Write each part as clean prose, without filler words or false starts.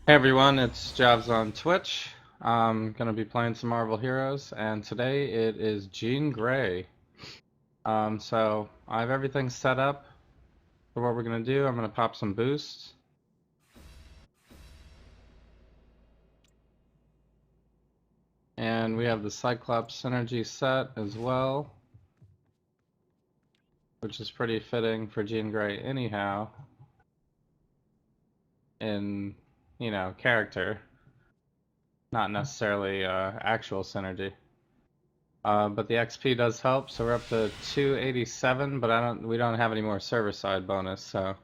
Hey everyone, it's Javs on Twitch. I'm gonna be playing some Marvel Heroes, and today it is Jean Grey. So I have everything set up for what we're gonna do. I'm gonna pop some boosts. And we have the Cyclops Synergy set as well, which is pretty fitting for Jean Grey anyhow, in, character, not necessarily actual synergy. But the XP does help, so we're up to 287, but we don't have any more server side bonus, so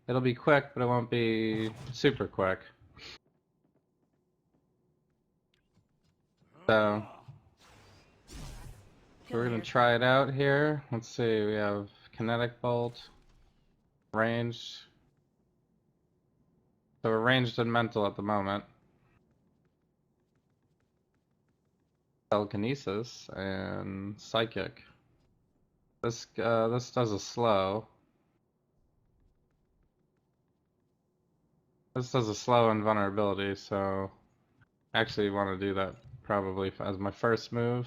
it'll be quick, but it won't be super quick. So we're gonna try it out here. Let's see, we have kinetic bolt, ranged. So we're ranged and mental at the moment. Telekinesis and psychic. This does a slow. This does a slow and vulnerability, so I actually want to do that probably as my first move.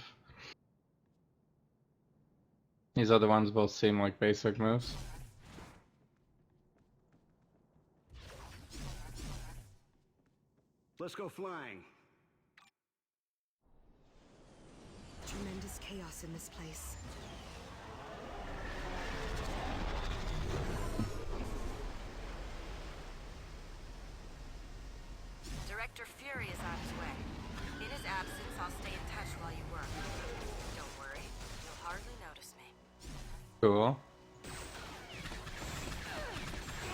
These other ones both seem like basic moves. Let's go flying. Tremendous chaos in this place. Director Fury is on his way. In his absence, I'll stay in touch while you work. Don't worry, you'll hardly notice me. Cool.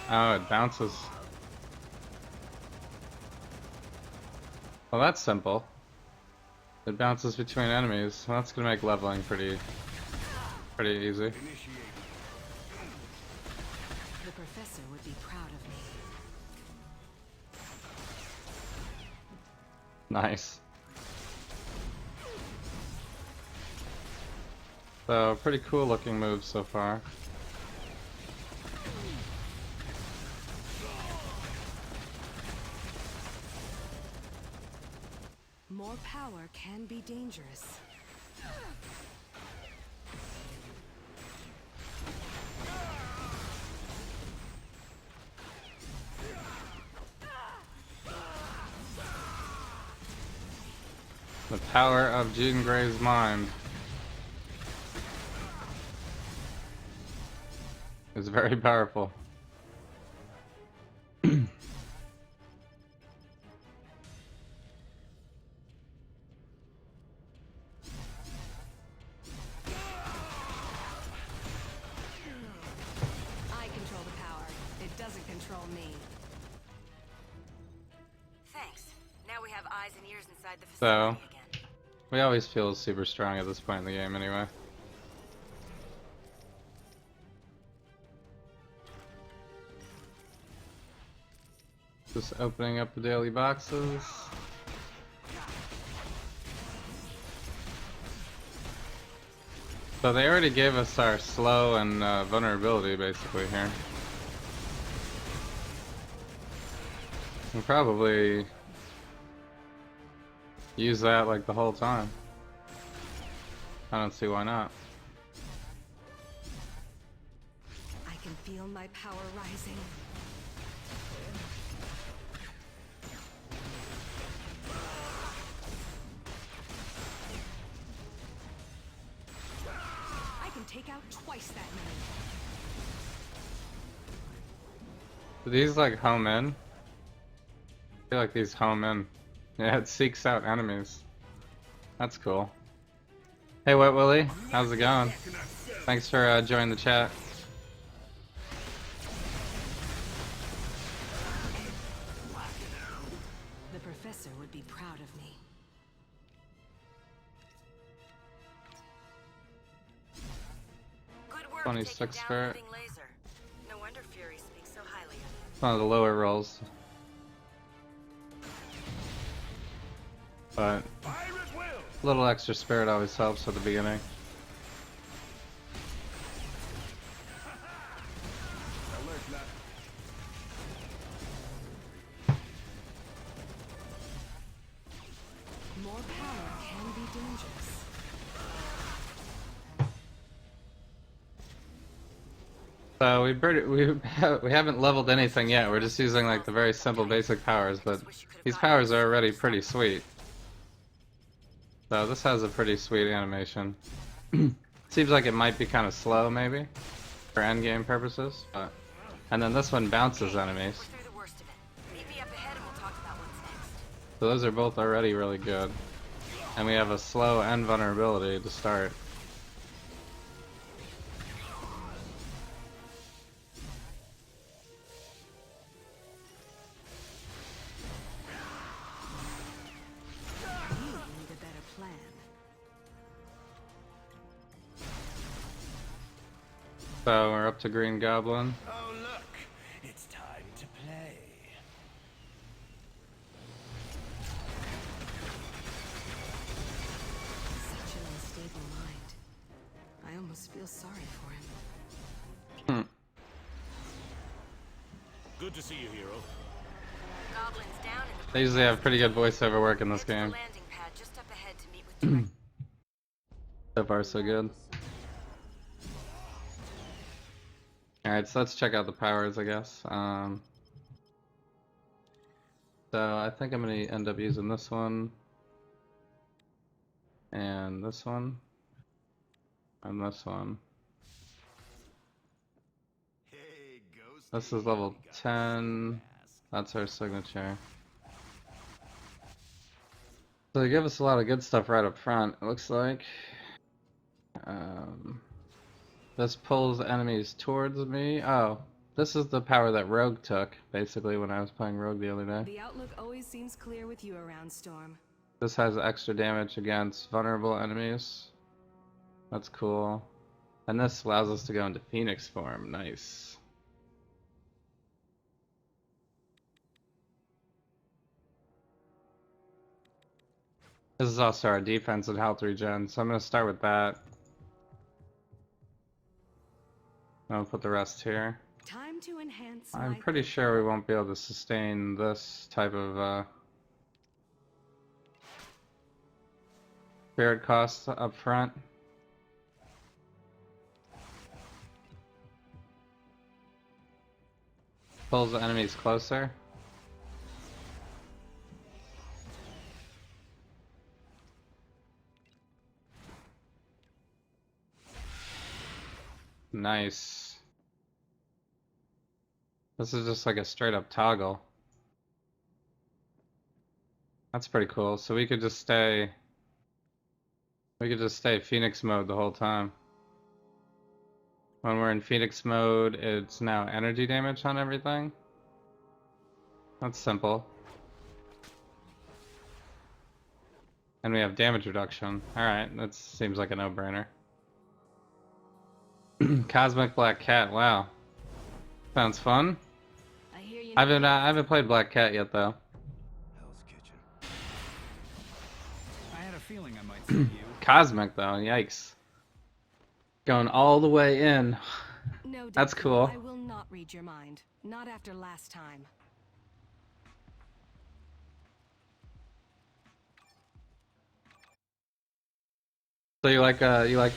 Oh, it bounces. Well, that's simple. It bounces between enemies. Well, that's gonna make leveling pretty easy. The professor would be proud of me. Nice. So, pretty cool looking moves so far. More power can be dangerous. The power of Jean Grey's mind is very powerful. I control the power. It doesn't control me. Thanks. Now we have eyes and ears inside the So, facility again. we always feel super strong at this point in the game anyway. Just opening up the daily boxes. So they already gave us our slow and vulnerability basically here. We'll probably use that like the whole time. I don't see why not. I can feel my power rising. I can take out twice that many. Do these like home in? I feel like these home in. Yeah, it seeks out enemies. That's cool. Hey, Wet Willie, how's it going? Thanks for joining the chat. taking 26 down spirit. living laser. No wonder Fury speaks so highly of it. It's one of the lower rolls. But a little extra spirit always helps at the beginning. More power can be dangerous. So we haven't leveled anything yet. We're just using like the very simple basic powers, but these powers are already pretty sweet. So this has a pretty sweet animation. Seems like it might be kind of slow maybe for endgame purposes, but and then this one bounces enemies. We're through the worst of it. Meet me up ahead and we'll talk about what's next. So those are both already really good. And we have a slow and vulnerability to start. You need a better plan. So we're up to Green Goblin. Oh look, it's time to play. Such an unstable mind. I almost feel sorry for him. Good to see you, hero. Goblins down in the They usually have pretty good voiceover work in this Head to the game. landing pad just up ahead to meet with Direct. So far so good. Alright, so let's check out the powers, I guess. So I think I'm going to end up using this one. And this one. And this one. Hey, Ghost. This is level 10. That's our signature. So they give us a lot of good stuff right up front, it looks like. This pulls enemies towards me. Oh, this is the power that Rogue took, basically, when I was playing Rogue the other day. The outlook always seems clear with you around, Storm. This has extra damage against vulnerable enemies. That's cool. And this allows us to go into Phoenix form. Nice. This is also our defense and health regen, so I'm going to start with that. I'll put the rest here. Time to enhance I'm my pretty sure we won't be able to sustain this type of spirit cost up front. Pulls the enemies closer. Nice. This is just like a straight up toggle. That's pretty cool. So we could just stay Phoenix mode the whole time. When we're in Phoenix mode, it's now energy damage on everything. That's simple. And we have damage reduction. Alright, that seems like a no-brainer. Cosmic Black Cat, wow. Sounds fun. I hear you. I haven't played Black Cat yet though. Hell's Kitchen. I had a feeling I might see you. Cosmic though, yikes. Going all the way in. No, That's Deku, cool. I will not read your mind. Not after last time. So you like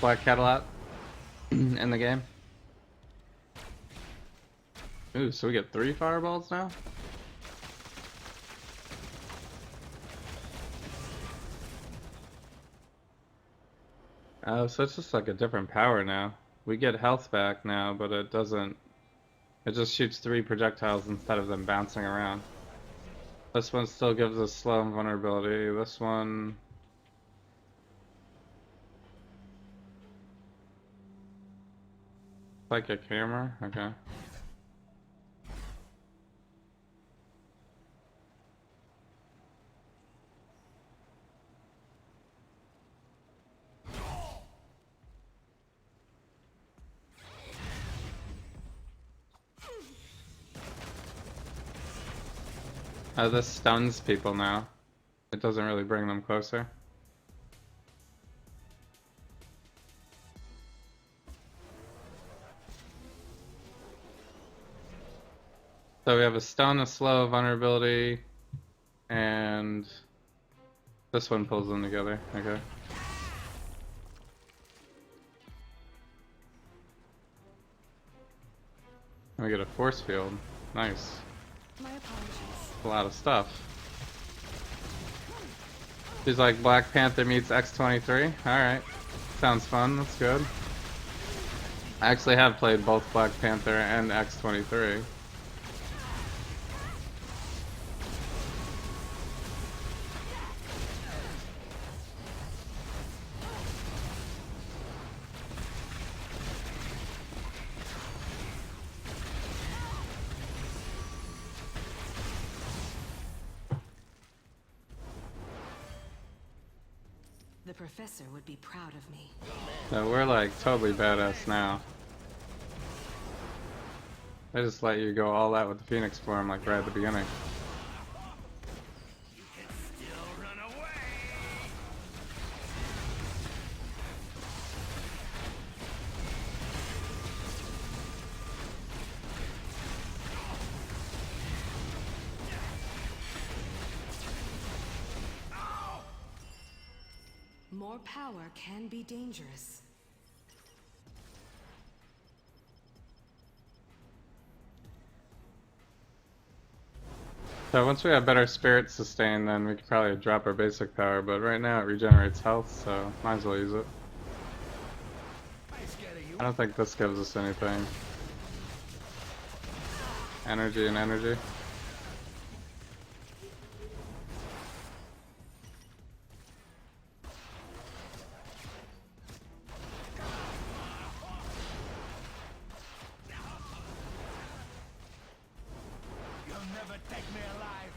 Black Cat a lot in the game? Ooh, so we get 3 fireballs now? Oh, so it's just like a different power now. We get health back now, but it doesn't... It just shoots 3 projectiles instead of them bouncing around. This one still gives us slow and vulnerability. This one... Like a camera? Okay. This stuns people now. It doesn't really bring them closer. So we have a stun, a slow, vulnerability, and this one pulls them together. Okay. And we get a force field. Nice. My apologies. A lot of stuff. She's like Black Panther meets X-23. Alright. Sounds fun. That's good. I actually have played both Black Panther and X-23. The professor would be proud of me. So we're like totally badass now. I just let you go all out with the Phoenix form like right at the beginning. You can still run away. More power can be dangerous. So once we have better spirit sustain, then we could probably drop our basic power, but right now it regenerates health, so might as well use it. I ain't scared of you. I don't think this gives us anything. Energy and energy. You'll never take me alive.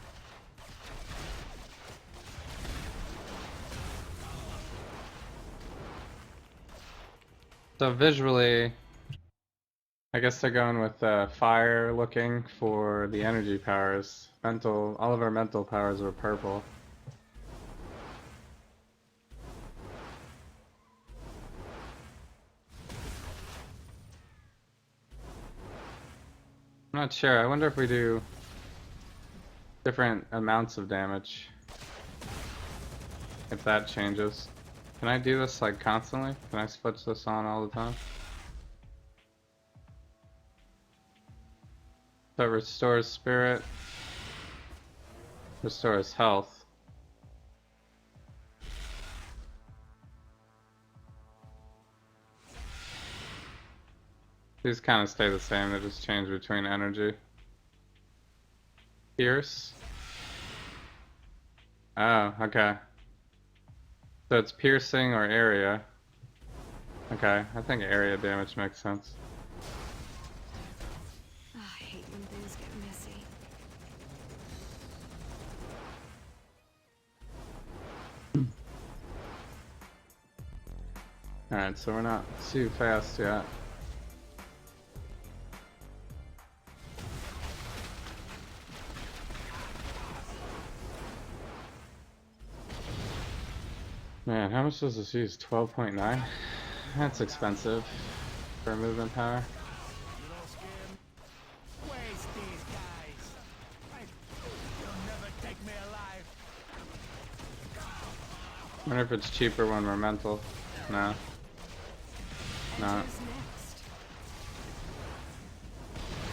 So visually, I guess they're going with fire looking for the energy powers. Mental, all of our mental powers were purple. I'm not sure. I wonder if we do different amounts of damage. If that changes. Can I do this like constantly? Can I switch this on all the time? So it restores spirit. Restores health. These kind of stay the same, they just change between energy. Pierce. Oh, okay. So it's piercing or area. Okay, I think area damage makes sense. I hate when things get messy. Alright, so we're not too fast yet. Man, how much does this use? 12.9? That's expensive for movement power. You don't scare me. Waste these guys. You'll never take me alive. I wonder if it's cheaper when we're mental. No. No. Who's next?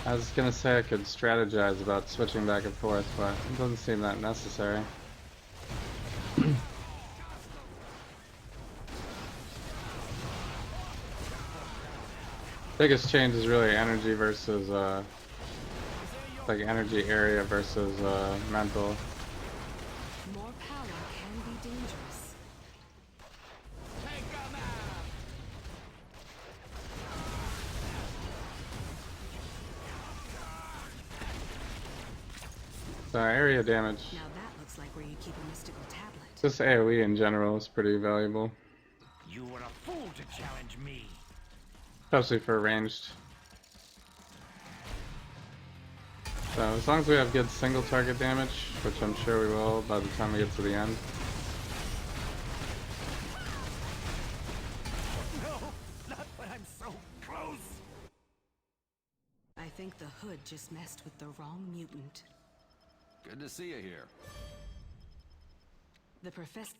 I was gonna say I could strategize about switching back and forth, but it doesn't seem that necessary. Biggest change is really energy versus like energy area versus mental. More power can be dangerous. Take 'em out. So area damage. Now that looks like where you keep a mystical tablet. Just AoE in general is pretty valuable, You were a fool to challenge me. especially for ranged. So as long as we have good single target damage, which I'm sure we will by the time we get to the end. No, not when I'm so close. I think the hood just messed with the wrong mutant. Good to see you here. The professor.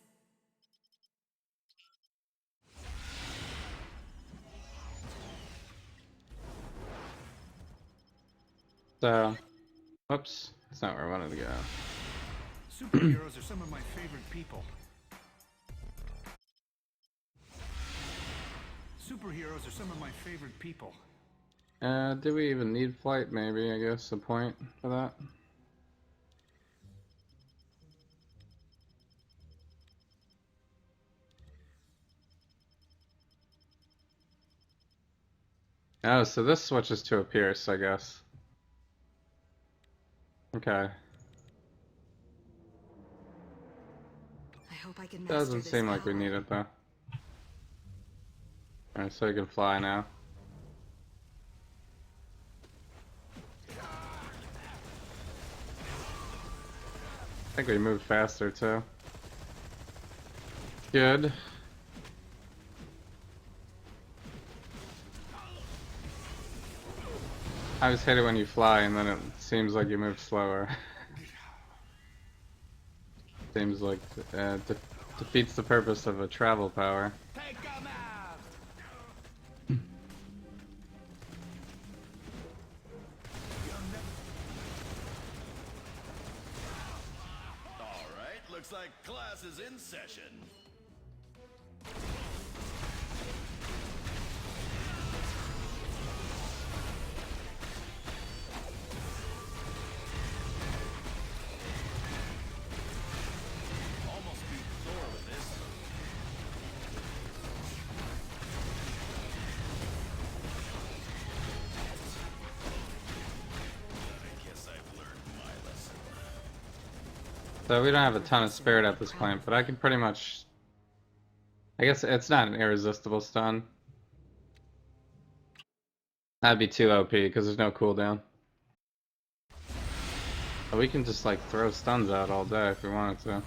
So, whoops, that's not where I wanted to go. Superheroes are some of my favorite people. Superheroes are some of my favorite people. Do we even need flight? Maybe, I guess, a point for that. Oh, so this switches to a Pierce, I guess. Okay. I hope I can master Doesn't this seem like we power. need it, though. Alright, so we can fly now. I think we move faster, too. Good. I always hate it when you fly and then it seems like you move slower. Seems like defeats the purpose of a travel power. Take 'em out! All right, looks like class is in session. Almost beat Thor with this. I guess I've learned my lesson. So we don't have a ton of spirit at this point, but I can pretty much... I guess it's not an irresistible stun. That'd be too OP because there's no cooldown. But we can just like throw stuns out all day if we wanted to.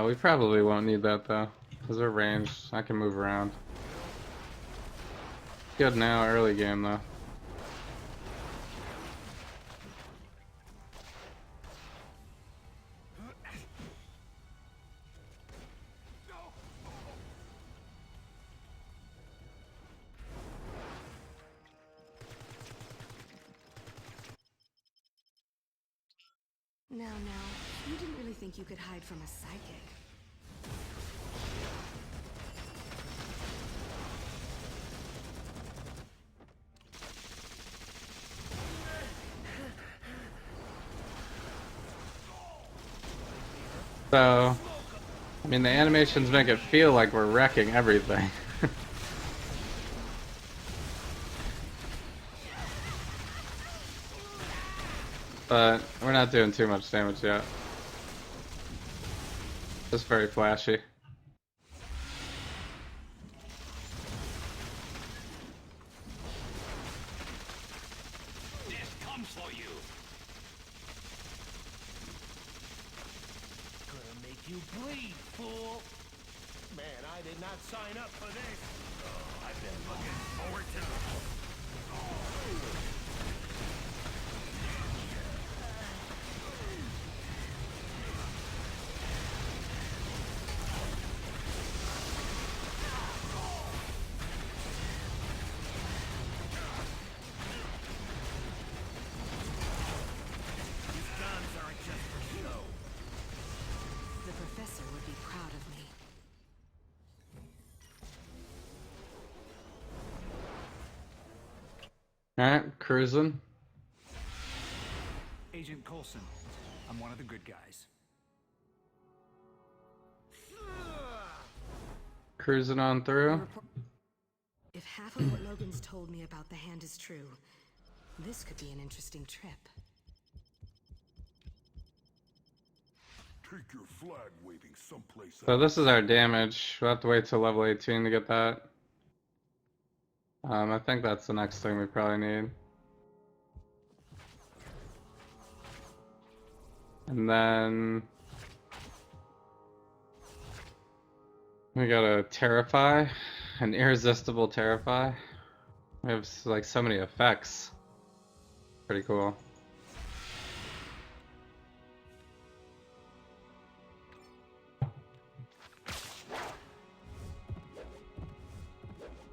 We probably won't need that though, because we're ranged. I can move around. Good now, early game though. Now, you didn't really think you could hide from a psychic. So, I mean the animations make it feel like we're wrecking everything. But we're not doing too much damage yet. Just very flashy. This comes for you! Gonna make you bleed, fool! Man, I did not sign up for this! Oh, I've been looking forward to it. These guns aren't just for show. The professor would be proud of me. Alright, cruising. Agent Coulson, I'm one of the good guys. Cruising on through. If half of what Logan's told me about the hand is true, this could be an interesting trip. Take your flag waving someplace So else. this is our damage. We'll have to wait till level 18 to get that. I think that's the next thing we probably need. And then we got a Terrify, an Irresistible Terrify. We have like so many effects. Pretty cool.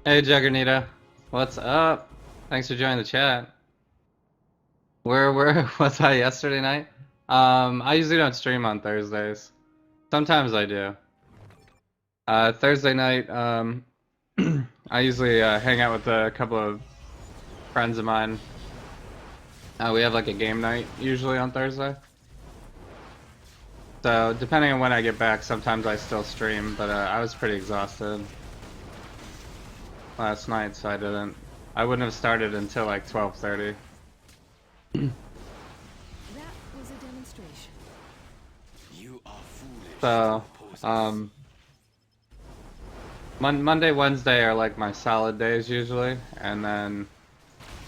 Hey Juggernator, what's up? Thanks for joining the chat. Where was I yesterday night? I usually don't stream on Thursdays. Sometimes I do. Thursday night, I usually hang out with a couple of friends of mine. We have like a game night usually on Thursday. So depending on when I get back, sometimes I still stream, but I was pretty exhausted last night, so I wouldn't have started until like 12:30. That was a demonstration. You are foolish. So, to oppose us. Monday, Wednesday are like my solid days usually, and then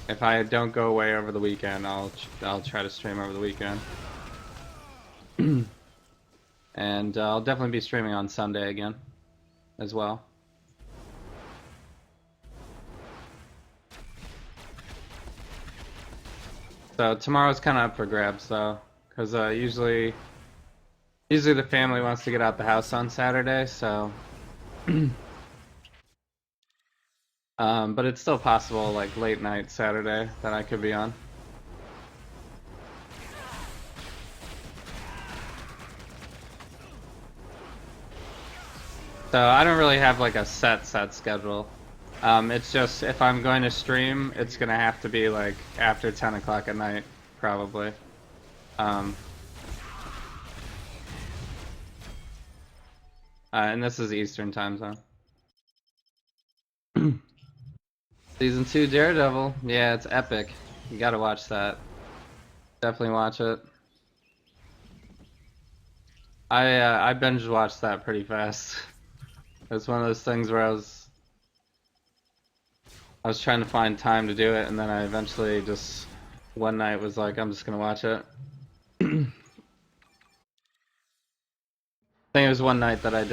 if I don't go away over the weekend, I'll try to stream over the weekend. And I'll definitely be streaming on Sunday again, as well. So tomorrow's kind of up for grabs though, because usually the family wants to get out the house on Saturday, so. But it's still possible, like late night Saturday, that I could be on. So I don't really have like a set schedule. It's just if I'm going to stream, it's gonna have to be like after 10 o'clock at night, probably. And this is Eastern time zone. Season 2 Daredevil, yeah, it's epic. You gotta watch that. Definitely watch it. I binge watched that pretty fast. It's one of those things where I was trying to find time to do it, and then I eventually just one night was like, I'm just gonna watch it. I think it was one night that I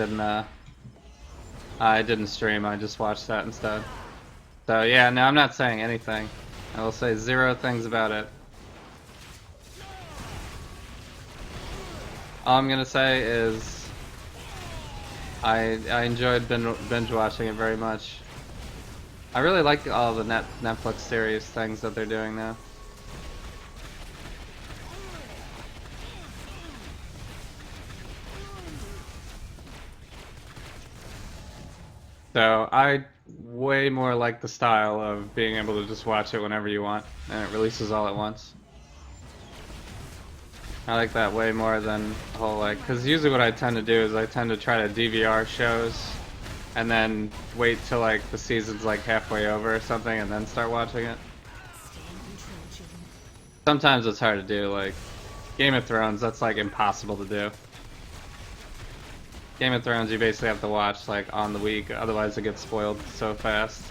didn't stream. I just watched that instead. So yeah, no, I'm not saying anything. I will say 0 things about it. All I'm gonna say is I enjoyed binge watching it very much. I really like all the Netflix series things that they're doing now. So I way more like the style of being able to just watch it whenever you want, and it releases all at once. I like that way more than the whole like, because usually what I tend to do is I tend to try to DVR shows and then wait till like the season's like halfway over or something and then start watching it. Stay in control, Jim. Sometimes it's hard to do, like Game of Thrones, that's like impossible to do. Game of Thrones you basically have to watch like on the week, otherwise it gets spoiled so fast.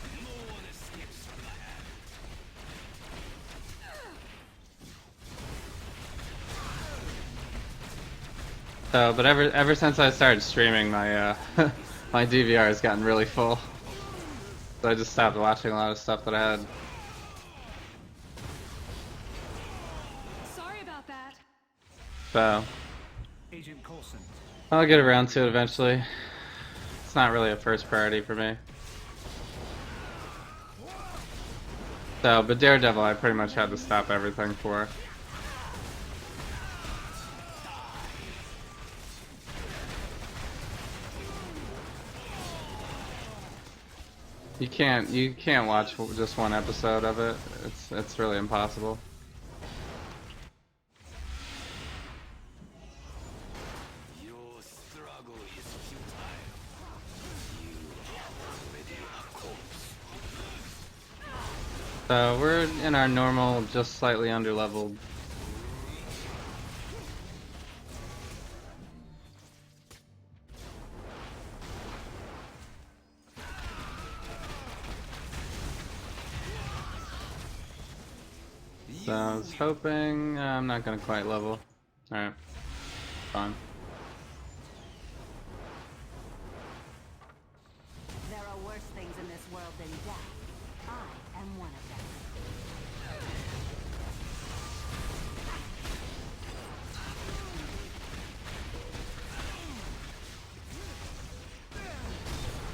So, but ever since I started streaming, my my DVR has gotten really full. So I just stopped watching a lot of stuff that I had. Sorry about that. So Agent Coulson. I'll get around to it eventually. It's not really a first priority for me. So, but Daredevil, I pretty much had to stop everything for. You can't watch just one episode of it. It's really impossible. Your struggle is futile. You are already a corpse. So we're in our normal, just slightly underleveled. So I was hoping I'm not gonna quite level. Alright. Fine. There are worse things in this world than death. I am one of them.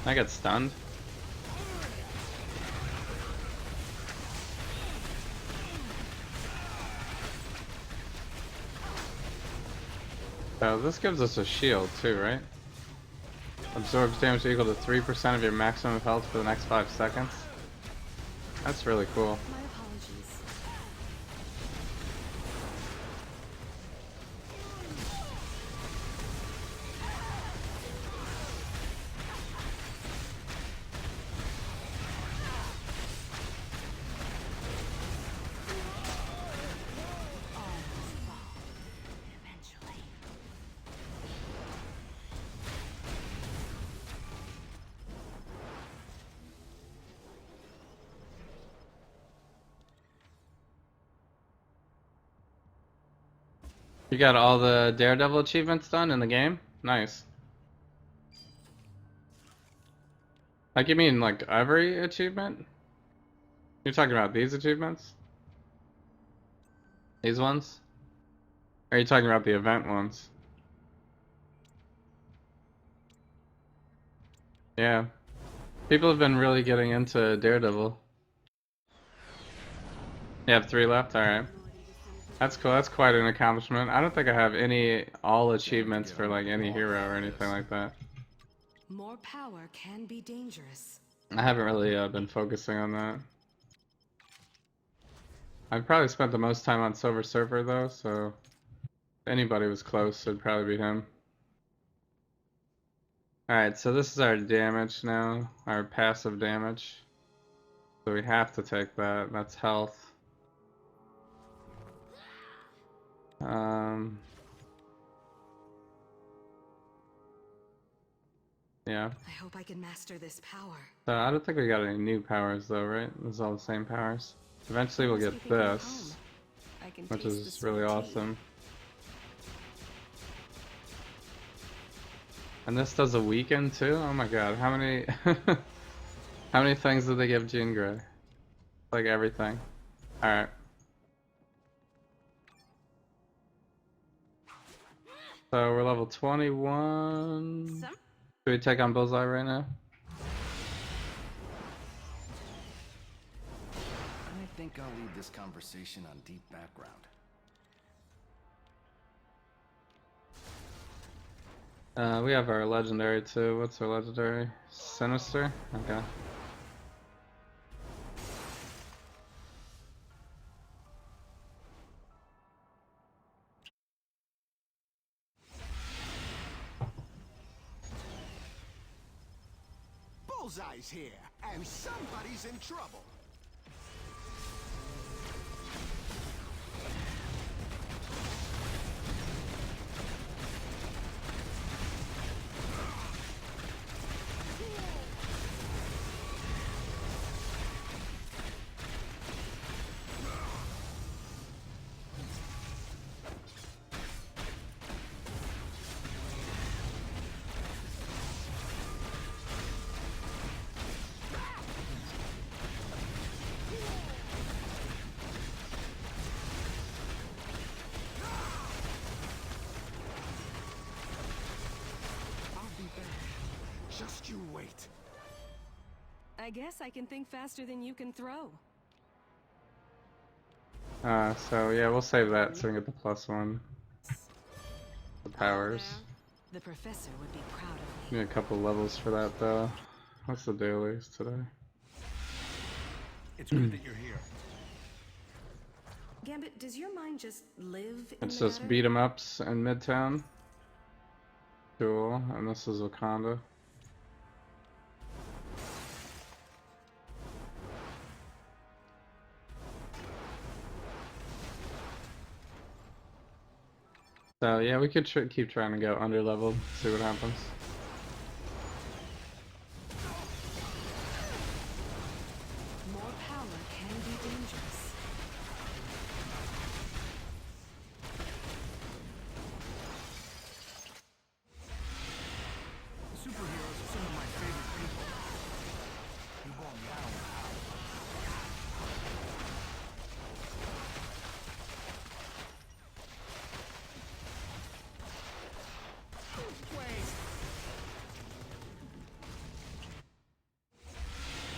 I got stunned. So this gives us a shield too, right? Absorbs damage equal to 3% of your maximum health for the next 5 seconds. That's really cool. My apologies. Eventually. You got all the Daredevil achievements done in the game? Nice. Like, you mean like every achievement? You're talking about these achievements? These ones? Or are you talking about the event ones? Yeah. People have been really getting into Daredevil. You have 3 left? Alright. That's cool. That's quite an accomplishment. I don't think I have all achievements for like any hero or anything like that. More power can be dangerous. I haven't really been focusing on that. I've probably spent the most time on Silver Surfer though, so if anybody was close, it'd probably be him. Alright, so this is our damage now, our passive damage. So we have to take that. That's health. Yeah. I hope I can master this power. So I don't think we got any new powers though, right? This is all the same powers. Eventually we'll Must get be thinking of this, home. I can which taste the is really sweet tea. awesome. And this does a weaken too? Oh my god, how many how many things did they give Jean Grey? Like everything. Alright. So we're level 21. Should we take on Bullseye right now? I think I'll leave this conversation on deep background. We have our legendary too. What's our legendary? Sinister? Okay. Bullseye's here, and somebody's in trouble. Just you wait. I guess I can think faster than you can throw. So yeah, we'll save that so we can get the +1. The powers. The professor would be proud of me. Need a couple levels for that though. What's the dailies today? It's good that you're here. Gambit, does your mind just live in It's the just gutter? beat 'em ups in Midtown. Cool, and this is Wakanda. So yeah, we could keep trying to go under leveled, see what happens. More power can be dangerous.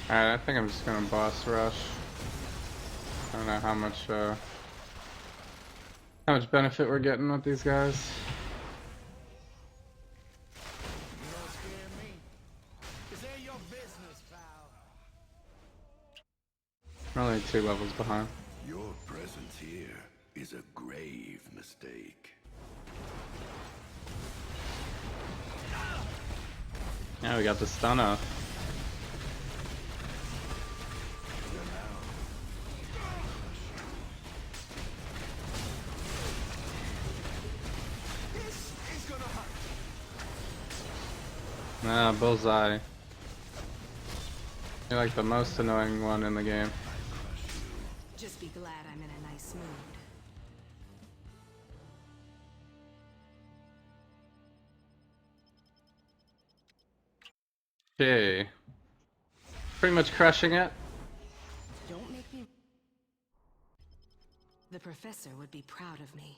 Alright, I think I'm just gonna boss rush. I don't know how much benefit we're getting with these guys. You don't scare me. This ain't your business, pal. We're only 2 levels behind. Your presence here is a grave mistake. Yeah, we got the stun off. This is gonna hurt. Ah, bullseye. You're like the most annoying one in the game. Just be glad I'm in a nice mood. Okay. Pretty much crushing it. Don't make me... The professor would be proud of me.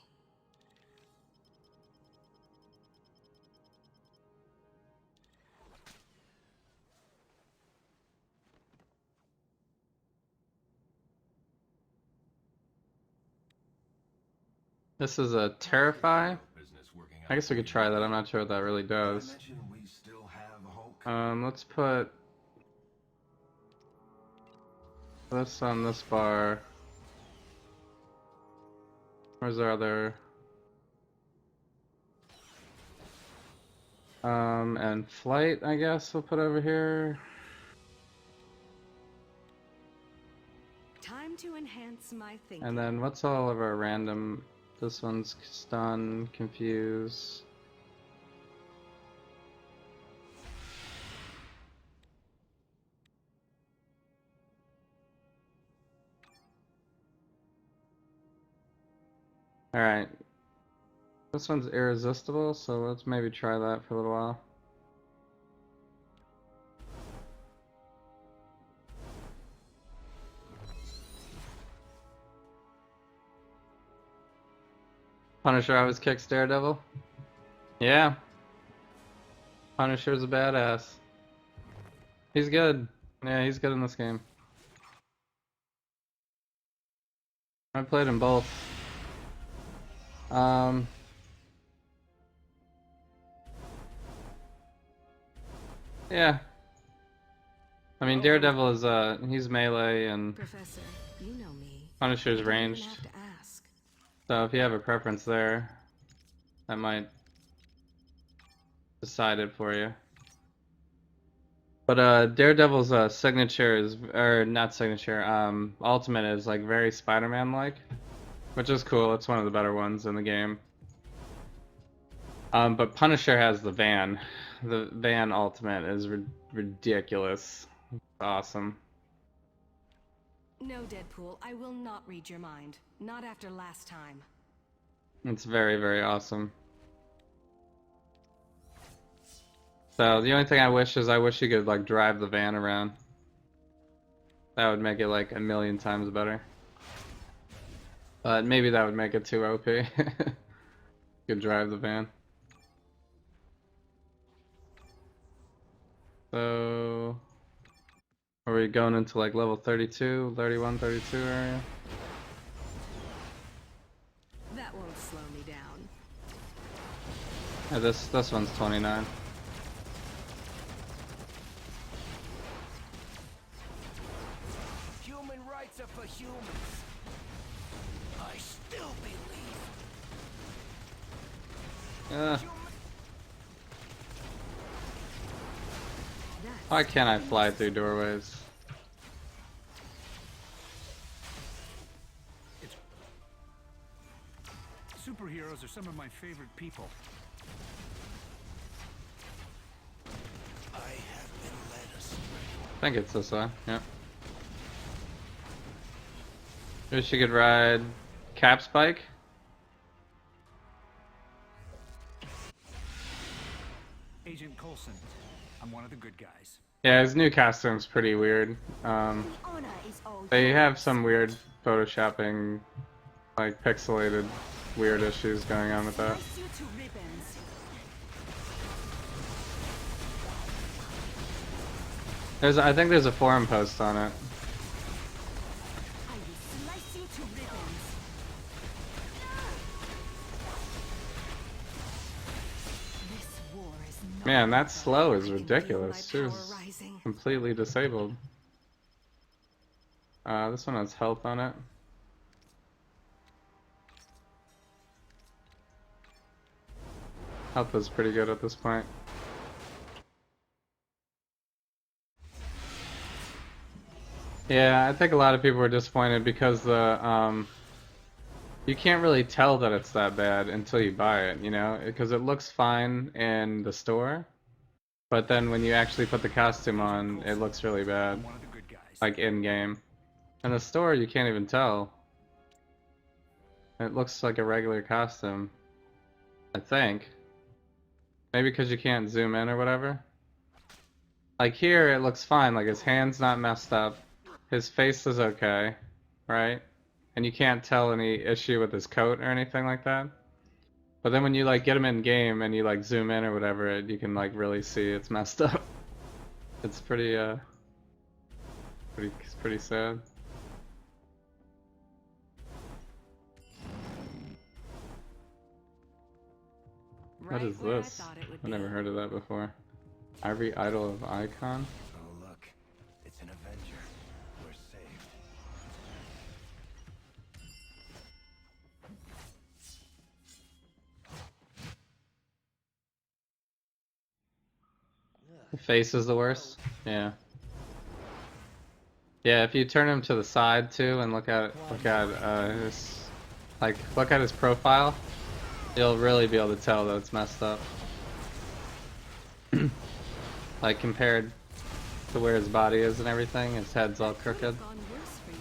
This is a Terrify. Business working I guess we could try that. I'm not sure what that really does. mention we still have Hulk. Let's put this on this bar. Where's our other? And flight, I guess we'll put over here. Time to enhance my thinking. And then what's all of our random? This one's stun, confuse. Alright. This one's irresistible, so let's maybe try that for a little while. Punisher always kicks Daredevil? Yeah. Punisher's a badass. He's good. Yeah, he's good in this game. I played them both. Yeah. I mean, Daredevil is, he's melee and Professor, you know me. Punisher's You don't even ranged. have to ask. So if you have a preference there, that might decide it for you. But Daredevil's signature is, or not signature, ultimate is like very Spider-Man-like, which is cool. It's one of the better ones in the game. But Punisher has the van. The van ultimate is ridiculous. It's awesome. No, Deadpool, I will not read your mind. Not after last time. It's very, very awesome. So the only thing I wish is I wish you could like drive the van around. That would make it like a million times better. But maybe that would make it too OP. You could drive the van. So are we going into like level 32, 31, 32 area? That won't slow me down. Yeah, this one's 29. Human rights are for humans. I still believe. Why can't I fly through doorways? Superheroes are some of my favorite people. I have been led astray. I think it's this way, yeah. Wish you could ride Cap's bike. Agent Coulson. I'm one of the good guys. Yeah, his new costume's pretty weird. They have some weird photoshopping, like pixelated weird issues going on with that. Slice you to ribbons. I think there's a forum post on it. I will slice you to ribbons. This war is not Man, that slow is I can feel ridiculous. She my was power rising. completely disabled. This one has health on it. Health is pretty good at this point. Yeah, I think a lot of people were disappointed because the you can't really tell that it's that bad until you buy it, you know, because it looks fine in the store, but then when you actually put the costume on, it looks really bad, I'm one of the good guys. like in game. In the store, you can't even tell. It looks like a regular costume, I think. Maybe because you can't zoom in or whatever. Like here, it looks fine. Like his hand's not messed up. His face is okay, right? And you can't tell any issue with his coat or anything like that. But then when you like get him in game and you like zoom in or whatever, you can like really see it's messed up. It's pretty pretty sad. What Right is where I this? thought it would I've never be. heard of that before. Ivory Idol of Icon? Oh, look. It's an Avenger. We're saved. The face is the worst? Yeah. Yeah, if you turn him to the side too and look at his look at his profile, you'll really be able to tell that it's messed up. Like compared to where his body is and everything, his head's all crooked. Gone worse for you.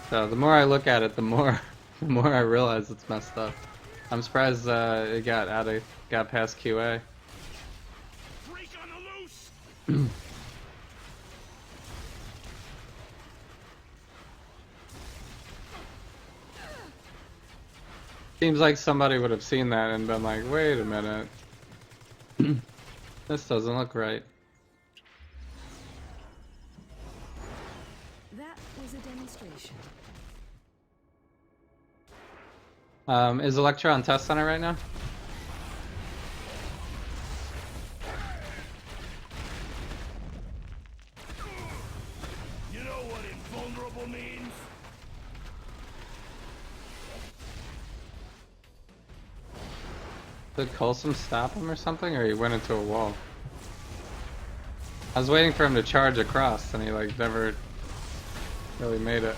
So the more I look at it, the more I realize it's messed up. I'm surprised it got past QA. Freak on the loose! Seems like somebody would have seen that and been like, wait a minute. This doesn't look right. That was a demonstration. Is Electra on Test Center right now? You know what invulnerable means? Did Coulson stop him or something, or he went into a wall? I was waiting for him to charge across, and he like never really made it.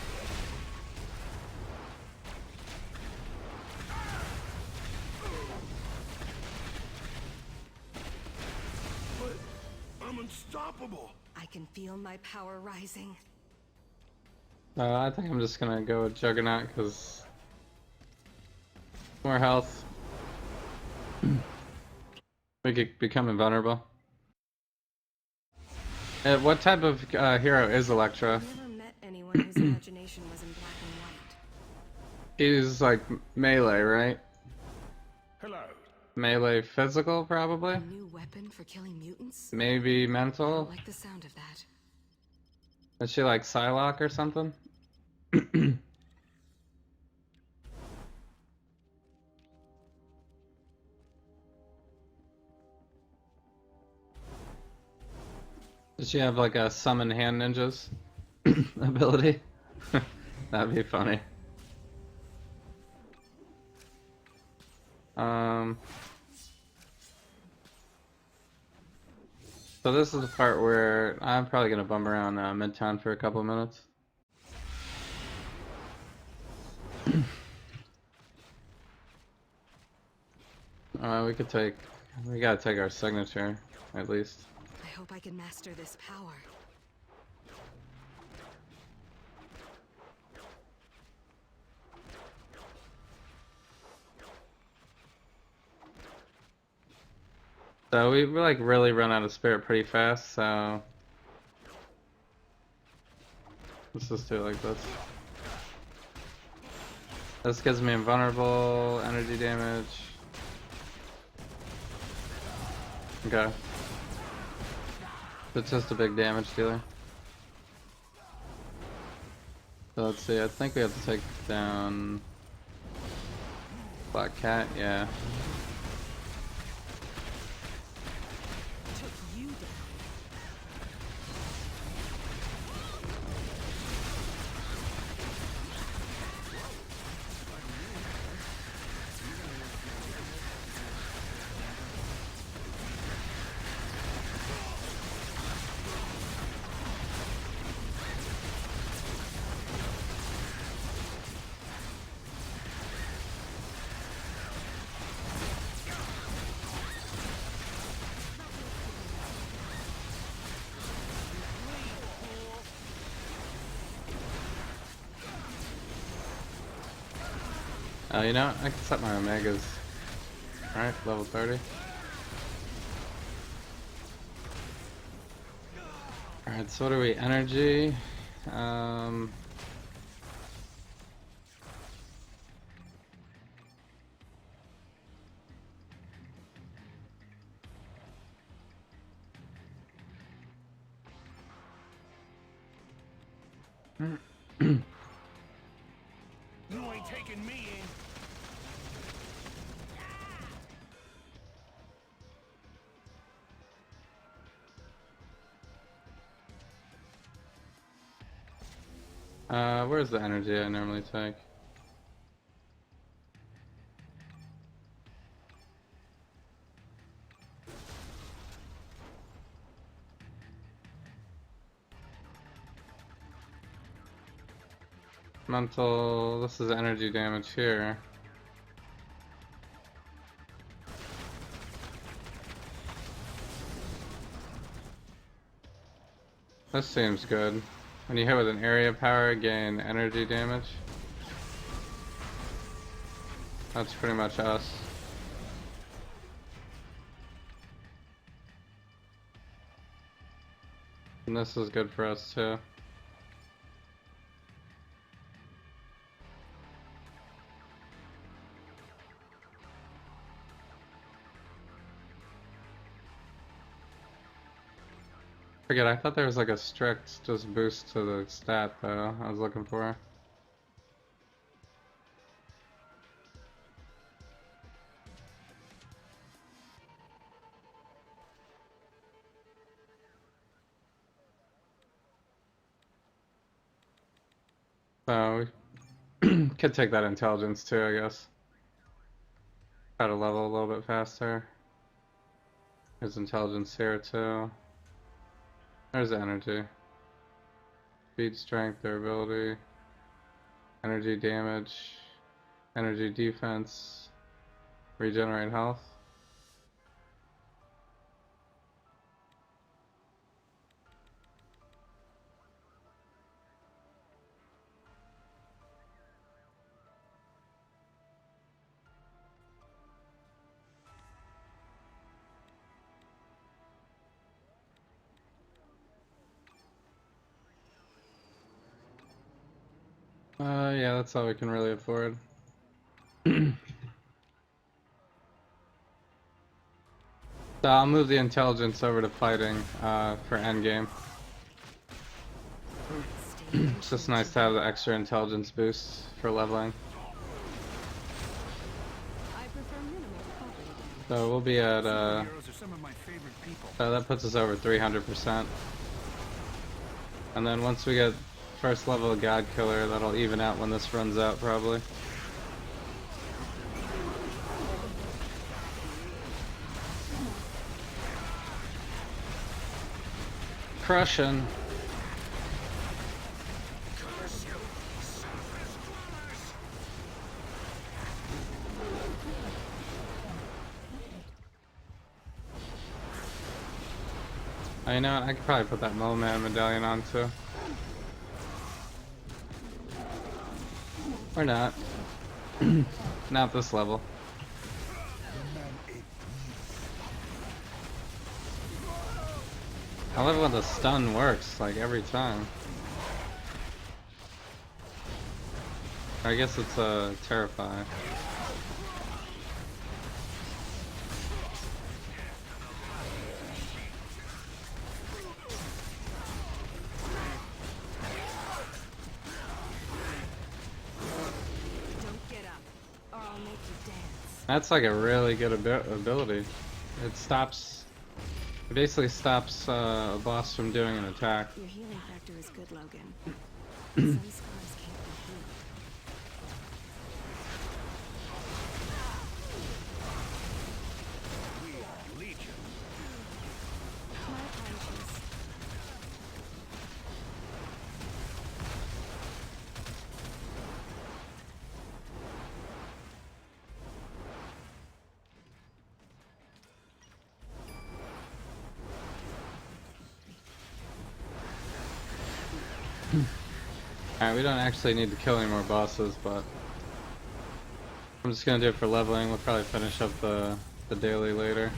But I'm unstoppable. I can feel my power rising. I think I'm just gonna go with Juggernaut because more health. We could become invulnerable. What type of hero is Electra? I've never met anyone whose imagination was in black and white. He's like melee, right? Hello. Melee physical, probably? A new weapon for killing mutants? Maybe I mental? don't like the sound of that. Is she like Psylocke or something? Does she have like a summon hand ninjas ability? That'd be funny. So this is the part where I'm probably gonna bum around Midtown for a couple of minutes. We gotta take our signature, at least. I hope I can master this power. So we like really run out of spirit pretty fast, so let's just do it like this. This gives me invulnerable, energy damage. Okay. It's just a big damage dealer. So let's see, I think we have to take down Black Cat, yeah. Took you down. You know, I can set my Omegas. Alright, level 30. Alright, so what are we? Energy. You ain't taking me in. Where's the energy I normally take? Mental, this is energy damage here. This seems good. When you hit with an area power, gain energy damage. That's pretty much us. And this is good for us too. Forget, I thought there was like a strict just boost to the stat though I was looking for. So we could take that intelligence too, I guess. Try to level a little bit faster. There's intelligence here too. There's energy. Speed, strength, durability, energy damage, energy defense, regenerate health. Yeah, that's all we can really afford. So I'll move the intelligence over to fighting for endgame. It's just nice to have the extra intelligence boost for leveling. I prefer minimal property damage. So we'll be at Heroes are some of my favorite people. so that puts us over 300%. And then once we get first level God Killer, that'll even out when this runs out probably. Crushing. I know, I could probably put that Moleman medallion on too. Or not. Not this level. I love when the stun works, like every time. I guess it's Terrify. That's like a really good ability. It stops. It basically stops a boss from doing an attack. Your healing factor is good, Logan. Some scars can't be healed. We are Legion. My apologies. Alright, we don't actually need to kill any more bosses, but I'm just gonna do it for leveling. We'll probably finish up the daily later.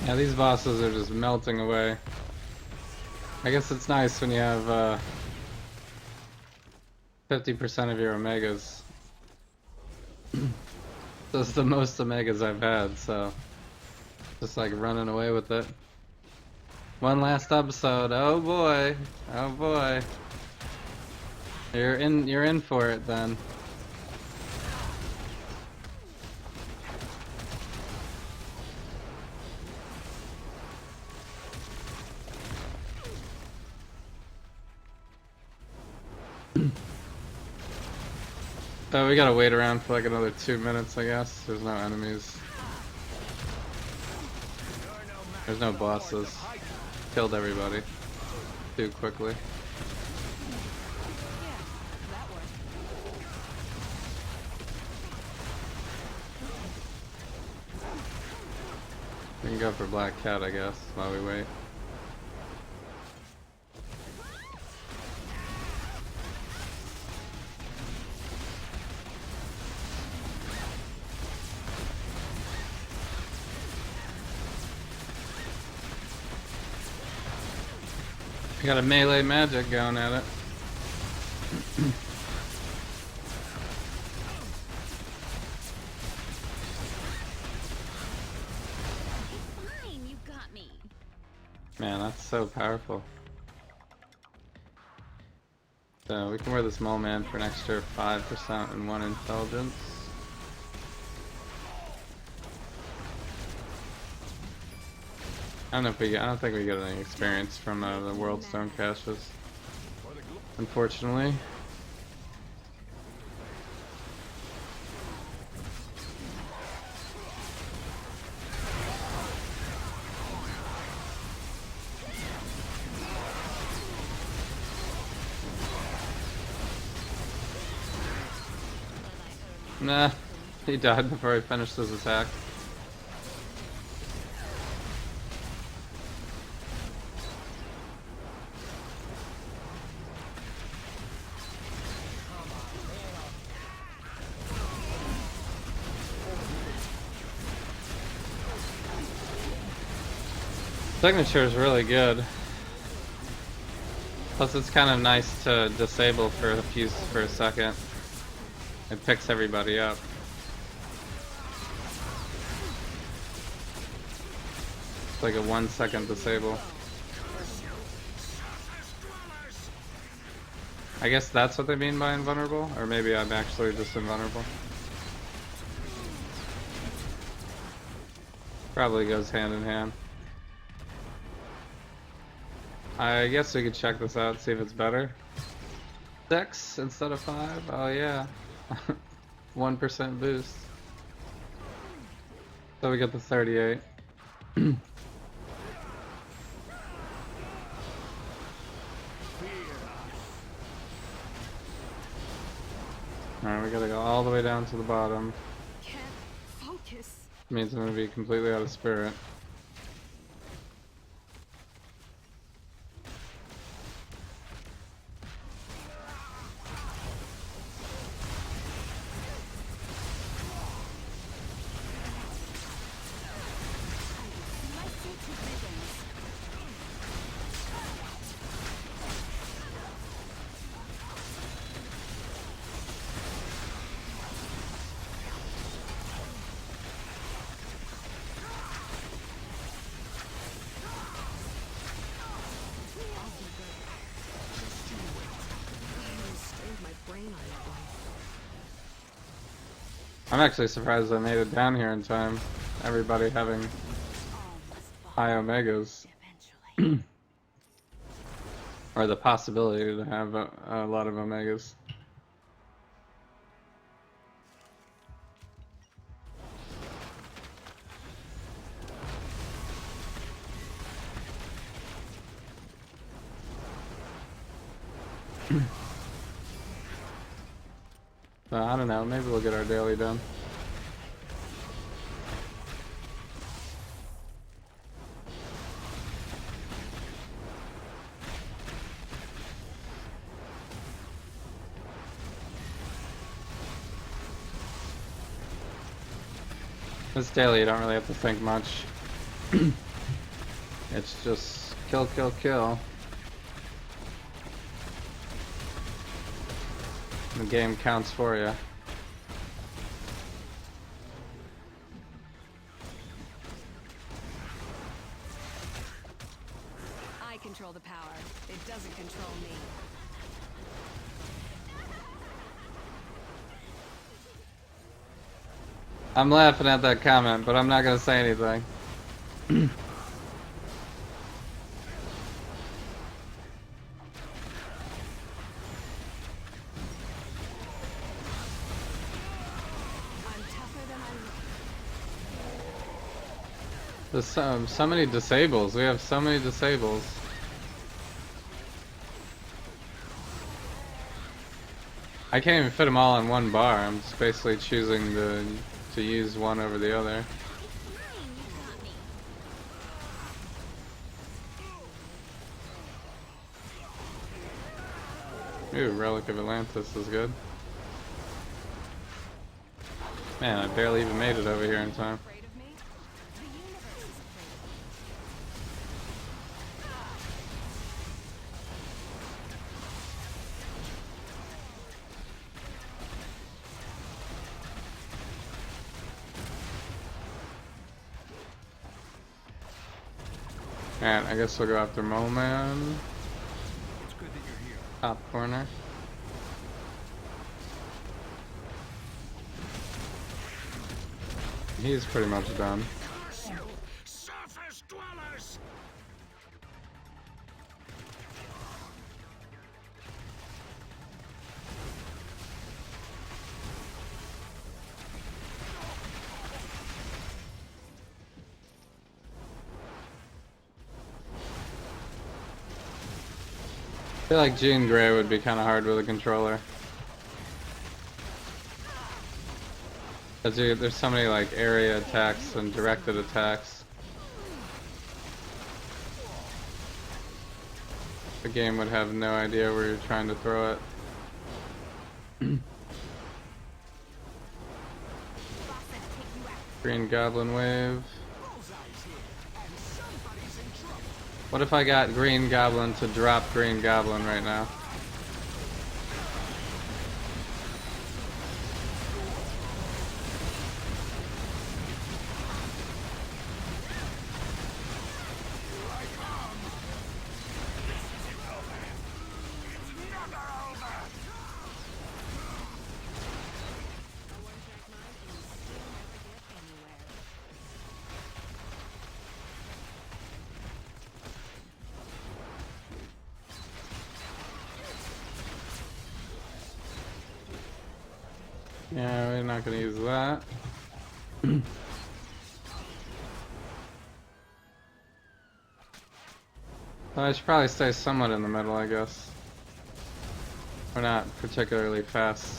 Yeah, these bosses are just melting away. I guess it's nice when you have 50% of your omegas. This is the most omegas I've had, so just like running away with it. One last episode. Oh boy. Oh boy. You're in for it then. So we gotta wait around for like another 2 minutes, I guess. There's no enemies. There's no bosses. Killed everybody too quickly. That worked. We can go for Black Cat, I guess, while we wait. We got a melee magic going at it. Fine, you got me. Man, that's so powerful. So we can wear this Mole Man for an extra 5% and 1 intelligence. I don't think we get any experience from the World Stone caches, unfortunately. Nah, he died before he finished his attack. Signature is really good. Plus, it's kind of nice to disable for a second. It picks everybody up. It's like a 1 second disable. I guess that's what they mean by invulnerable, or maybe I'm actually just invulnerable. Probably goes hand in hand. I guess we could check this out, see if it's better. 6 instead of 5? Oh yeah. 1% boost. So we get the 38. Alright, we gotta go all the way down to the bottom. Can't focus. Means I'm gonna be completely out of spirit. I'm actually surprised I made it down here in time. Everybody having high omegas. Eventually. Or the possibility to have a lot of omegas. So, I don't know, maybe we'll get our daily done. This daily, you don't really have to think much. It's just kill, kill, kill. The game counts for you. I control the power. It doesn't control me. I'm laughing at that comment, but I'm not gonna say anything. I'm tougher than I look. There's so many disables. We have so many disables. I can't even fit them all in one bar. I'm just basically choosing to use one over the other. Ooh, Relic of Atlantis is good. Man, I barely even made it over here in time. Afraid of me? The universe is afraid of me. And I guess we'll go after Mole Man. It's good that you're here. Top corner. He's pretty much done. Surface dwellers! I feel like Jean Grey would be kind of hard with a controller. Because there's so many like area attacks and directed attacks. The game would have no idea where you're trying to throw it. Green Goblin Wave. What if I got Green Goblin to drop Green Goblin right now? Yeah, we're not gonna use that. Well, I should probably stay somewhat in the middle, I guess. We're not particularly fast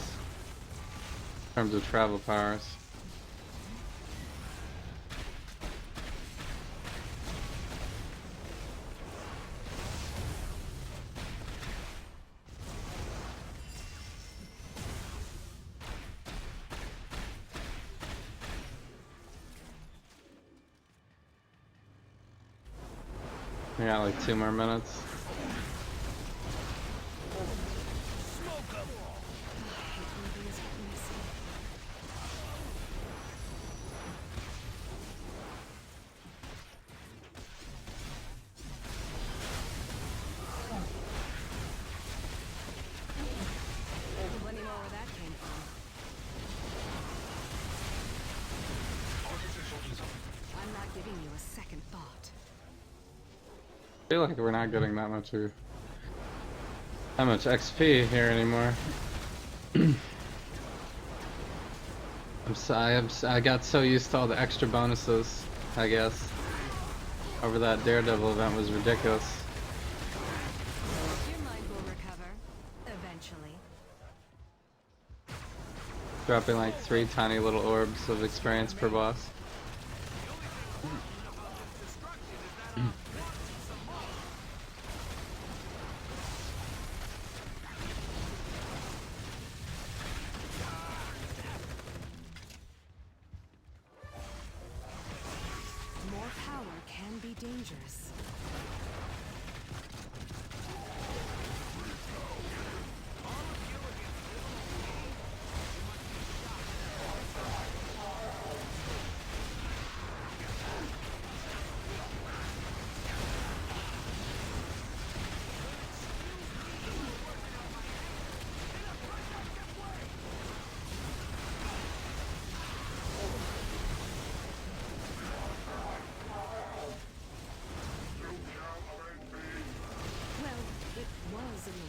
in terms of travel powers. We got like 2 more minutes. Plenty more where that came from. feel like we're not getting that much XP here anymore. I got so used to all the extra bonuses, I guess. Over that Daredevil event was ridiculous. Your mind will recover. Eventually. Dropping like 3 tiny little orbs of experience per boss. More power can be dangerous. Well, it was in the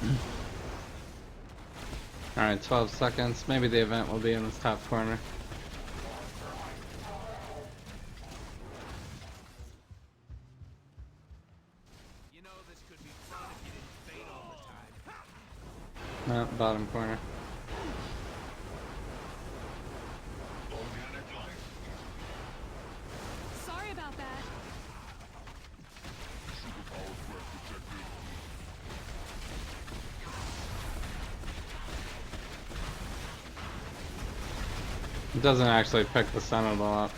way. Alright, 12 seconds. Maybe the event will be in this top corner. You know, this could be fun if you didn't faint all the time. No, bottom corner. Sorry about that. It doesn't actually pick the Sentinel up.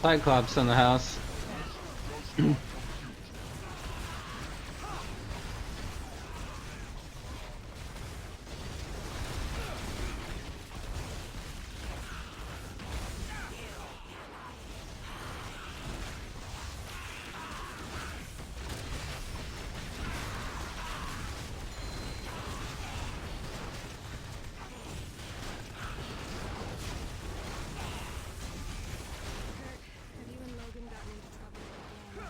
Cyclops in the house. Have you and Logan gotten into trouble again?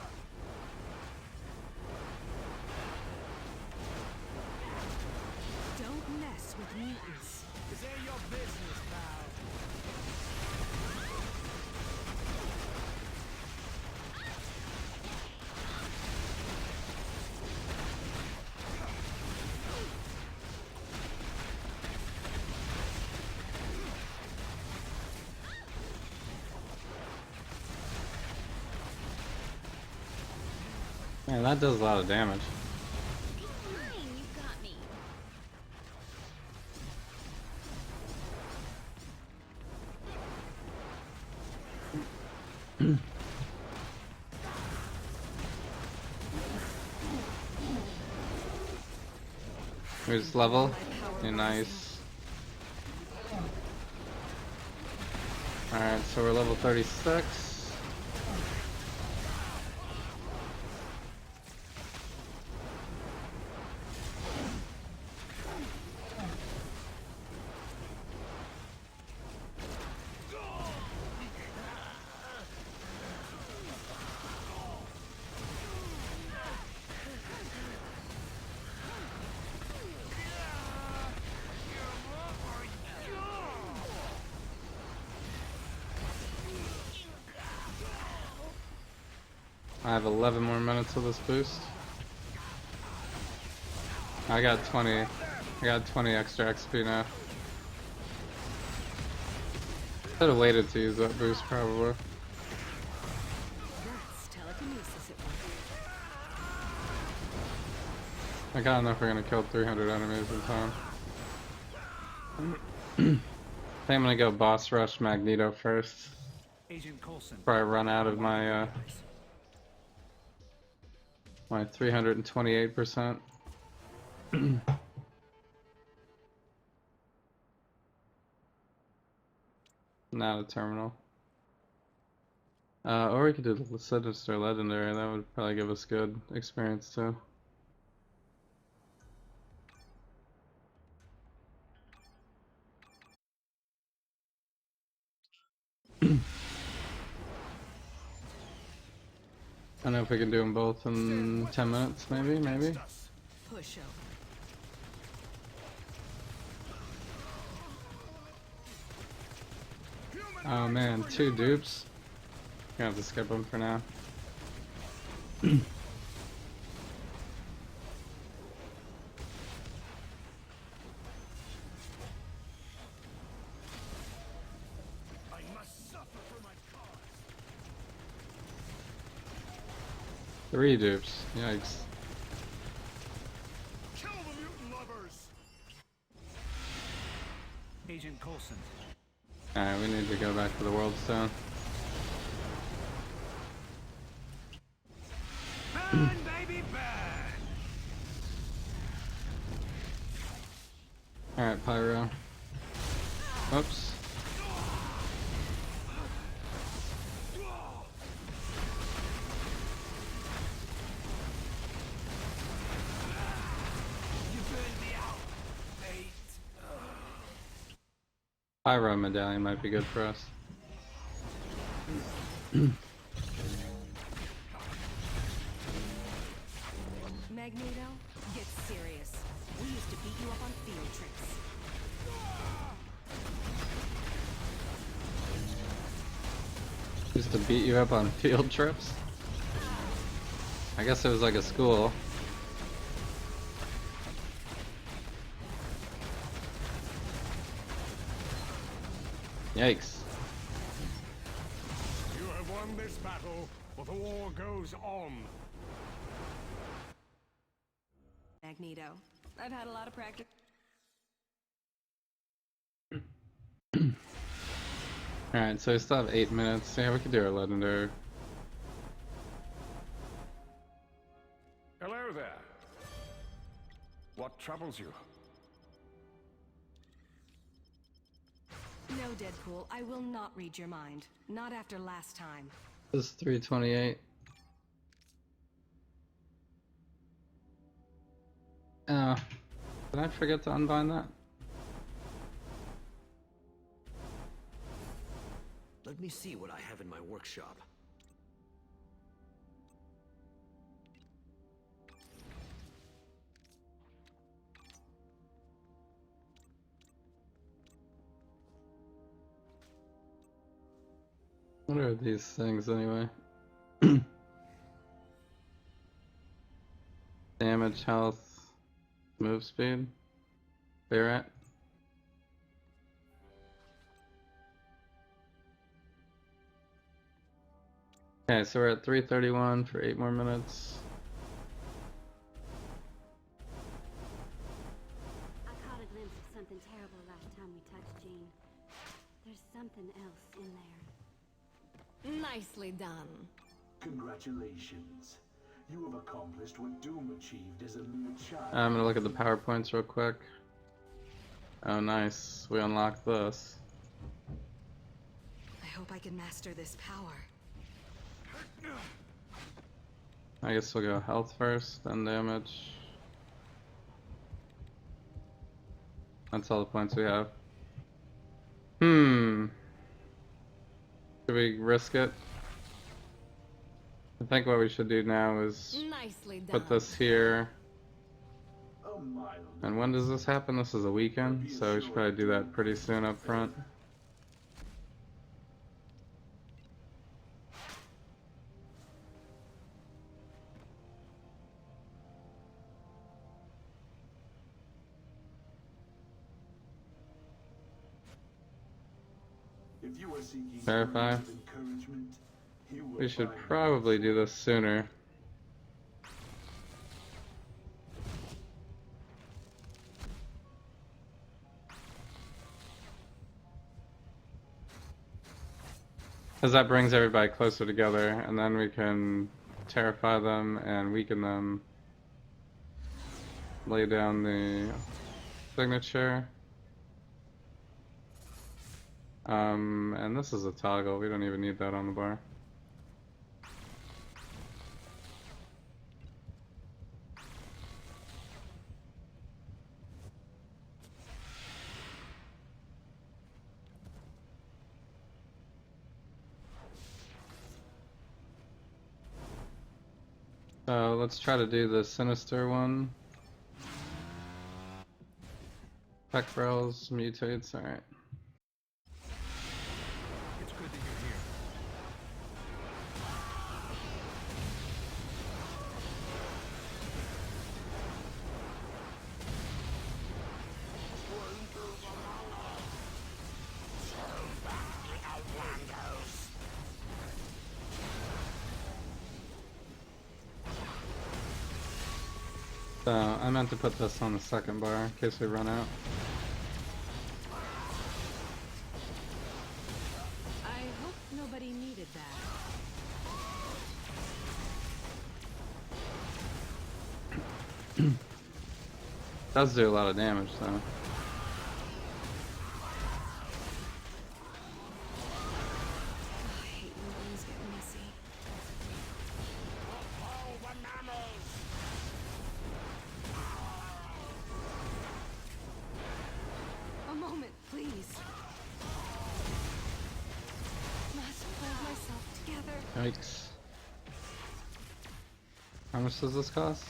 Don't mess with mutants. This ain't your business, pal. Man, that does a lot of damage. Here's level. Yeah, nice. Alright, so we're level 36. I have 11 more minutes of this boost. I got 20 extra XP now. Should have waited to use that boost probably. That's telekinesis at work. I don't know if we're gonna kill 300 enemies in time. think I'm gonna go boss rush Magneto first. Agent Coulson. Before I run out of my my 328%. Not a terminal. Or we could do the Sinister Legendary. That would probably give us good experience too. I don't know if we can do them both in 10 minutes, maybe. Push over. Oh man, 2 dupes. Gonna have to skip them for now. I must suffer for my cause. 3 dupes. Yikes. Kill the mutant lovers. Agent Coulson. Alright, we need to go back to the World Stone. Burn, baby, burn. Alright, Pyro. Oops. You burned me out, mate. Pyro medallion might be good for us. Magneto, get serious. We used to beat you up on field trips. Used to beat you up on field trips? I guess it was like a school. Yikes. You have won this battle, but the war goes on. Magneto, I've had a lot of practice. Alright, so we still have 8 minutes. Yeah, we could do our legendary. Hello there. What troubles you? No, Deadpool, I will not read your mind. Not after last time. This is 328. Did I forget to unbind that? Let me see what I have in my workshop. What are these things anyway? Damage, health, move speed. Barret. Okay, so we're at 331 for 8 more minutes. I caught a glimpse of something terrible last time we touched Jean. There's something else in there. Nicely done. Congratulations. You have accomplished what Doom achieved as a mere child. I'm gonna look at the PowerPoints real quick. Oh nice, we unlocked this. I hope I can master this power. I guess we'll go health first, then damage. That's all the points we have. Should we risk it? I think what we should do now is Nicely done. put this here. A mild. And when does this happen? This is a weekend, so we should probably do that pretty soon up front. If you are seeking Verify. words of encouragement, you will We should find probably do this sooner. Because that brings everybody closer together, and then we can terrify them and weaken them. Lay down the signature. And this is a toggle. We don't even need that on the bar. So let's try to do the sinister one. Pectorals, mutates, alright. It's good that you're here. So I meant to put this on the second bar in case we run out. I hope nobody needed that. Does do a lot of damage though. I hate when things get messy. A moment, please. Must hold myself together. Yikes. How much does this cost?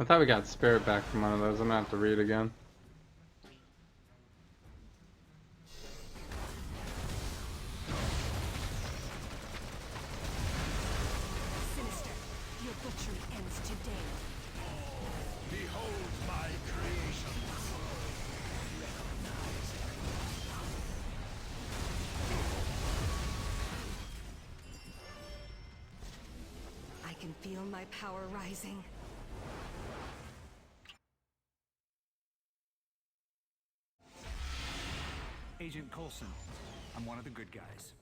I thought we got spirit back from one of those. I'm gonna have to read again. Sinister, your butchery ends today. Behold my creations. I can feel my power rising. Agent Coulson, I'm one of the good guys.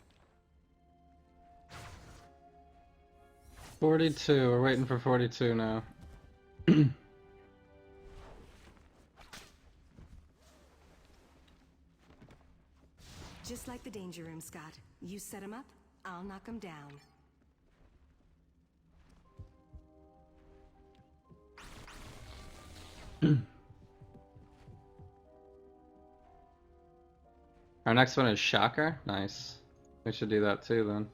42. We're waiting for 42 now. Just like the danger room, Scott. You set him up, I'll knock him down. Our next one is Shocker. Nice. We should do that too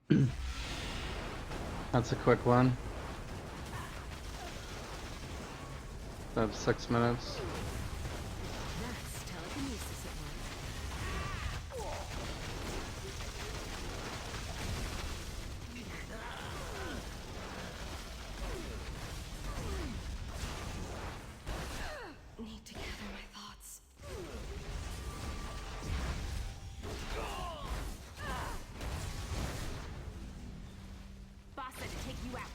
then. That's a quick one. That's 6 minutes. That's telekinesis at work. Need to gather my thoughts. Boss said to take you out.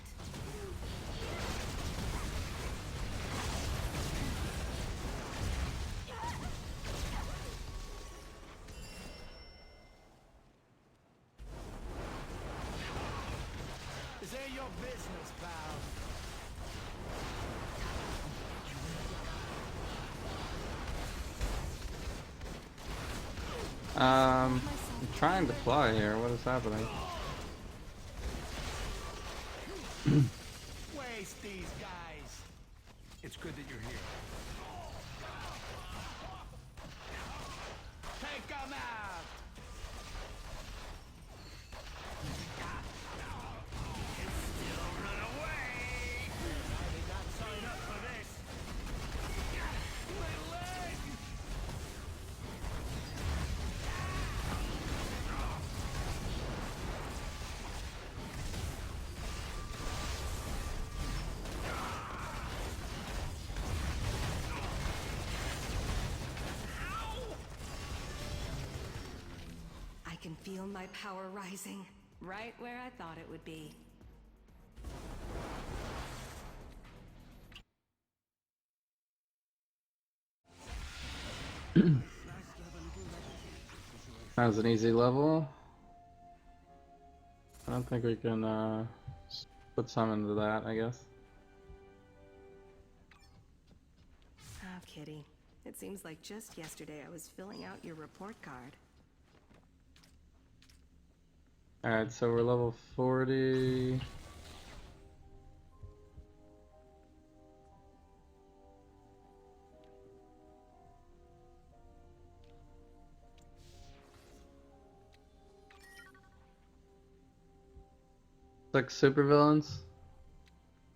Is that your business, pal? I'm trying to fly here. What is happening? Waste these guys. It's good that you're here. Take them out. Still run away. I did not sign up for this. My leg. feel my power rising, right where I thought it would be. That was an easy level. I don't think we can put some into that, I guess. Oh, Kitty. It seems like just yesterday I was filling out your report card. Alright, so we're level 40. Like supervillains.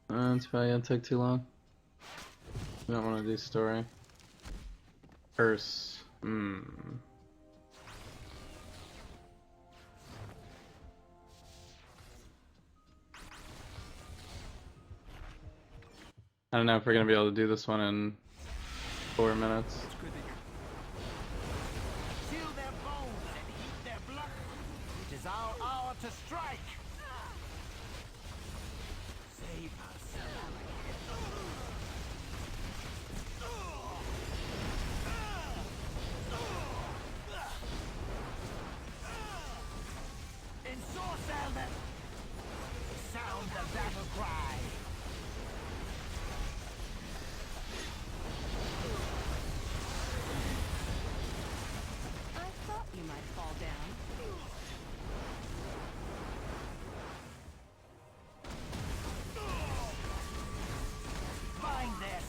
It's probably gonna take too long. We don't want to do story. Curse. I don't know if we're gonna be able to do this one in 4 minutes. Chill their bones and eat their blood. It is our hour to strike. Save us. Ensorcel them. Sound the battle cry. I thought you might fall down. Find this.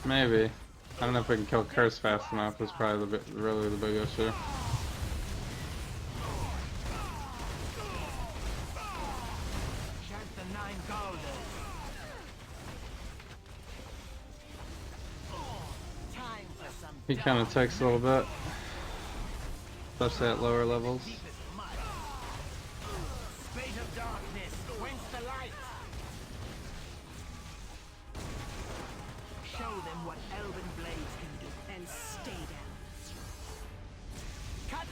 Maybe. I don't know if we can kill Curse fast enough. Is probably really the big issue. Chant the 9 golders. Time for some He kind of takes a little bit, especially at lower levels. deepest mud. Spate of darkness, quench the light. Show them what elven blades can do. And stay down. Cut!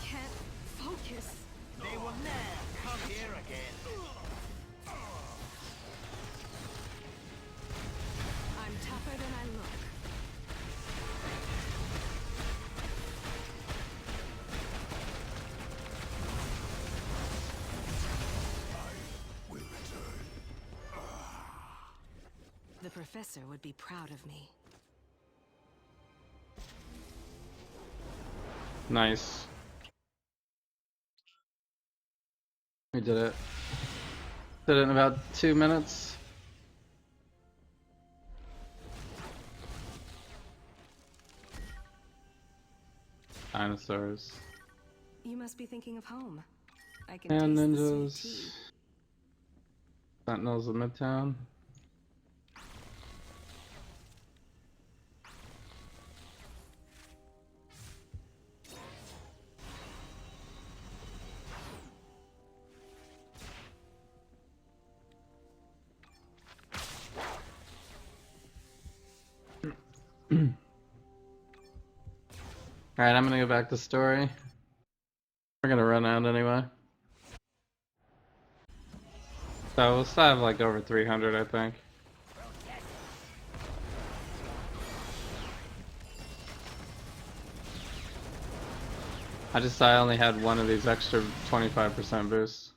Can't focus. They will never come here again. I'm tougher than I look. Will return. The professor would be proud of me. Nice. We did it. Did it in about 2 minutes. Dinosaurs. You must be thinking of home. I can And taste the ninjas. sweet tea. Sentinels of Midtown. Alright, I'm gonna go back to story. We're gonna run out anyway. So we'll still have like over 300, I think. I only had one of these extra 25% boosts.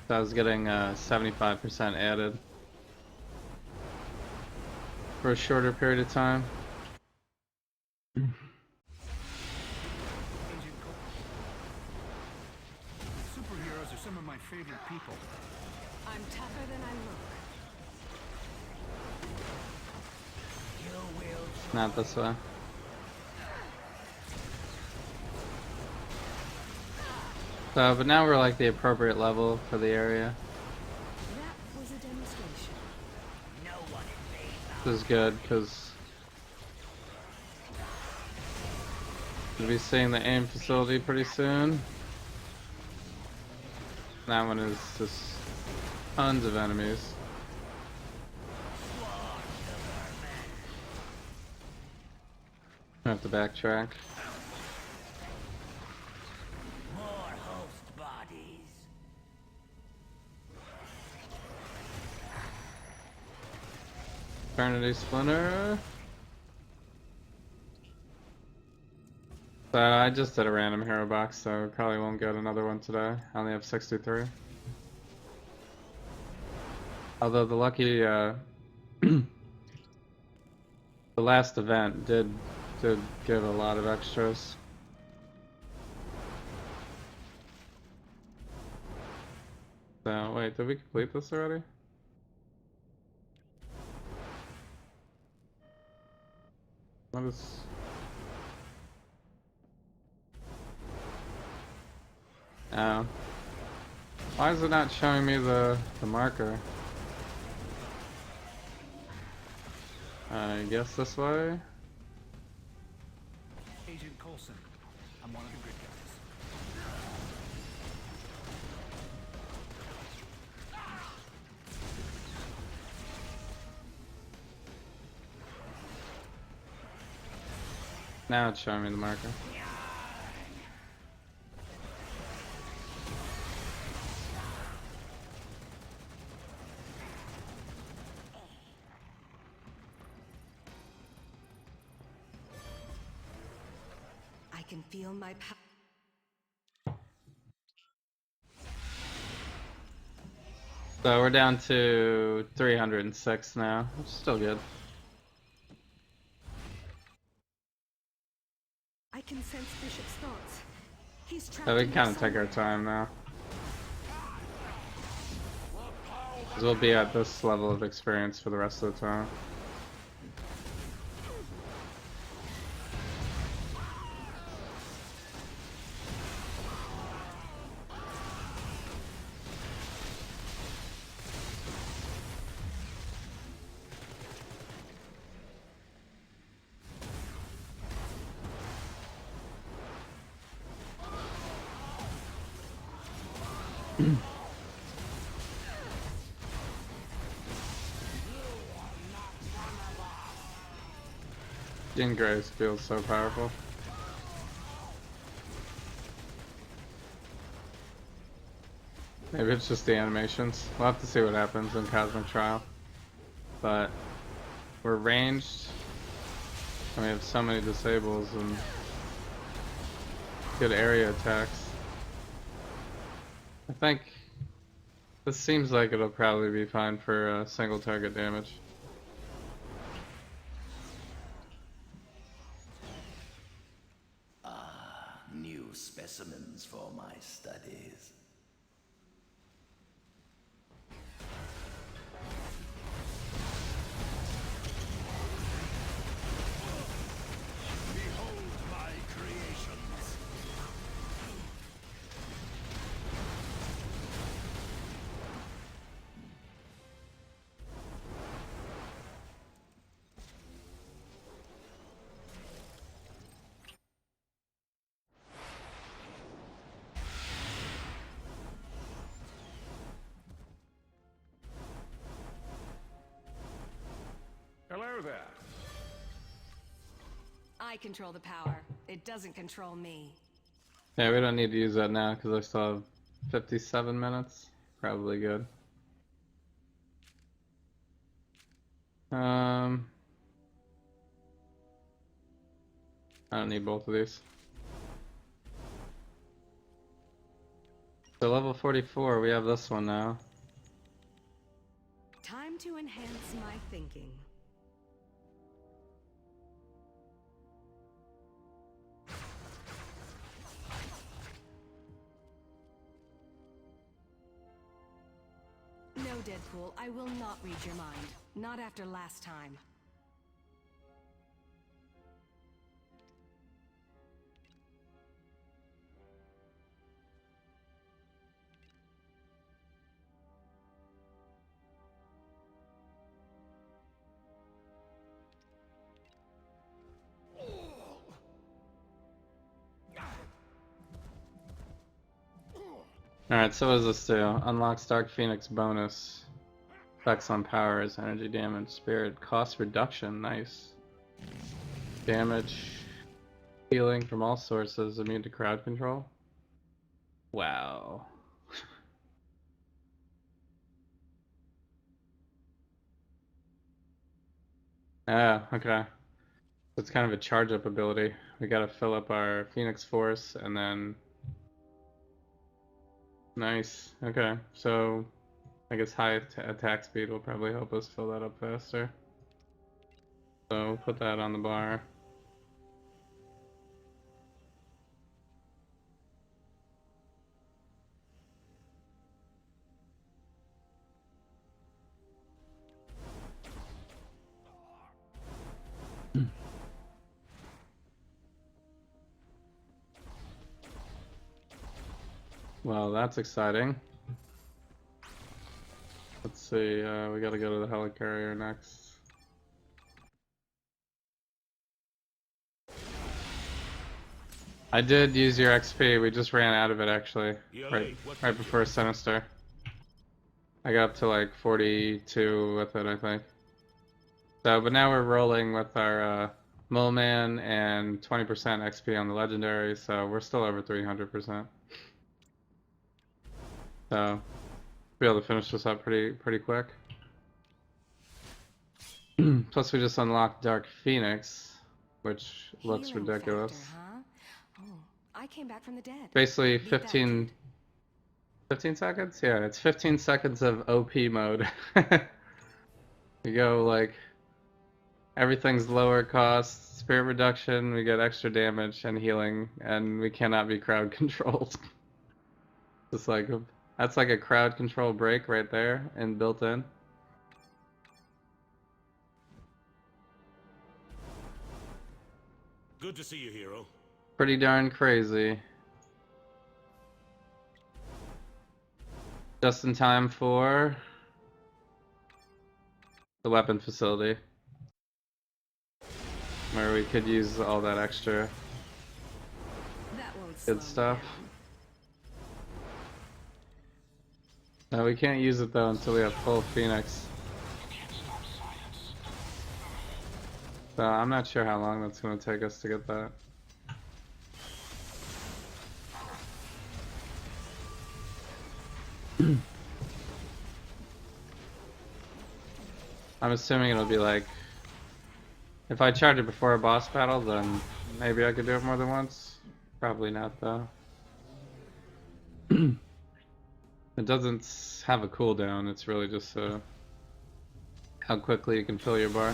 So I was getting 75% added for a shorter period of time. Agent Cole. Superheroes are some of my favorite people. I'm tougher than I look. You will Not this way. So, but now we're like the appropriate level for the area. That was a demonstration. This is good because we'll be seeing the AIM facility pretty soon. That one is just tons of enemies. I have to backtrack. More host bodies. Eternity Splinter. So I just did a random hero box, so we probably won't get another one today. I only have 63. Although the lucky, the last event did give a lot of extras. So wait, did we complete this already? What is? Oh. Why is it not showing me the marker? I guess this way? Agent Coulson, I'm one of the good guys. Now it's showing me the marker. I can feel my power. So we're down to 306 now, which is still good. I can sense Bishop's thoughts. He's trapped So we in can kind of there take our somewhere. time now. 'Cause we'll be at this level of experience for the rest of the time. Jean Grey feels so powerful. Maybe it's just the animations. We'll have to see what happens in Cosmic Trial. But we're ranged, and we have so many disables and good area attacks. I think this seems like it'll probably be fine for single target damage. New specimens for my studies. Behold my creations. Hello there. I control the power. It doesn't control me. Yeah, we don't need to use that now because I still have 57 minutes. Probably good. I don't need both of these. So level 44, we have this one now. Time to enhance my thinking. No, Deadpool, I will not read your mind. Not after last time. Alright, so what does this do? Unlocks Dark Phoenix bonus. Effects on powers, energy damage, spirit, cost reduction, nice. Damage, healing from all sources, immune to crowd control. Wow. Ah, okay. It's kind of a charge up ability. We gotta fill up our Phoenix Force and then. Nice. Okay, so I guess high attack speed will probably help us fill that up faster. So we'll put that on the bar. Well, that's exciting. Let's see, we gotta go to the helicarrier next. I did use your XP, we just ran out of it actually, right before Sinister. I got up to like 42 with it, I think. So, but now we're rolling with our Moleman and 20% XP on the Legendary, so we're still over 300%. So, be able to finish this up pretty quick. Plus, we just unlocked Dark Phoenix, which looks Healing ridiculous. factor, huh? Oh, I came back from the dead. Basically, Beat that 15 seconds? Yeah, it's 15 seconds of OP mode. You go like, everything's lower cost, spirit reduction, we get extra damage and healing, and we cannot be crowd controlled. Just like, that's like a crowd control break right there and built in. Good to see you, hero. Pretty darn crazy. Just in time for the weapon facility, where we could use all that extra good stuff. No, we can't use it though until we have full Phoenix. So I'm not sure how long that's going to take us to get that. I'm assuming it'll be like, if I charge it before a boss battle, then maybe I could do it more than once. Probably not though. It doesn't have a cooldown, it's really just how quickly you can fill your bar.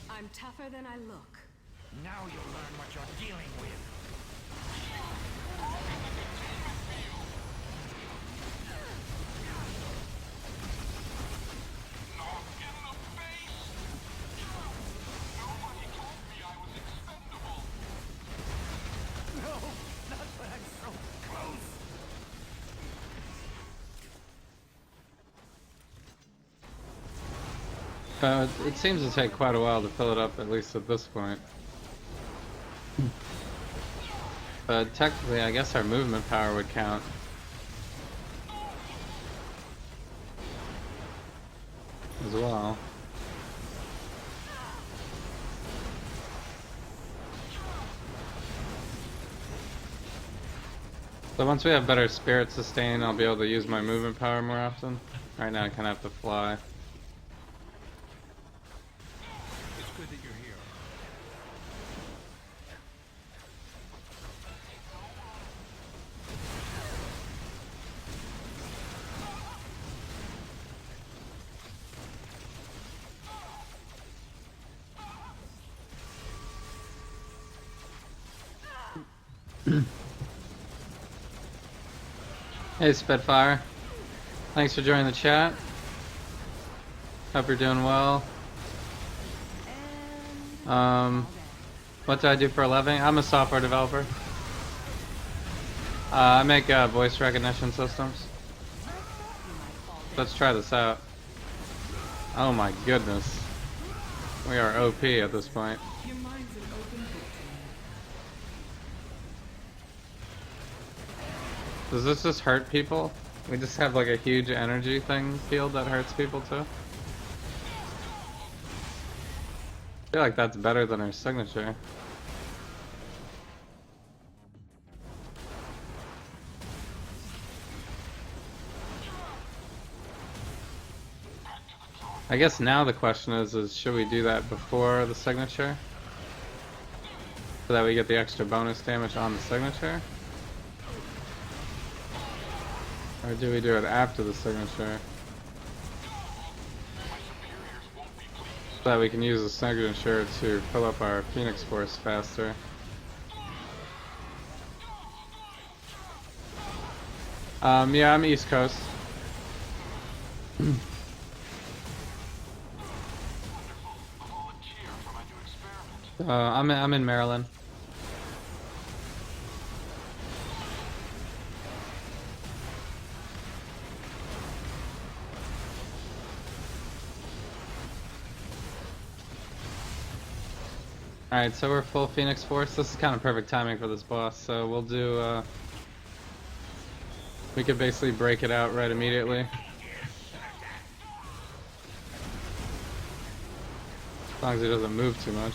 I'm tougher than I look. Now you'll learn what you're dealing with. It seems to take quite a while to fill it up, at least at this point. But technically, I guess our movement power would count. As well. So once we have better spirit sustain, I'll be able to use my movement power more often. Right now I kind of have to fly. It's good that you're here. Hey Spitfire, thanks for joining the chat. Hope you're doing well. What do I do for a living? I'm a software developer. I make voice recognition systems. Let's try this out. Oh my goodness. We are OP at this point. Your mind's an open book. Does this just hurt people? We just have like a huge energy thing field that hurts people too? I feel like that's better than our signature. I guess now the question is should we do that before the signature? So that we get the extra bonus damage on the signature? Or do we do it after the signature? So that we can use the signature to fill up our Phoenix Force faster. Yeah, I'm East Coast. I'm in Maryland. Alright, so we're full Phoenix Force. This is kind of perfect timing for this boss, so we'll do, we could basically break it out right immediately. As long as he doesn't move too much.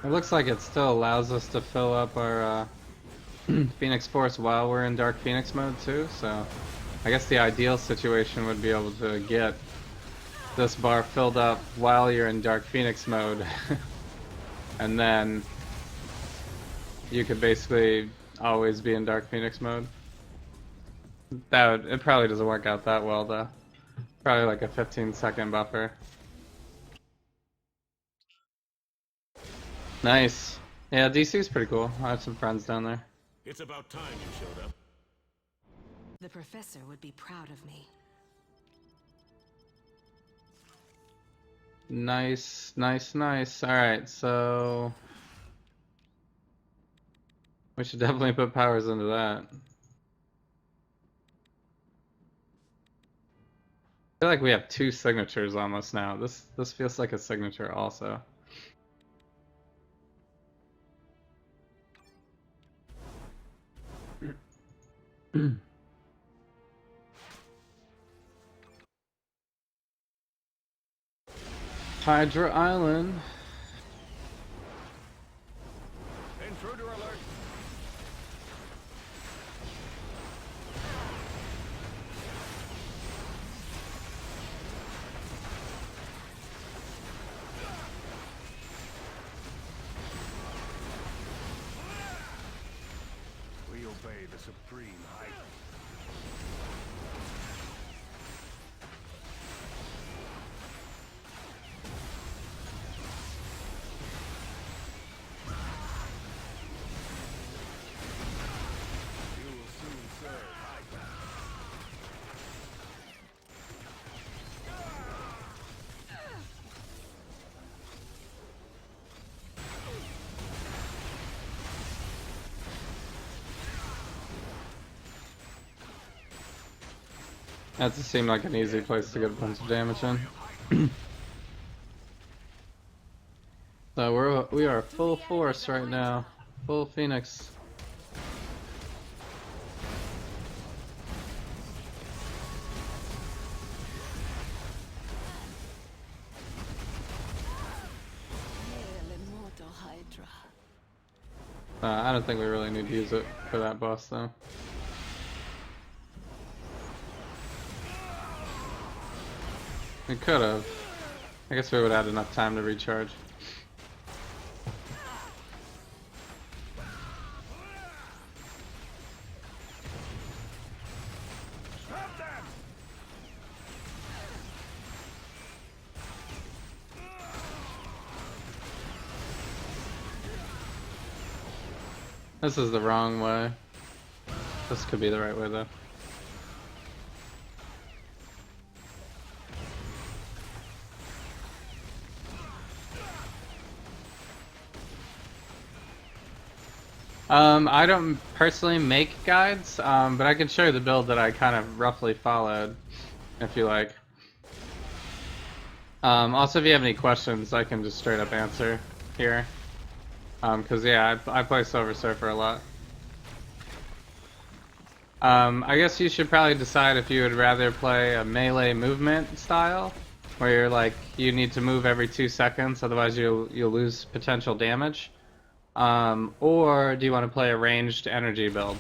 It looks like it still allows us to fill up our Phoenix Force while we're in Dark Phoenix mode too, so I guess the ideal situation would be able to get this bar filled up while you're in Dark Phoenix mode and then you could basically always be in Dark Phoenix mode. It probably doesn't work out that well though. Probably like a 15-second buffer. Nice. Yeah, DC's pretty cool. I have some friends down there. It's about time you showed up. The professor would be proud of me. Nice, nice, nice. Alright, so we should definitely put powers into that. I feel like we have 2 signatures almost now. This feels like a signature also. Hydra Island. Intruder alert. We obey the Supreme Hydra. You will soon serve Hydra. That just seemed like an easy place to get a bunch of damage in. So we are full force right now. Full Phoenix. I don't think we really need to use it for that boss though. We could have. I guess we would have had enough time to recharge. This is the wrong way. This could be the right way though. I don't personally make guides, but I can show you the build that I kind of roughly followed, if you like. Also, if you have any questions, I can just straight up answer here. Cause yeah, I play Silver Surfer a lot. I guess you should probably decide if you would rather play a melee movement style, where you're like, you need to move every 2 seconds, otherwise you'll lose potential damage. Or do you want to play a ranged energy build,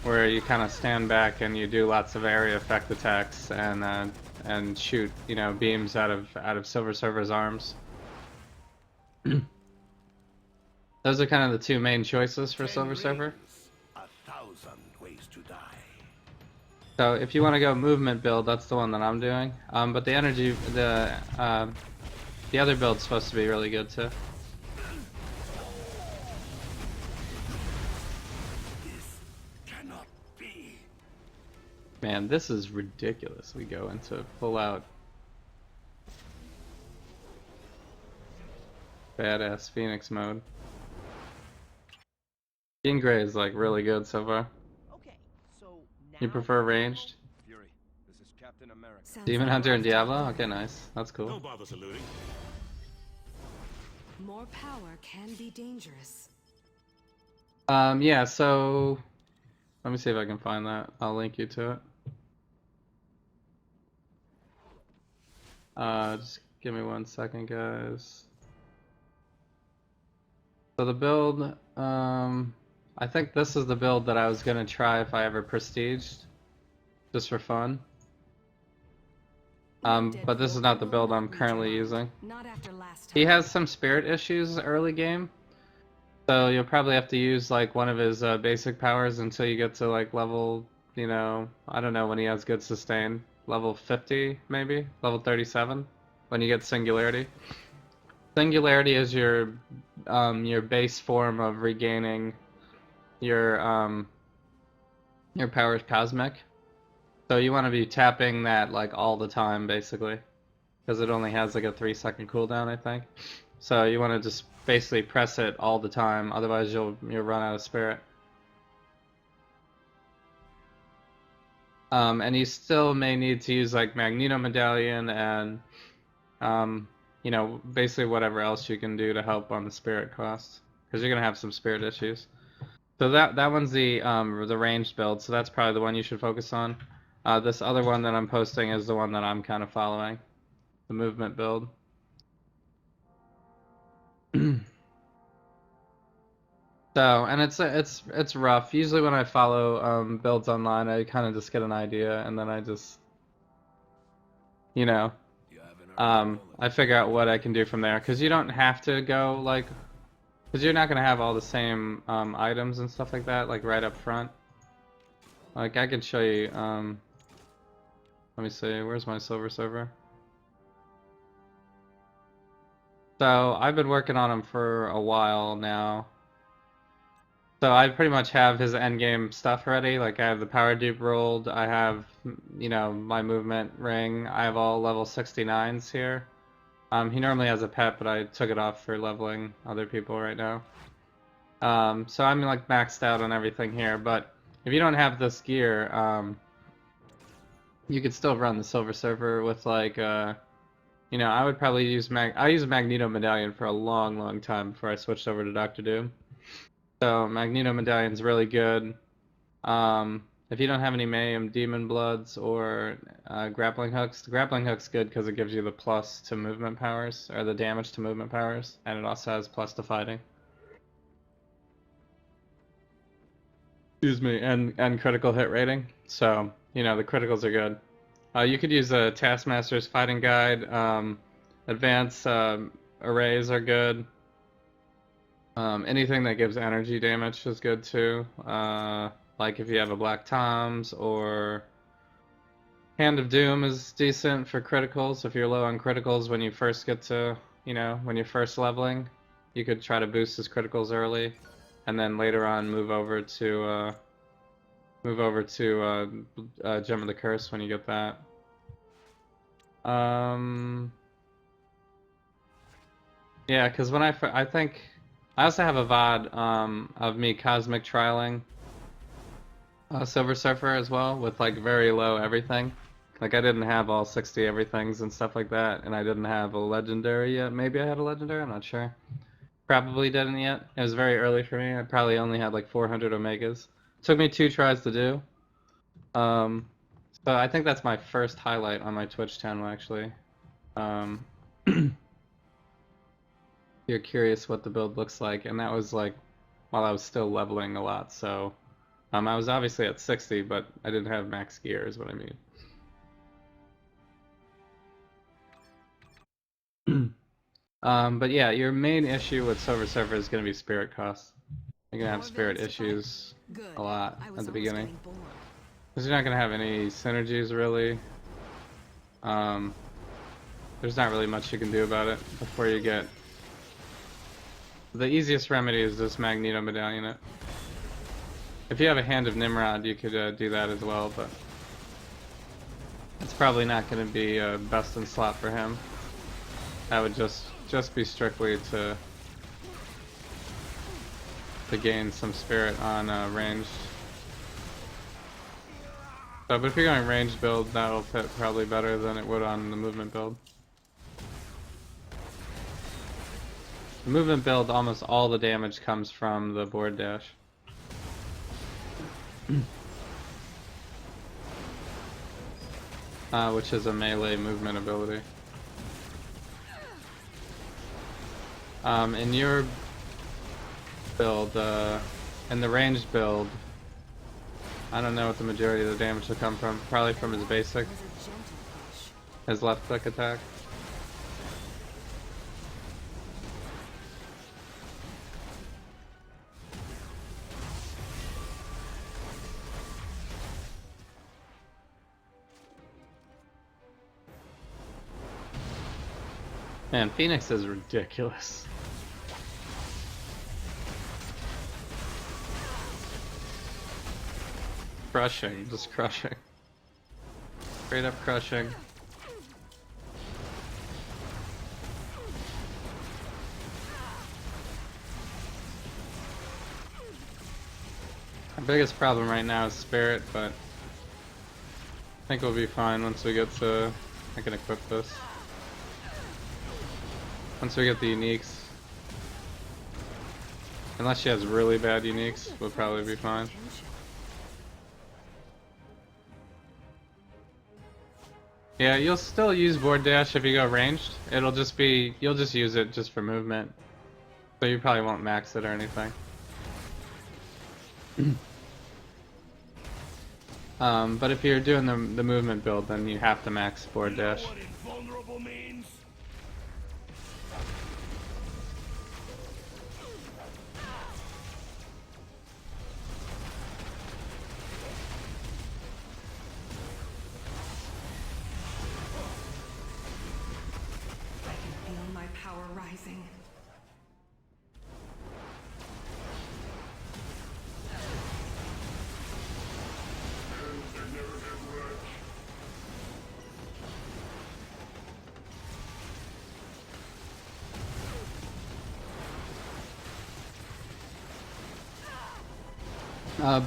where you kind of stand back and you do lots of area effect attacks and shoot, you know, beams out of Silver Surfer's arms. Those are kind of the two main choices for Silver Surfer. 1,000 ways to die. So if you want to go movement build, that's the one that I'm doing. But the energy, the other build's supposed to be really good too. Man, this is ridiculous. We go into full out badass Phoenix mode. Jean Grey is like really good so far. Okay, so You prefer ranged? Fury, this is Captain America. Sounds Demon like Hunter and we're off Diablo? topic. Okay, nice. That's cool. Don't bother saluting. More power can be dangerous. Yeah, so let me see if I can find that. I'll link you to it. Just give me 1 second, guys. So the build, I think this is the build that I was gonna try if I ever prestiged, just for fun. But this is not the build I'm currently using. Not after last time. He has some spirit issues early game, so you'll probably have to use like one of his basic powers until you get to like level, you know, I don't know when he has good sustain, level 50 maybe, level 37, when you get Singularity. Singularity is your base form of regaining your powers cosmic. So you want to be tapping that like all the time basically, because it only has like a 3-second cooldown, I think. So you want to just basically press it all the time, otherwise you'll run out of spirit. And you still may need to use like Magneto Medallion and you know, basically whatever else you can do to help on the spirit cost, because you're gonna have some spirit issues. So that one's the ranged build, so that's probably the one you should focus on. This other one that I'm posting is the one that I'm kind of following, the movement build. So, and it's rough. Usually when I follow builds online, I kind of just get an idea, and then I just, you know, I figure out what I can do from there. Because you don't have to go like, because you're not gonna have all the same items and stuff like that, like right up front. Like I can show you. Let me see. Where's my Silver Surfer? So I've been working on him for a while now. So I pretty much have his endgame stuff ready. Like I have the power dupe rolled, I have, you know, my movement ring, I have all level 69s here. He normally has a pet, but I took it off for leveling other people right now. So I'm like maxed out on everything here, but if you don't have this gear, you could still run the Silver Surfer with like, you know, I would probably use I used Magneto Medallion for a long time before I switched over to Doctor Doom. So Magneto Medallion's really good. If you don't have any Mayhem Demon Bloods or grappling hooks, the grappling hook's good because it gives you the plus to movement powers, or the damage to movement powers, and it also has plus to fighting. Excuse me, and critical hit rating. So, you know, the criticals are good. You could use a Taskmaster's Fighting Guide. Advanced arrays are good. Anything that gives energy damage is good too. Like if you have a Black Tom's, or Hand of Doom is decent for criticals. If you're low on criticals when you first get to, you know, when you're first leveling, you could try to boost his criticals early, and then later on move over to Gem of the Curse when you get that. Yeah, because when I think I also have a VOD of me cosmic trialing Silver Surfer as well, with like very low everything. Like I didn't have all 60 everythings and stuff like that, and I didn't have a legendary yet. Maybe I had a legendary, I'm not sure. Probably didn't yet. It was very early for me. I probably only had like 400 Omegas. Took me 2 tries to do. So I think that's my first highlight on my Twitch channel, actually. You're curious what the build looks like, and that was like while I was still leveling a lot. So I was obviously at 60, but I didn't have max gear, is what I mean. But yeah, your main issue with Silver Surfer is going to be spirit costs. You're going to have spirit issues a lot at the beginning. Because you're not going to have any synergies, really. There's not really much you can do about it before you get... The easiest remedy is just Magneto Medallion it. If you have a Hand of Nimrod, you could do that as well, but... It's probably not going to be best in slot for him. That would just be strictly to gain some spirit on ranged. So, but if you're going ranged build, that'll fit probably better than it would on the movement build. The movement build, almost all the damage comes from the board dash. Which is a melee movement ability. In your build, in the ranged build, I don't know what the majority of the damage will come from. Probably from his basic. His left click attack. Man, Phoenix is ridiculous. Crushing, just crushing. Straight up crushing. Our biggest problem right now is Spirit, but I think we'll be fine once we get to... I can equip this. Once we get the uniques. Unless she has really bad uniques, we'll probably be fine. Yeah, you'll still use board dash if you go ranged. It'll just be, you'll just use it just for movement. So you probably won't max it or anything. But if you're doing the movement build, then you have to max board dash.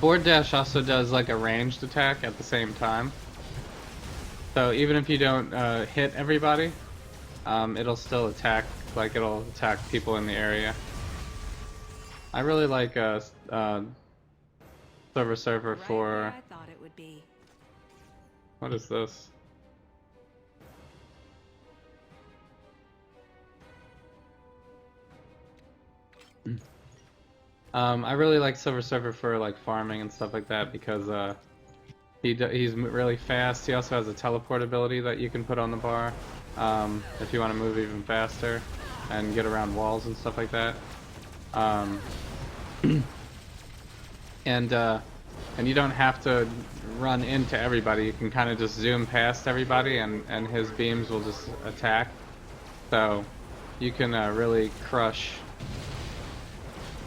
Board dash also does like a ranged attack at the same time. So even if you don't hit everybody, it'll still attack, like it'll attack people in the area. I really like Silver Surfer for... I thought it would be. What is this? I really like Silver Surfer for like farming and stuff like that because he's really fast. He also has a teleport ability that you can put on the bar if you want to move even faster and get around walls and stuff like that. And you don't have to run into everybody. You can kind of just zoom past everybody, and his beams will just attack. So you can really crush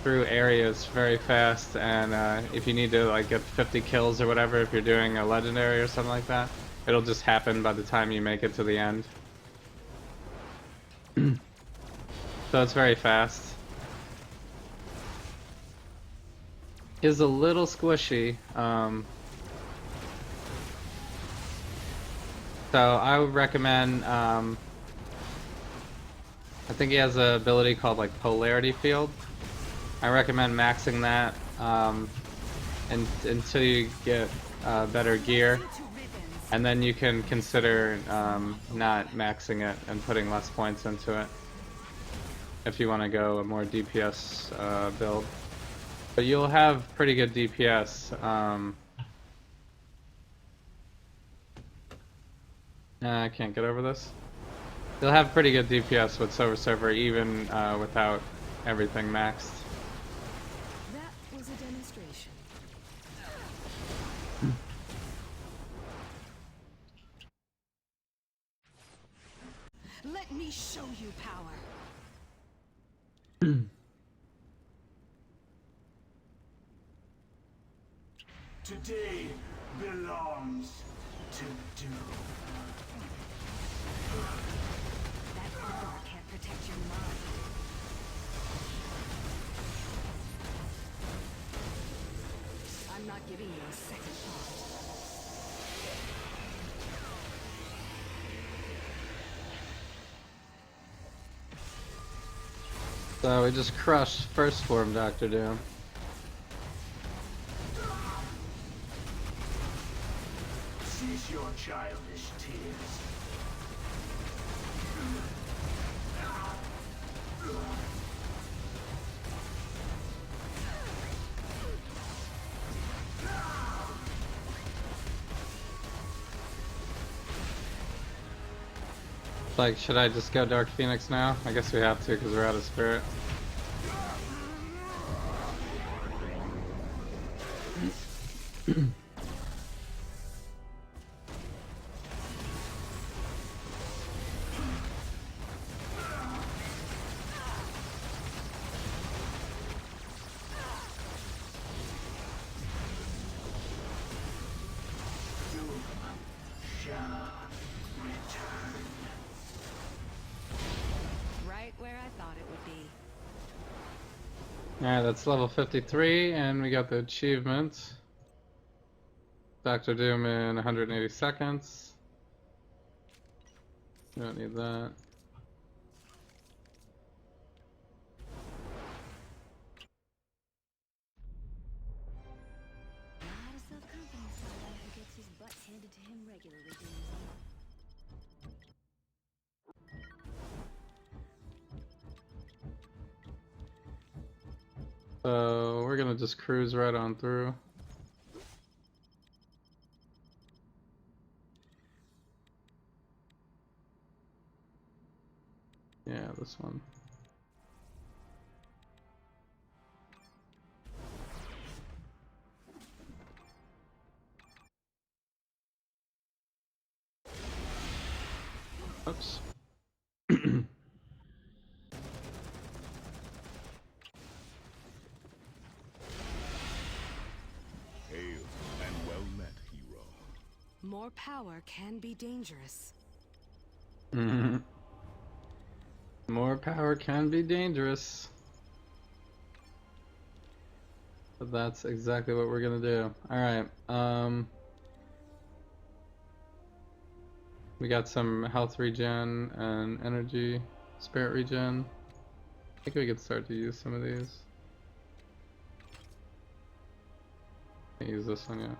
through areas very fast, and if you need to like get 50 kills or whatever, if you're doing a legendary or something like that, it'll just happen by the time you make it to the end. So it's very fast. is a little squishy. So I would recommend, I think he has an ability called like Polarity Field. I recommend maxing that until you get better gear, and then you can consider not maxing it and putting less points into it if you want to go a more DPS build. But you'll have pretty good DPS. I can't get over this. You'll have pretty good DPS with Silver Surfer even without everything maxed. That was a demonstration. Let me show you power. Today belongs to Doom. That armor can't protect your mind. I'm not giving you a second thought. So we just crushed first form Dr. Doom. Cease your childish tears. Like, should I just go Dark Phoenix now? I guess we have to because we're out of spirit. Doom shall return. Right where I thought it would be. Alright, that's level 53, and we got the achievement. Dr. Doom in 180 seconds. We don't need that. Not a self-confidence guy who gets his butt handed to him regularly, Doomsday. So we're gonna just cruise right on through. Yeah, this one. Oops. Hail and well met, hero. More power can be dangerous. More power can be dangerous. But that's exactly what we're gonna do. Alright, we got some health regen and energy, spirit regen. I think we could start to use some of these. Can't use this one yet.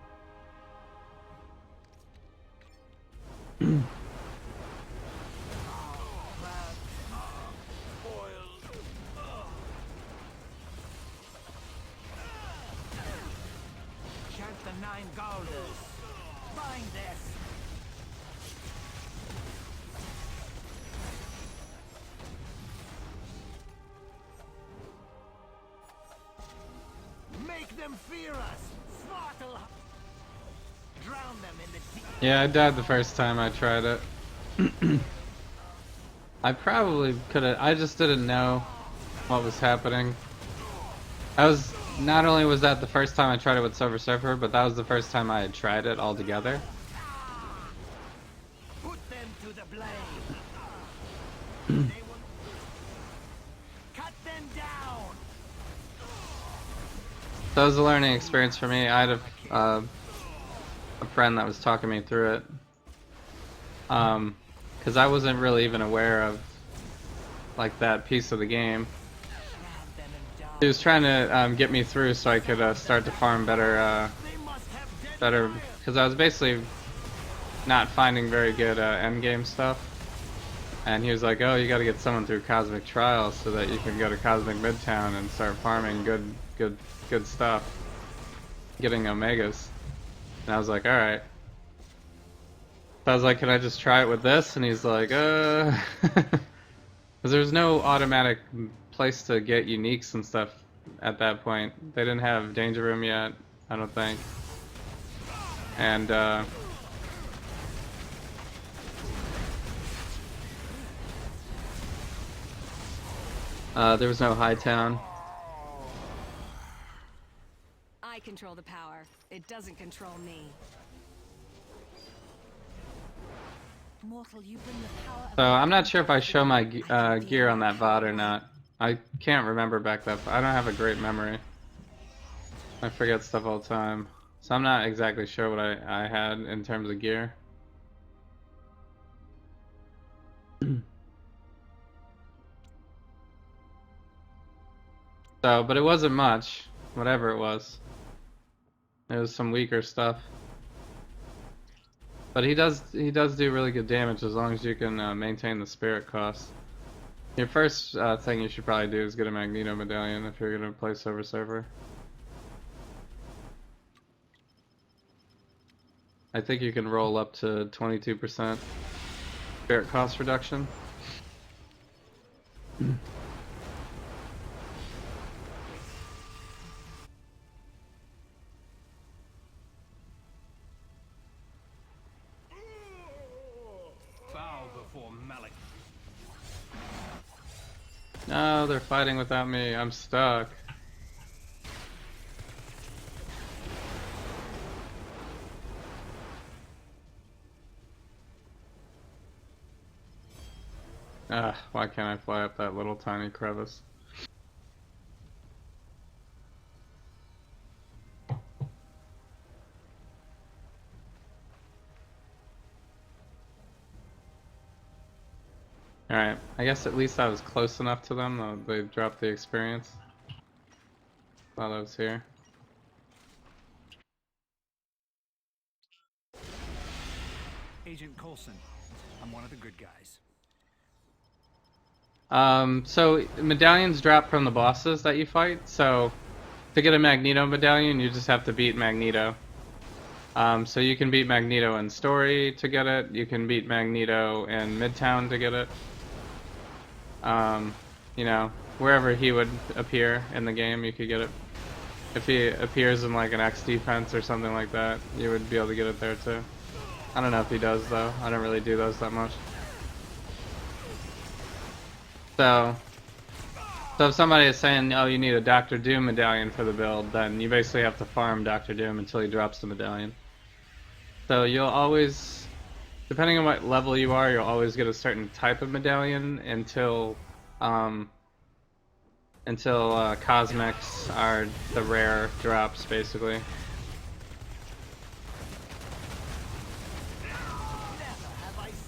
Chant the 9 Galders. Find this. Make them fear us. Throttle. Drown them in the deep. Yeah, I died the first time I tried it. I probably could have. I just didn't know what was happening. Not only was that the first time I tried it with Silver Surfer, but that was the first time I had tried it altogether. Put them to the blade. They will... Cut them down. So it was a learning experience for me. I had a friend that was talking me through it. Because I wasn't really even aware of like that piece of the game. He was trying to get me through so I could start to farm better, because I was basically not finding very good endgame stuff. And he was like, "Oh, you got to get someone through Cosmic Trials so that you can go to Cosmic Midtown and start farming good stuff, getting Omegas." And I was like, "All right." So I was like, "Can I just try it with this?" And he's like, because there's no automatic place to get uniques and stuff at that point. They didn't have Danger Room yet, I don't think. And there was no Hightown. I control the power. It doesn't control me. Mortal, you bring the power of So I'm not sure if I show my gear on that VOD or not. I can't remember back that far. I don't have a great memory. I forget stuff all the time. So I'm not exactly sure what I had in terms of gear. So, but it wasn't much, whatever it was. It was some weaker stuff. But he does do really good damage as long as you can maintain the spirit cost. Your first thing you should probably do is get a Magneto medallion if you're gonna play Silver Surfer. I think you can roll up to 22% spirit cost reduction. Bow before Malik. No, they're fighting without me. I'm stuck. Why can't I fly up that little tiny crevice? Alright, I guess at least I was close enough to them, though they dropped the experience while I was here. Agent Coulson, I'm one of the good guys. So medallions drop from the bosses that you fight, so to get a Magneto medallion you just have to beat Magneto. So you can beat Magneto in story to get it, you can beat Magneto in Midtown to get it. You know, wherever he would appear in the game you could get it. If he appears in like an X defense or something like that, you would be able to get it there too. I don't know if he does though, I don't really do those that much. So if somebody is saying, oh, you need a Doctor Doom medallion for the build, then you basically have to farm Doctor Doom until he drops the medallion. So you'll always, depending on what level you are, you'll always get a certain type of medallion until Cosmics are the rare drops, basically.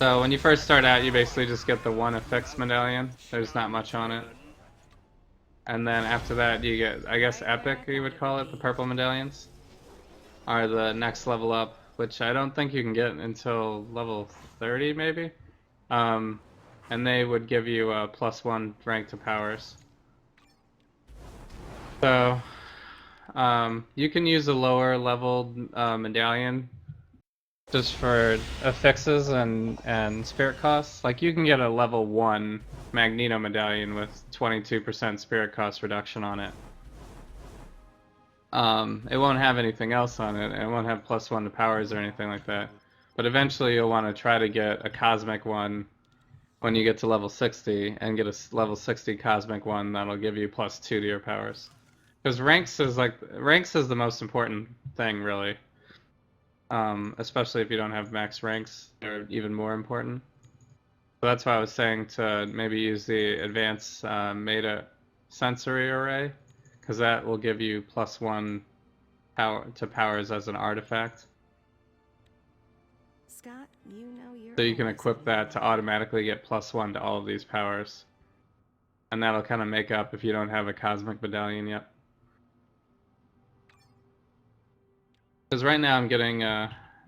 So when you first start out, you basically just get the one affix medallion. There's not much on it. And then after that, you get, I guess, epic, you would call it, the purple medallions are the next level up, which I don't think you can get until level 30, maybe. And they would give you a +1 rank to powers. So you can use a lower level medallion just for affixes and spirit costs. Like you can get a level 1 Magneto medallion with 22% spirit cost reduction on it. It won't have anything else on it, and it won't have +1 to powers or anything like that. But eventually you'll want to try to get a cosmic one when you get to level 60, and get a level 60 cosmic one that'll give you +2 to your powers. Because ranks is the most important thing, really. Especially if you don't have max ranks, they're even more important. So that's why I was saying to maybe use the advanced Meta sensory array, because that will give you +1 power to powers as an artifact. Scott, you know you're So you can always equip that to automatically get +1 to all of these powers. And that'll kind of make up if you don't have a Cosmic Medallion yet. Because right now I'm getting,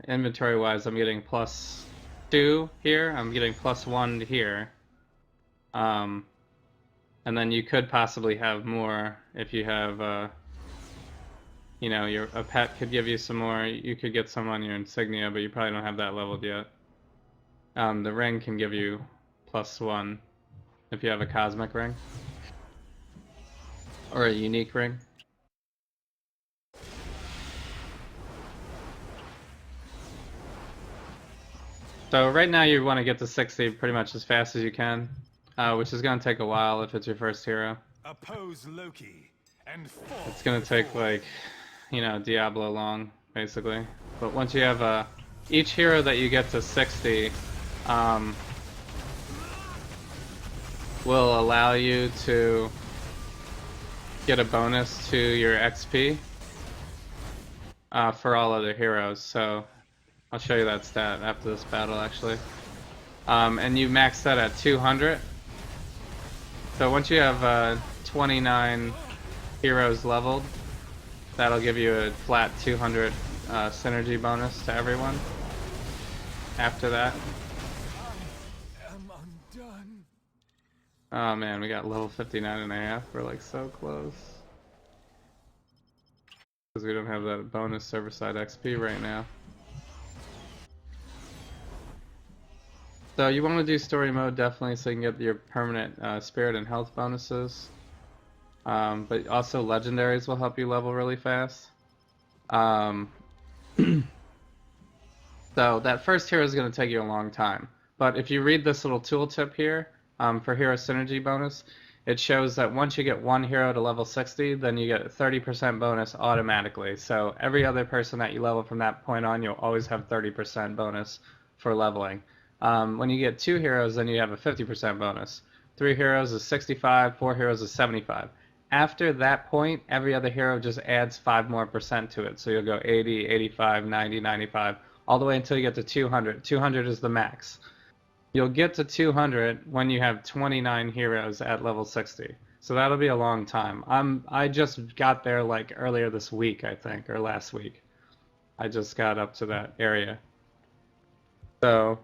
inventory-wise, I'm getting +2 here, I'm getting +1 here. And then you could possibly have more if you have, you know, a pet could give you some more. You could get some on your insignia, but you probably don't have that leveled yet. The ring can give you +1 if you have a cosmic ring. Or a unique ring. So right now you want to get to 60 pretty much as fast as you can, which is going to take a while if it's your first hero. Oppose Loki and It's going to take like, you know, Diablo long, basically. But once you have each hero that you get to 60 will allow you to get a bonus to your XP for all other heroes. So I'll show you that stat after this battle, actually. And you max that at 200. So once you have 29 heroes leveled, that'll give you a flat 200 synergy bonus to everyone after that. I'm undone. Oh man, we got level 59.5. We're like so close. Because we don't have that bonus server side XP right now. So you want to do story mode definitely so you can get your permanent spirit and health bonuses. But also legendaries will help you level really fast. So that first hero is going to take you a long time. But if you read this little tooltip here for hero synergy bonus, it shows that once you get one hero to level 60, then you get a 30% bonus automatically. So every other person that you level from that point on, you'll always have 30% bonus for leveling. When you get 2 heroes, then you have a 50% bonus. 3 heroes is 65, 4 heroes is 75. After that point, every other hero just adds 5% more to it. So you'll go 80, 85, 90, 95, all the way until you get to 200. 200 is the max. You'll get to 200 when you have 29 heroes at level 60. So that'll be a long time. I just got there like earlier this week, I think, or last week. I just got up to that area. So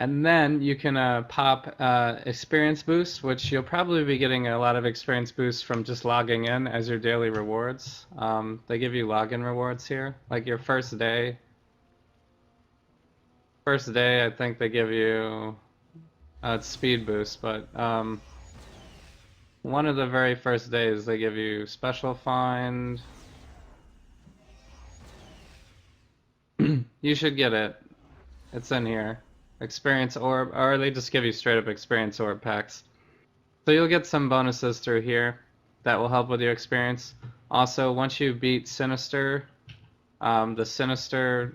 and then you can pop experience boost, which you'll probably be getting a lot of experience boosts from just logging in as your daily rewards. They give you login rewards here, like your first day. First day, I think they give you speed boost, but one of the very first days they give you special find. You should get it. It's in here. Experience orb, or they just give you straight up experience orb packs. So you'll get some bonuses through here that will help with your experience. Also, once you beat Sinister, the Sinister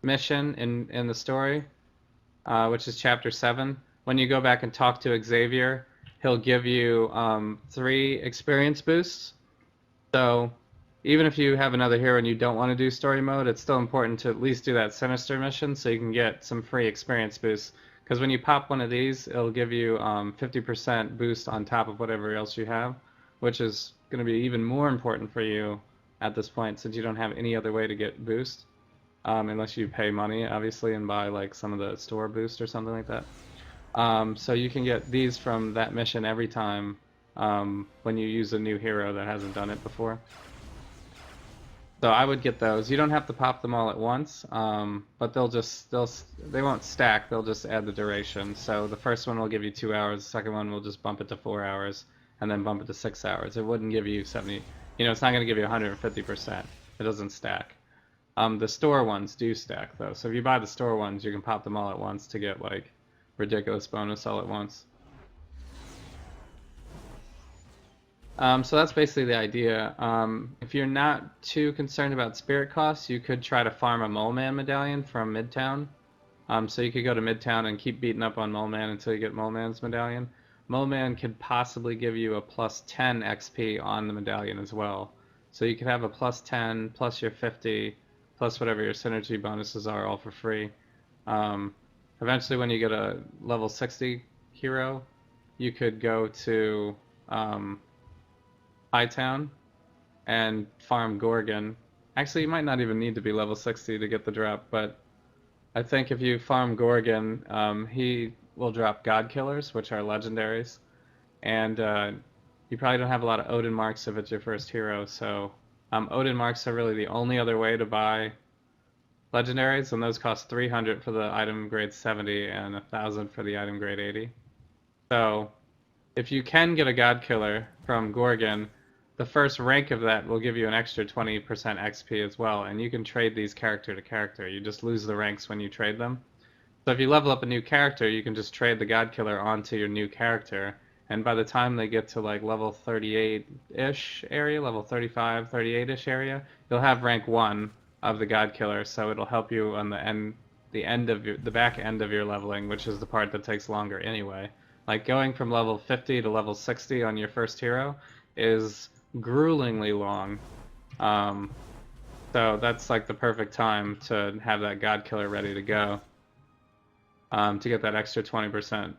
mission in the story, which is chapter 7, when you go back and talk to Xavier, he'll give you 3 experience boosts. So even if you have another hero and you don't want to do story mode, it's still important to at least do that Sinister mission so you can get some free experience boosts. Because when you pop one of these, it'll give you 50% boost on top of whatever else you have, which is going to be even more important for you at this point since you don't have any other way to get boost. Unless you pay money, obviously, and buy like some of the store boost or something like that. So you can get these from that mission every time when you use a new hero that hasn't done it before. So I would get those. You don't have to pop them all at once, but they won't stack. They'll just add the duration. So the first one will give you 2 hours. The second one will just bump it to 4 hours, and then bump it to 6 hours. It wouldn't give you 70. You know, it's not going to give you 150%. It doesn't stack. The store ones do stack though. So if you buy the store ones, you can pop them all at once to get like ridiculous bonus all at once. So that's basically the idea. If you're not too concerned about spirit costs, you could try to farm a Mole Man medallion from Midtown. So you could go to Midtown and keep beating up on Mole Man until you get Mole Man's medallion. Mole Man could possibly give you a plus 10 XP on the medallion as well. So you could have a plus 10, plus your 50, plus whatever your synergy bonuses are, all for free. Eventually, when you get a level 60 hero, you could go to Hightown and farm Gorgon. Actually, you might not even need to be level 60 to get the drop, but I think if you farm Gorgon, he will drop God Killers, which are legendaries, and you probably don't have a lot of Odin marks if it's your first hero, so Odin marks are really the only other way to buy legendaries, and those cost 300 for the item grade 70 and 1,000 for the item grade 80. So if you can get a God Killer from Gorgon, the first rank of that will give you an extra 20% XP as well, and you can trade these character to character. You just lose the ranks when you trade them. So if you level up a new character, you can just trade the God Killer onto your new character, and by the time they get to like level 38-ish area, level 35, 38-ish area, you'll have rank 1 of the God Killer, so it'll help you on the back end of your leveling, which is the part that takes longer anyway. Like going from level 50 to level 60 on your first hero is gruelingly long. So that's like the perfect time to have that God Killer ready to go, to get that extra 20%.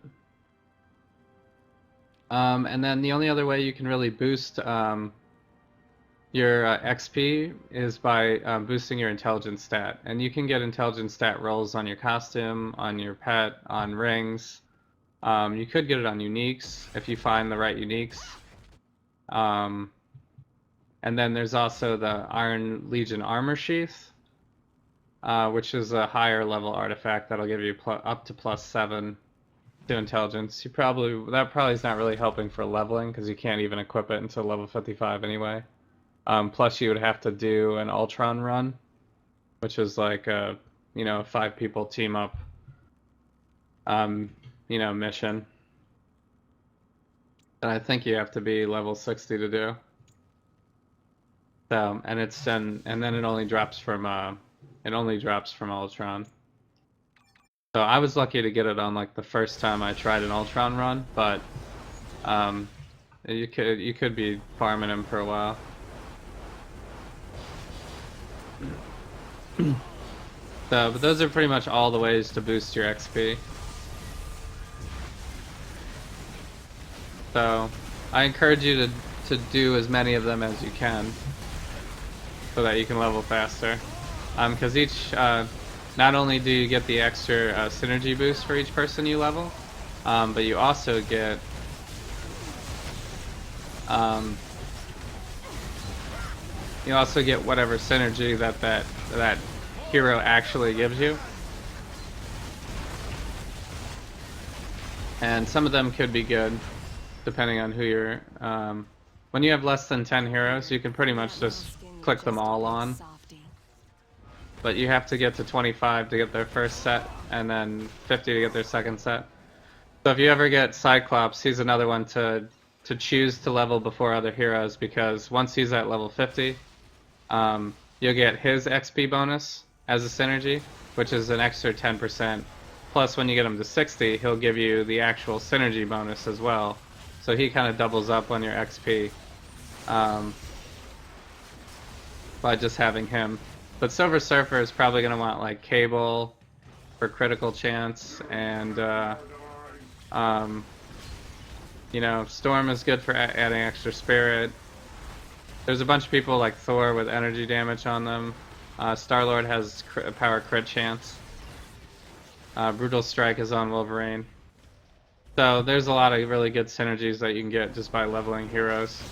And then the only other way you can really boost your XP is by boosting your intelligence stat. And you can get intelligence stat rolls on your costume, on your pet, on rings. You could get it on uniques if you find the right uniques. And then there's also the Iron Legion Armor Sheath, which is a higher level artifact that'll give you up to +7 to intelligence. That probably is not really helping for leveling because you can't even equip it until level 55 anyway. Plus you would have to do an Ultron run, which is like a 5 people team up mission. And I think you have to be level 60 to do. So, and then it only drops from Ultron. So I was lucky to get it on like the first time I tried an Ultron run, but you could be farming him for a while. But those are pretty much all the ways to boost your XP. So I encourage you to do as many of them as you can, so that you can level faster. Because each, not only do you get the extra synergy boost for each person you level, but you also get whatever synergy that hero actually gives you. And some of them could be good, depending on who you're... when you have less than 10 heroes, you can pretty much just click them all on. But you have to get to 25 to get their first set, and then 50 to get their second set. So if you ever get Cyclops, he's another one to choose to level before other heroes, because once he's at level 50, you'll get his XP bonus as a synergy, which is an extra 10%. Plus, when you get him to 60, he'll give you the actual synergy bonus as well. So he kind of doubles up on your XP by just having him. But Silver Surfer is probably going to want like Cable for critical chance, and Storm is good for adding extra spirit. There's a bunch of people like Thor with energy damage on them. Star-Lord has power crit chance. Brutal Strike is on Wolverine. So there's a lot of really good synergies that you can get just by leveling heroes.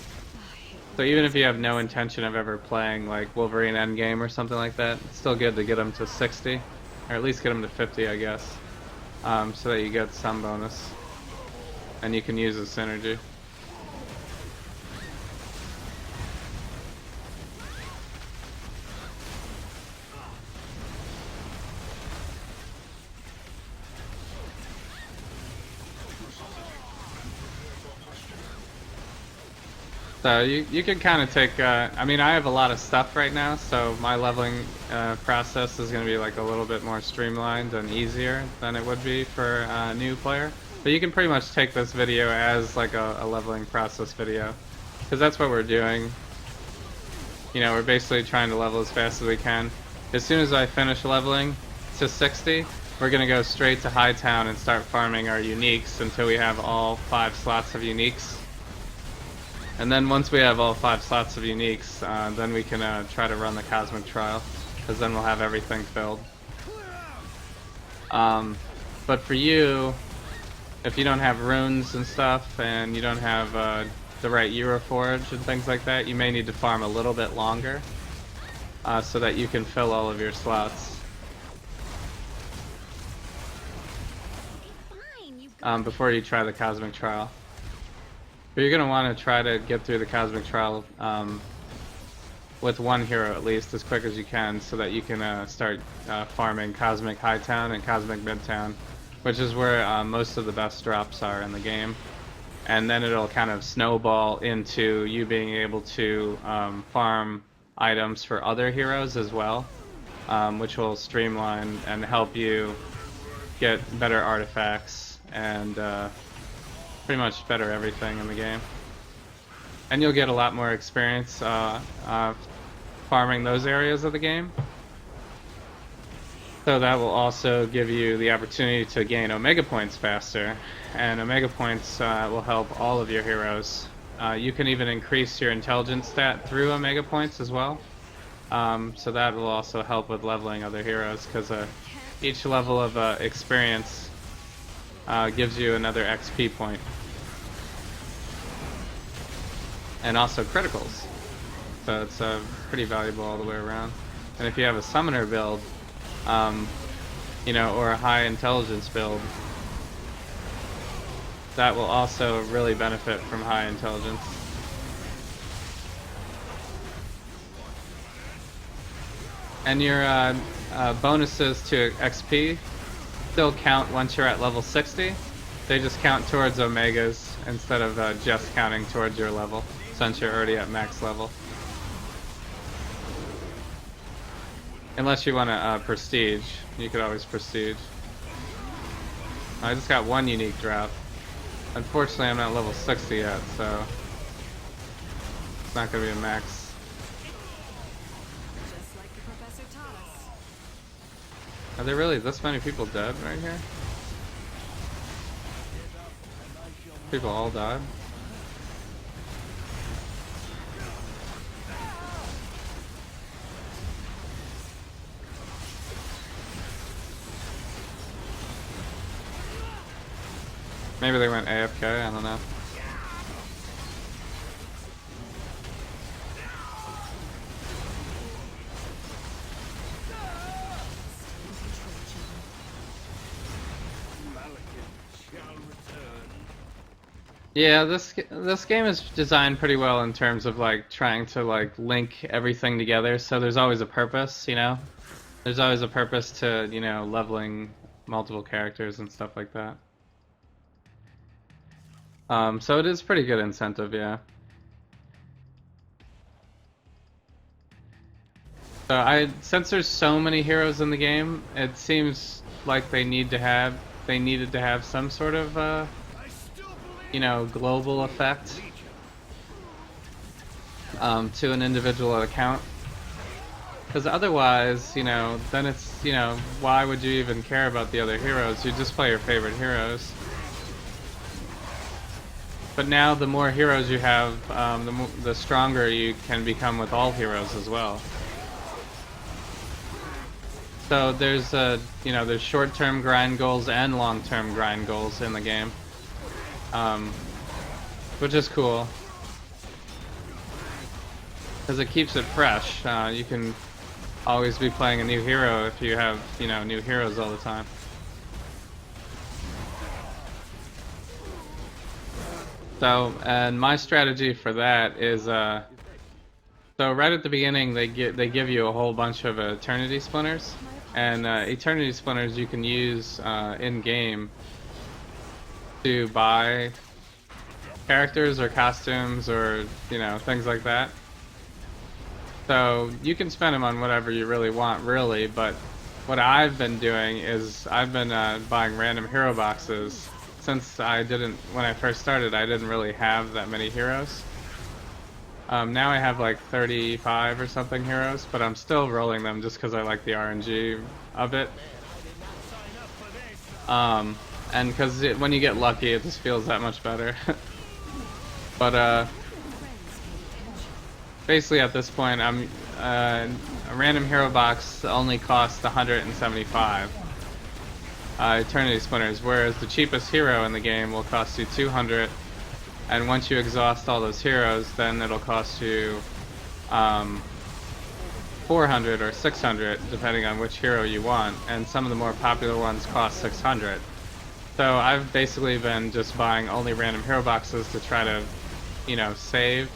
So even if you have no intention of ever playing like Wolverine Endgame or something like that, it's still good to get them to 60, or at least get them to 50, I guess, so that you get some bonus, and you can use the synergy. So you can kind of take, I mean, I have a lot of stuff right now, so my leveling process is going to be like a little bit more streamlined and easier than it would be for a new player. But you can pretty much take this video as like a leveling process video, because that's what we're doing. You know, we're basically trying to level as fast as we can. As soon as I finish leveling to 60, we're going to go straight to Hightown and start farming our uniques until we have all 5 slots of uniques. And then once we have all 5 slots of uniques, then we can try to run the Cosmic Trial, because then we'll have everything filled. But for you, if you don't have runes and stuff, and you don't have the right Euroforge and things like that, you may need to farm a little bit longer, so that you can fill all of your slots. Before you try the Cosmic Trial. But you're going to want to try to get through the Cosmic Trial with one hero at least as quick as you can, so that you can start farming Cosmic Hightown and Cosmic Midtown, which is where most of the best drops are in the game. And then it'll kind of snowball into you being able to farm items for other heroes as well, which will streamline and help you get better artifacts and pretty much better everything in the game. And you'll get a lot more experience farming those areas of the game. So that will also give you the opportunity to gain Omega Points faster, and Omega Points will help all of your heroes. You can even increase your intelligence stat through Omega Points as well. So that will also help with leveling other heroes, because each level of experience gives you another XP point. And also criticals. So it's pretty valuable all the way around. And if you have a summoner build, you know, or a high intelligence build, that will also really benefit from high intelligence. And your bonuses to XP still count once you're at level 60. They just count towards Omegas instead of just counting towards your level, since you're already at max level. Unless you want to prestige, you could always prestige. I just got one unique drop. Unfortunately, I'm not level 60 yet, so it's not going to be a max. Just like the professor taught us. Are there really this many people dead right here? People all died? Maybe they went AFK, I don't know. Yeah, this game is designed pretty well in terms of like trying to like link everything together, so there's always a purpose, you know? There's always a purpose to, you know, leveling multiple characters and stuff like that. So it is pretty good incentive, yeah. So since there's so many heroes in the game, it seems like they needed to have some sort of you know, global effect to an individual account. Because otherwise, you know, then it's, you know, why would you even care about the other heroes? You just play your favorite heroes. But now the more heroes you have, the stronger you can become with all heroes as well. So there's you know, there's short-term grind goals and long-term grind goals in the game, which is cool because it keeps it fresh. You can always be playing a new hero if you have, you know, new heroes all the time. So, and my strategy for that is, so right at the beginning they give you a whole bunch of Eternity Splinters, and Eternity Splinters you can use in game to buy characters or costumes or, you know, things like that. So you can spend them on whatever you really want, really, but what I've been doing is I've been buying random hero boxes. Since when I first started, I didn't really have that many heroes. Now I have like 35 or something heroes, but I'm still rolling them just because I like the RNG of it. And because when you get lucky, it just feels that much better. But basically at this point, a random hero box only costs 175 Eternity Splinters, whereas the cheapest hero in the game will cost you 200. And once you exhaust all those heroes, then it'll cost you 400 or 600, depending on which hero you want. And some of the more popular ones cost 600. So I've basically been just buying only random hero boxes to try to, you know, save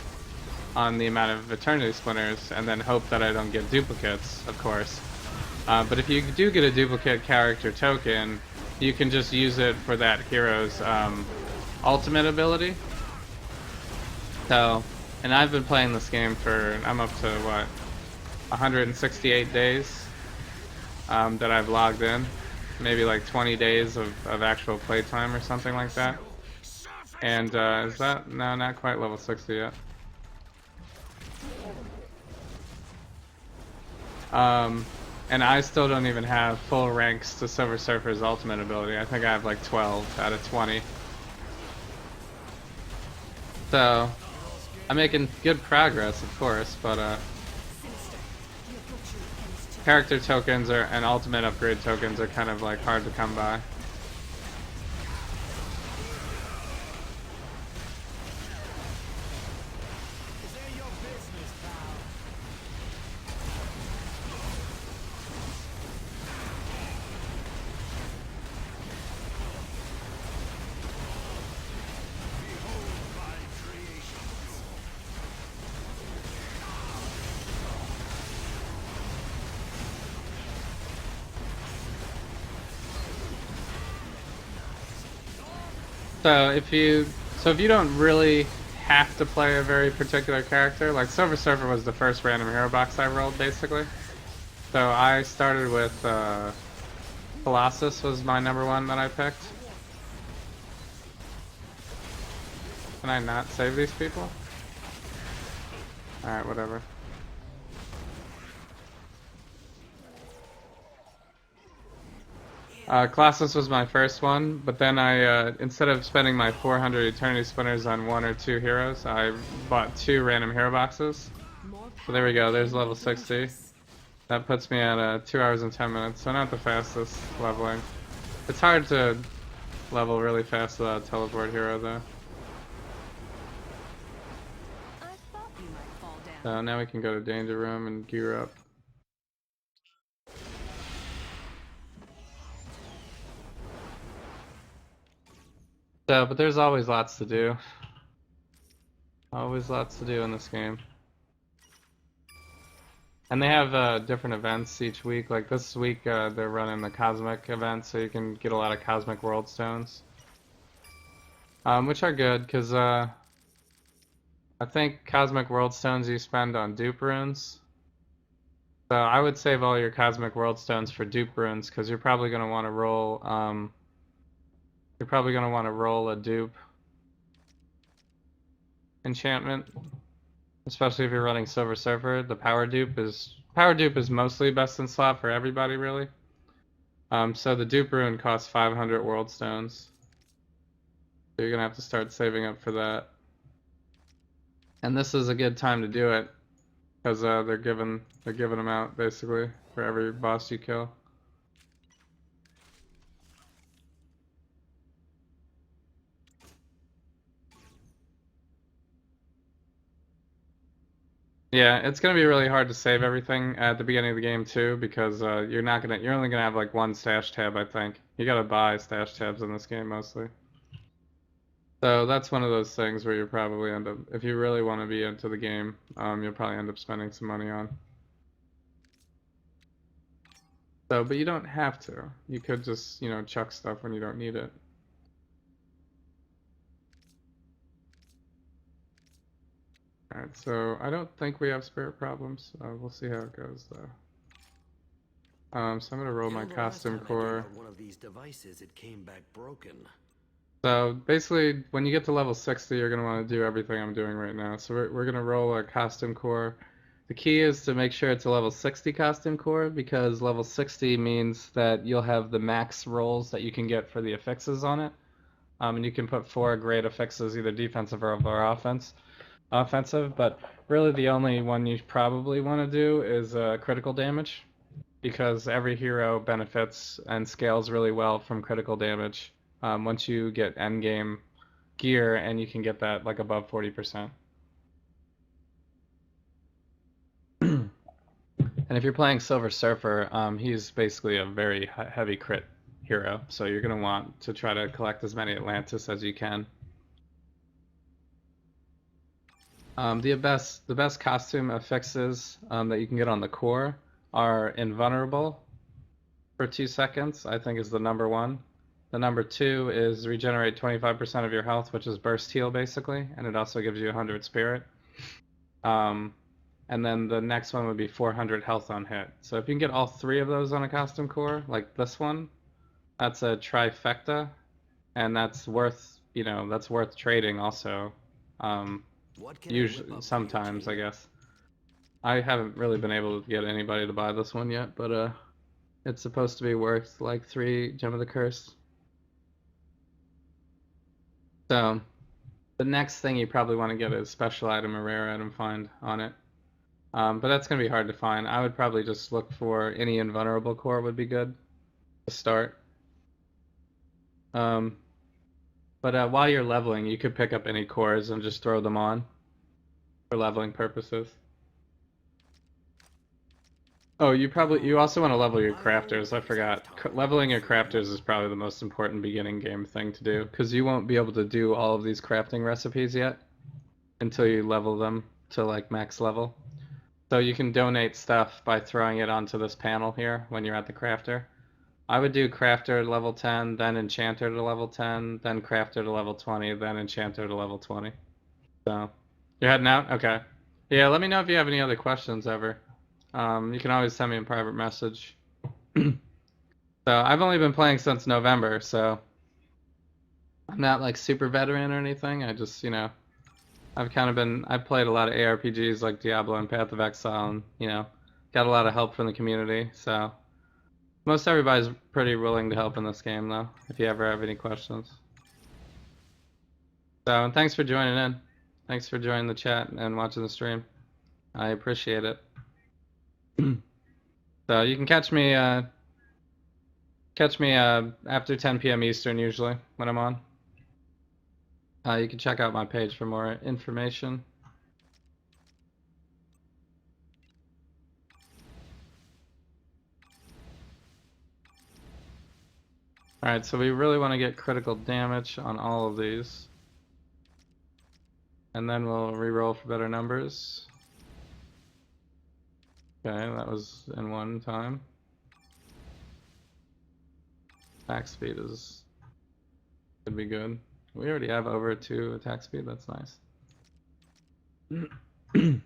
on the amount of Eternity Splinters, and then hope that I don't get duplicates, of course. But if you do get a duplicate character token, you can just use it for that hero's ultimate ability. So, and I've been playing this game for, I'm up to what, 168 days that I've logged in. Maybe like 20 days of actual playtime or something like that. And is that, no, not quite level 60 yet. And I still don't even have full ranks to Silver Surfer's ultimate ability. I think I have like 12 out of 20. So, I'm making good progress, of course, but character tokens and ultimate upgrade tokens are kind of like hard to come by. So if you don't really have to play a very particular character, like Silver Surfer was the first random hero box I rolled, basically. So I started with Colossus was my #1 that I picked. Can I not save these people? Alright, whatever. Colossus was my first one, but then I, instead of spending my 400 Eternity Splinters on 1 or 2 heroes, I bought 2 random hero boxes. So there we go, there's level 60. That puts me at 2 hours and 10 minutes, so not the fastest leveling. It's hard to level really fast without a teleport hero, though. So now we can go to Danger Room and gear up. So, but there's always lots to do. Always lots to do in this game. And they have different events each week. Like this week, they're running the Cosmic event, so you can get a lot of Cosmic World Stones. Which are good, because I think Cosmic World Stones you spend on dupe runes. So I would save all your Cosmic World Stones for dupe runes, because you're probably going to want to roll... You're probably going to want to roll a dupe enchantment, especially if you're running Silver Surfer. The power dupe is mostly best in slot for everybody, really. So the dupe rune costs 500 world stones, so you're gonna have to start saving up for that. And this is a good time to do it because they're giving them out basically for every boss you kill. Yeah, it's gonna be really hard to save everything at the beginning of the game too, because you're only gonna have like 1 stash tab, I think. You gotta buy stash tabs in this game mostly. So that's one of those things where you probably end up, if you really want to be into the game, you'll probably end up spending some money on. So, but you don't have to. You could just, you know, chuck stuff when you don't need it. Alright, so I don't think we have spirit problems. We'll see how it goes though. So I'm gonna roll my The last costume time I core. took out one of these devices, it came back broken. So basically, when you get to level 60, you're gonna want to do everything I'm doing right now. So we're gonna roll our costume core. The key is to make sure it's a level 60 costume core, because level 60 means that you'll have the max rolls that you can get for the affixes on it. And you can put 4 great affixes, either defensive or offensive, but really the only one you probably want to do is critical damage, because every hero benefits and scales really well from critical damage once you get endgame gear, and you can get that like above 40%. And if you're playing Silver Surfer, he's basically a very heavy crit hero, so you're going to want to try to collect as many Atlantis as you can. The best costume affixes that you can get on the core are invulnerable for 2 seconds, I think is the number 1. The number 2 is regenerate 25% of your health, which is burst heal basically, and it also gives you 100 spirit. And then the next one would be 400 health on hit. So if you can get all 3 of those on a costume core, like this one, that's a trifecta, and that's worth, that's worth trading also. Usually, sometimes, I guess. I haven't really been able to get anybody to buy this one yet, but it's supposed to be worth like 3 Gem of the Curse. So the next thing you probably want to get is special item or rare item find on it. But that's going to be hard to find. I would probably just look for any invulnerable core would be good to start. But while you're leveling, you could pick up any cores and just throw them on for leveling purposes. Oh, you also want to level your crafters. I forgot. Leveling your crafters is probably the most important beginning game thing to do, because you won't be able to do all of these crafting recipes yet until you level them to like max level. So you can donate stuff by throwing it onto this panel here when you're at the crafter. I would do crafter to level 10, then enchanter to level 10, then crafter to level 20, then enchanter to level 20. So, you're heading out? Okay. Yeah, let me know if you have any other questions ever. You can always send me a private message. So, I've only been playing since November, so I'm not like super veteran or anything. I just, I've played a lot of ARPGs like Diablo and Path of Exile, and, got a lot of help from the community, so most everybody's pretty willing to help in this game, though, if you ever have any questions. So, and thanks for joining in. Thanks for joining the chat and watching the stream. I appreciate it. So, you can catch me after 10 p.m. Eastern, usually, when I'm on. You can check out my page for more information. Alright, so we really want to get critical damage on all of these. And then we'll reroll for better numbers. Okay, that was in one time. Attack speed could be good. We already have over 2 attack speed, that's nice. Alright,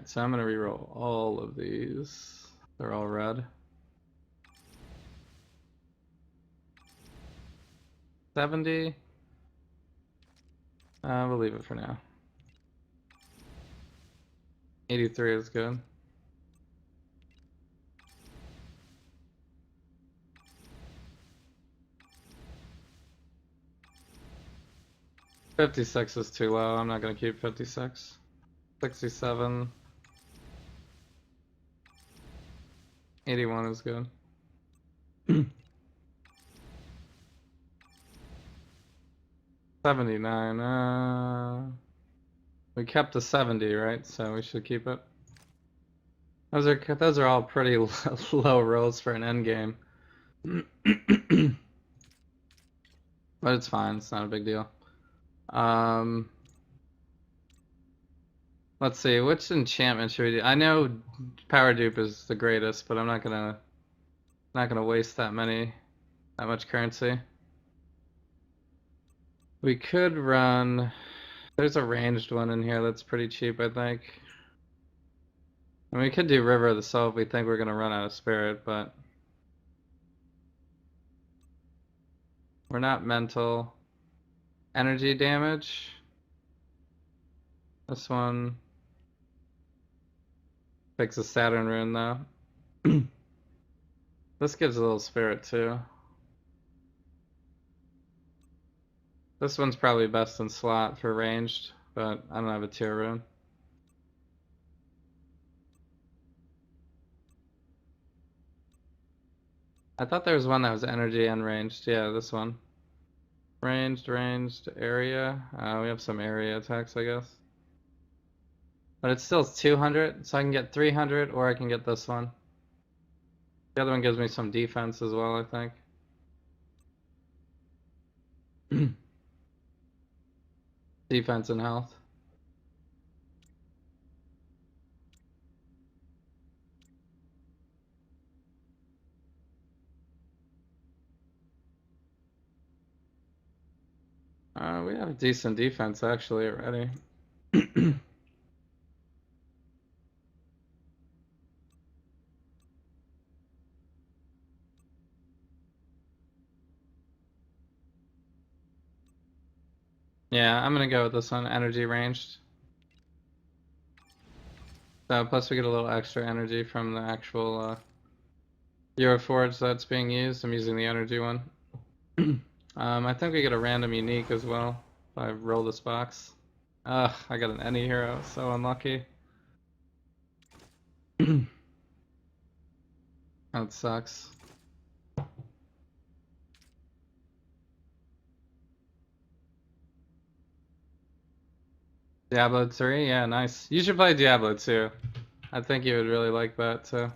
so I'm gonna reroll all of these. They're all red. 70. We'll leave it for now. 83 is good. $56 is too low. I'm not gonna keep 56. 67. 81 is good. 79. We kept the 70, right? So we should keep it. Those are all pretty low rolls for an end game. But it's fine. It's not a big deal. Let's see. Which enchantment should we do? I know Power Dupe is the greatest, but I'm not gonna waste that much currency. We could run There's a ranged one in here that's pretty cheap, I think. I mean, we could do River of the Soul if we think we're gonna run out of spirit, but we're not mental. Energy damage. This one takes a Saturn rune though. This gives a little spirit too. This one's probably best in slot for ranged, but I don't have a tier rune. I thought there was one that was energy and ranged. Yeah, this one. Ranged area. We have some area attacks, I guess. But it's still 200, so I can get 300 or I can get this one. The other one gives me some defense as well, I think. Defense and health. We have decent defense actually already. Yeah, I'm gonna go with this one, energy ranged. So plus we get a little extra energy from the actual Euroforge that's being used. I'm using the energy one. I think we get a random unique as well if I roll this box. Ugh, I got an any hero, so unlucky. That sucks. Diablo 3, yeah, nice. You should play Diablo 2. I think you would really like that too.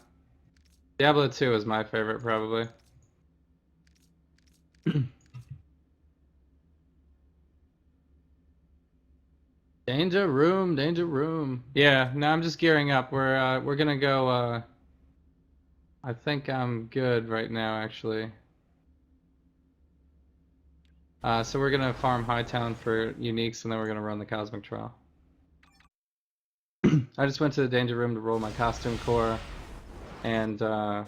Diablo 2 is my favorite, probably. Danger room, danger room. Yeah, no, I'm just gearing up. We're gonna go. I think I'm good right now, actually. So we're gonna farm Hightown for uniques, and then we're gonna run the Cosmic Trial. I just went to the danger room to roll my costume core, and yeah,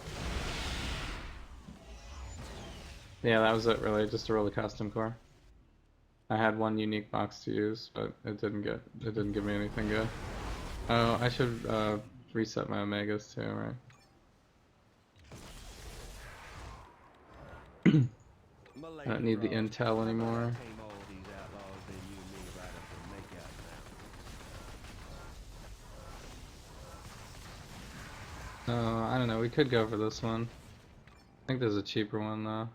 that was it really, just to roll the costume core. I had one unique box to use, but it didn't give me anything good. Oh, I should reset my Omegas too, right? I don't need the intel anymore. I don't know, we could go for this one. I think there's a cheaper one though.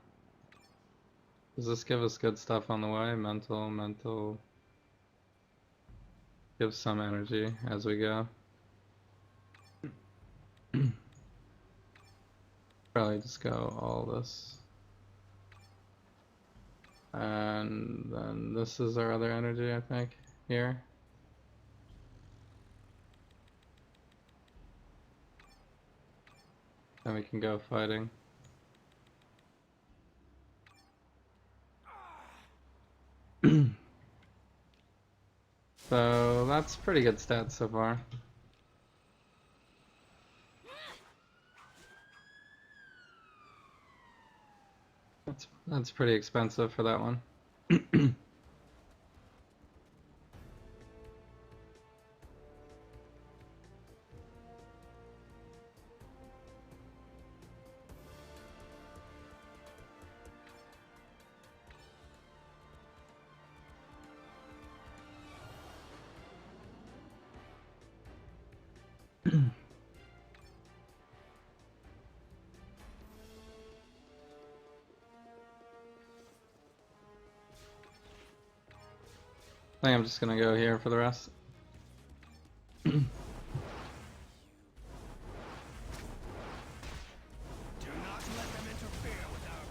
Does this give us good stuff on the way? Mental. Give some energy as we go. Probably just go all this. And then this is our other energy, I think, here. Then we can go fighting. So that's pretty good stats so far. That's pretty expensive for that one. I think I'm just gonna go here for the rest. Do not let them interfere with our...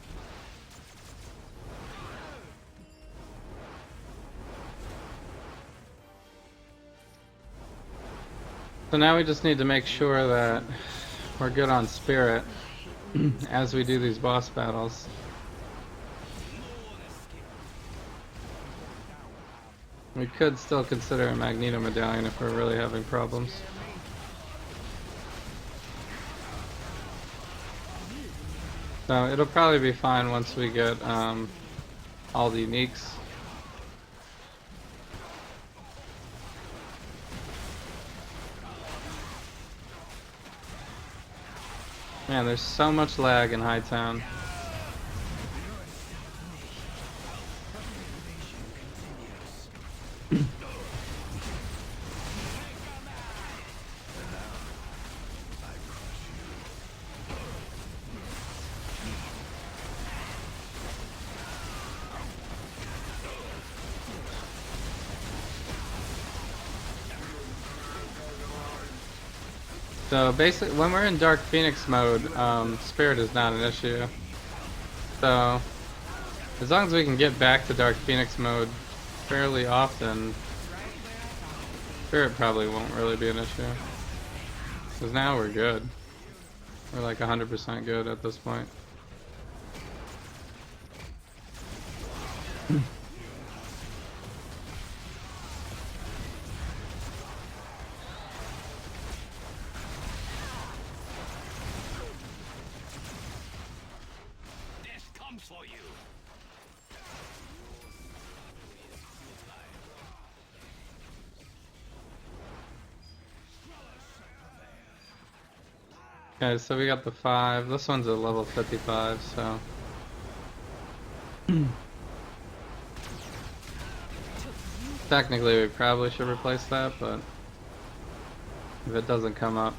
So now we just need to make sure that we're good on spirit as we do these boss battles. We could still consider a Magneto medallion if we're really having problems. So it'll probably be fine once we get all the uniques. Man, there's so much lag in Hightown. So basically, when we're in Dark Phoenix mode, Spirit is not an issue. So, as long as we can get back to Dark Phoenix mode fairly often, Spirit probably won't really be an issue. Because now we're good. We're like 100% good at this point. For you. Okay, so we got the 5. This one's a level 55, so... Technically, we probably should replace that, but... if it doesn't come up...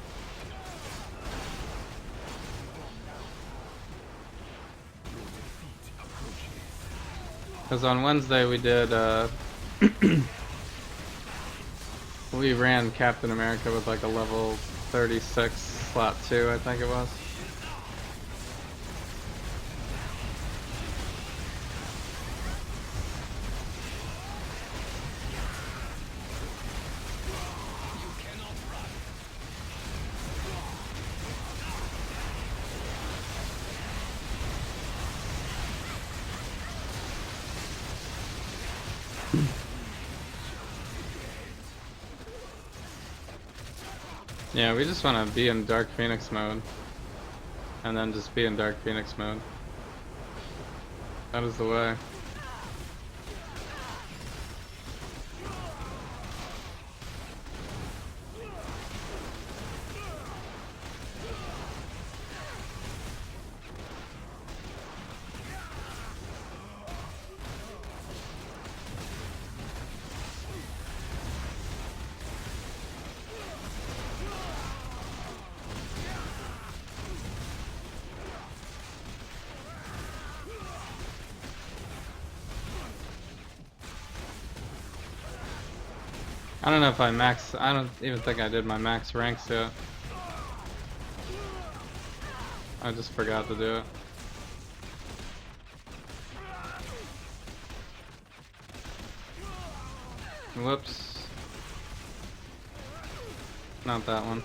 Because on Wednesday we did, we ran Captain America with like a level 36 slot 2, I think it was. Yeah, we just want to be in Dark Phoenix mode. And then just be in Dark Phoenix mode. That is the way. I don't know if I don't even think I did my max ranks yet. I just forgot to do it. Whoops. Not that one.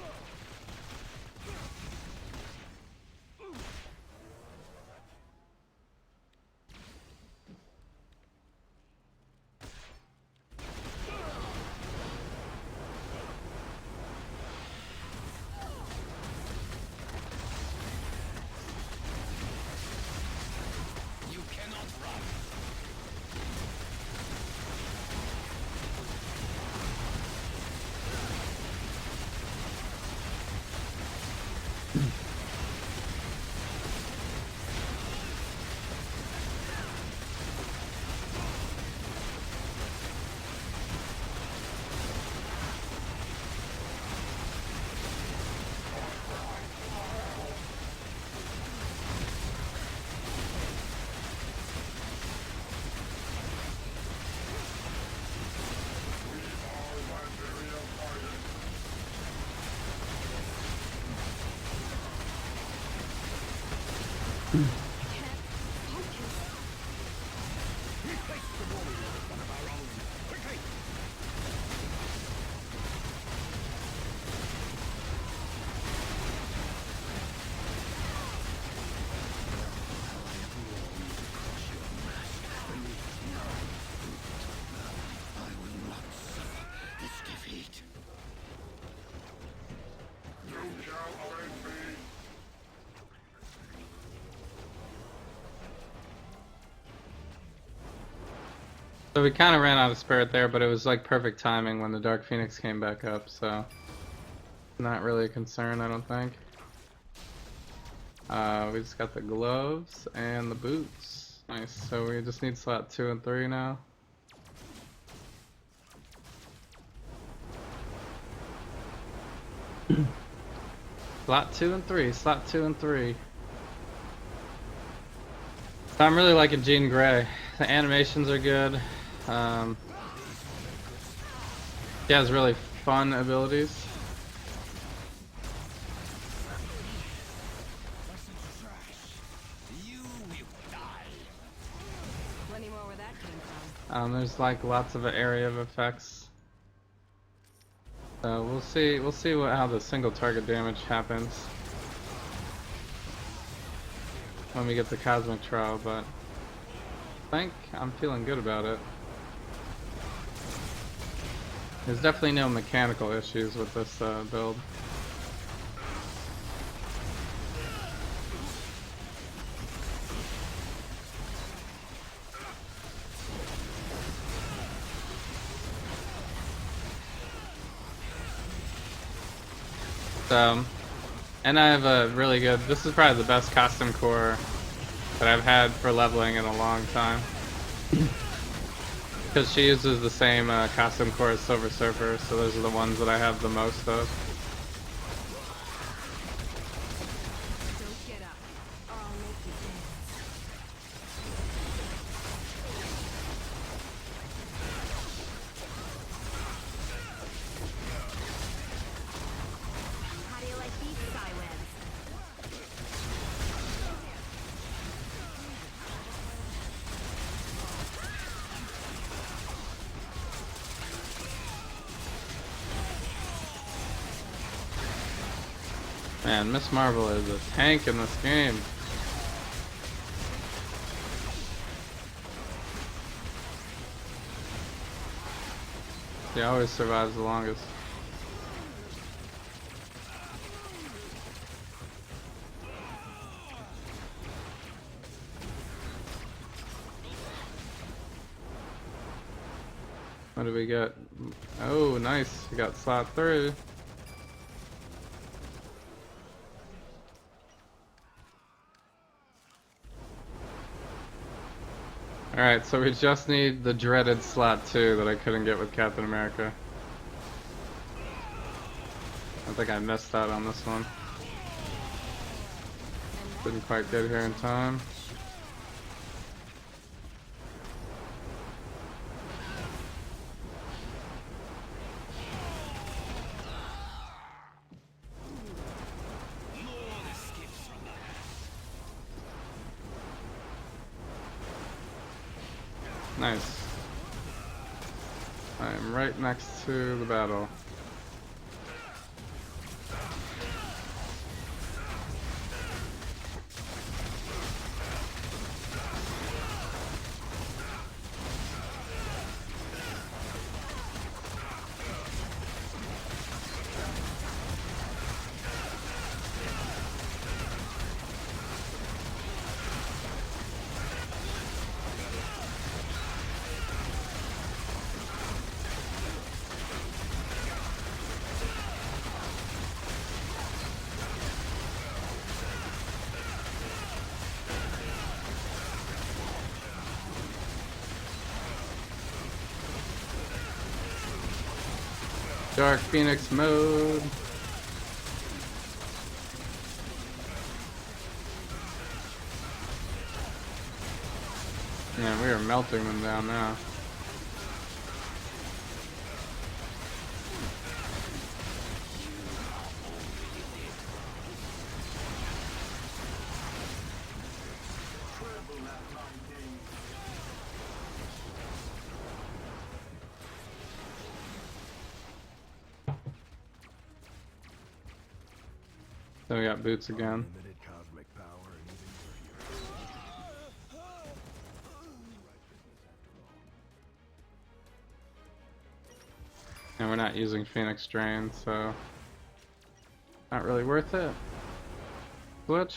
So we kind of ran out of spirit there, but it was like perfect timing when the Dark Phoenix came back up, so not really a concern, I don't think. We just got the gloves and the boots. Nice. So we just need slot 2 and 3 now. Slot 2 and 3. Slot 2 and 3. So I'm really liking Jean Grey. The animations are good. She has really fun abilities. Plenty more where that came from. There's like lots of area of effects. So we'll see how the single target damage happens when we get the Cosmic Trial, but I think I'm feeling good about it. There's definitely no mechanical issues with this build. And I have a really good, this is probably the best costume core that I've had for leveling in a long time. Because she uses the same costume core as Silver Surfer, so those are the ones that I have the most of. Don't get up, or I'll make you dance. How do you like these Skywebs? Man, Miss Marvel is a tank in this game. She always survives the longest. What do we get? Oh, nice. We got slot 3. Alright, so we just need the dreaded slot 2 that I couldn't get with Captain America. I think I missed out on this one. Didn't quite get here in time. Nice. I am right next to the battle. Dark Phoenix mode. Man, we are melting them down now. So we got boots again. Limited cosmic power and even your hero. And we're not using Phoenix Drain, so not really worth it. Glitch.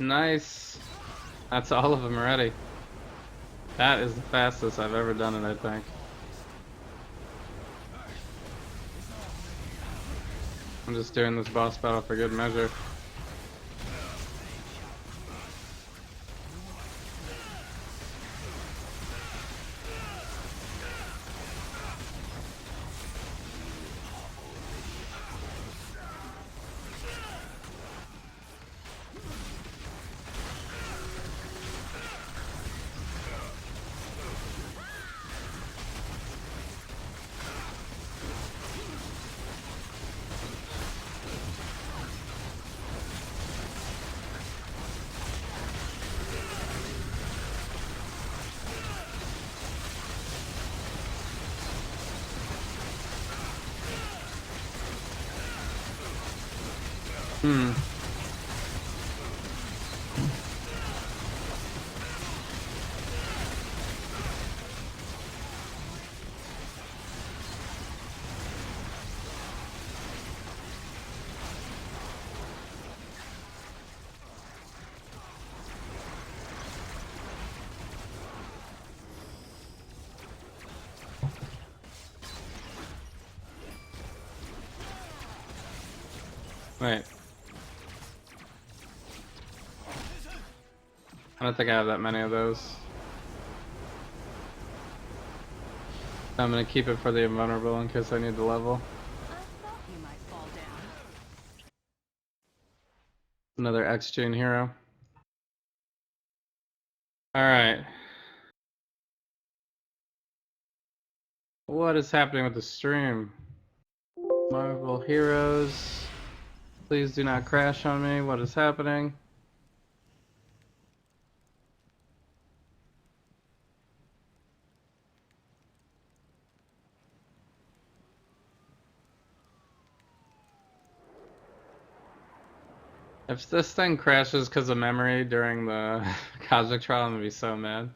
Nice. That's all of them already. That is the fastest I've ever done it, I think. I'm just doing this boss battle for good measure. Wait. I don't think I have that many of those. I'm gonna keep it for the invulnerable in case I need to level. I thought you might fall down. Another X-Gene hero. Alright. What is happening with the stream? Marvel Heroes. Please do not crash on me. What is happening? If this thing crashes because of memory during the Cosmic Trial, I'm gonna be so mad.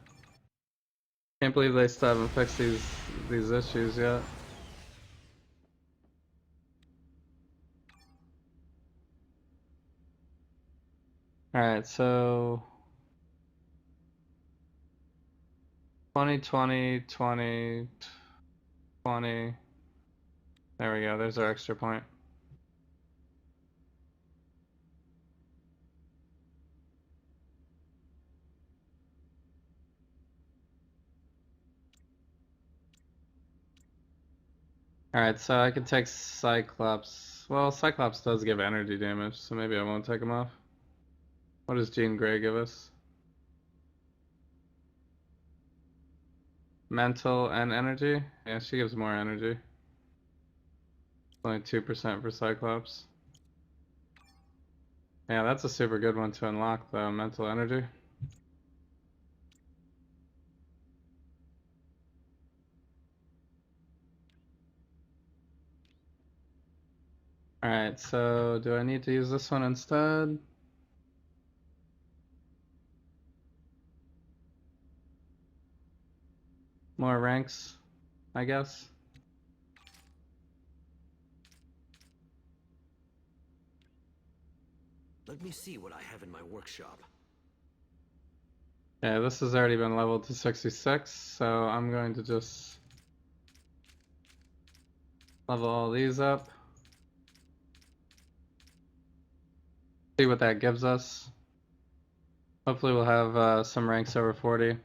Can't believe they still haven't fixed these issues yet. Alright, so 2020, 20, 20. There we go, there's our extra point. Alright, so I can take Cyclops. Well, Cyclops does give energy damage, so maybe I won't take him off. What does Jean Grey give us? Mental and energy? Yeah, she gives more energy. Only 2% for Cyclops. Yeah, that's a super good one to unlock, though, mental energy. Alright, so do I need to use this one instead? More ranks, I guess. Let me see what I have in my workshop. Yeah, this has already been leveled to 66, so I'm going to just level all these up. See what that gives us. Hopefully we'll have some ranks over 40.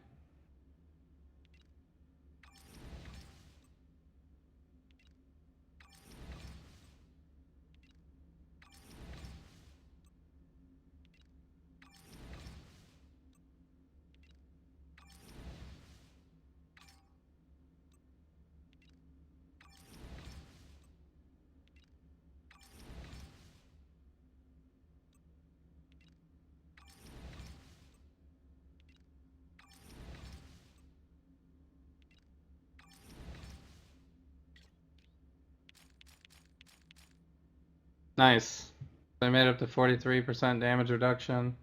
Nice. They made up to 43% damage reduction.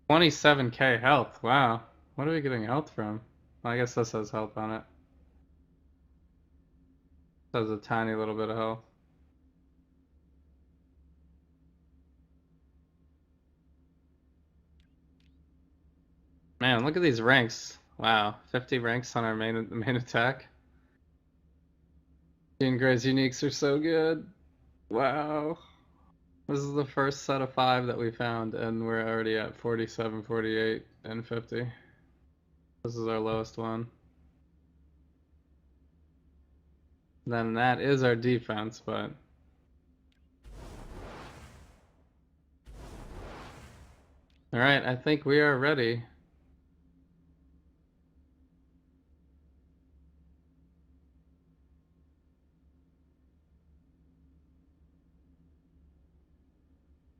27k health. Wow. What are we getting health from? Well, I guess this has health on it. This has a tiny little bit of health. Man, look at these ranks. Wow, 50 ranks on our main attack. Jean Grey's uniques are so good. Wow. This is the first set of 5 that we found, and we're already at 47, 48, and 50. This is our lowest one. Then that is our defense, but... Alright, I think we are ready.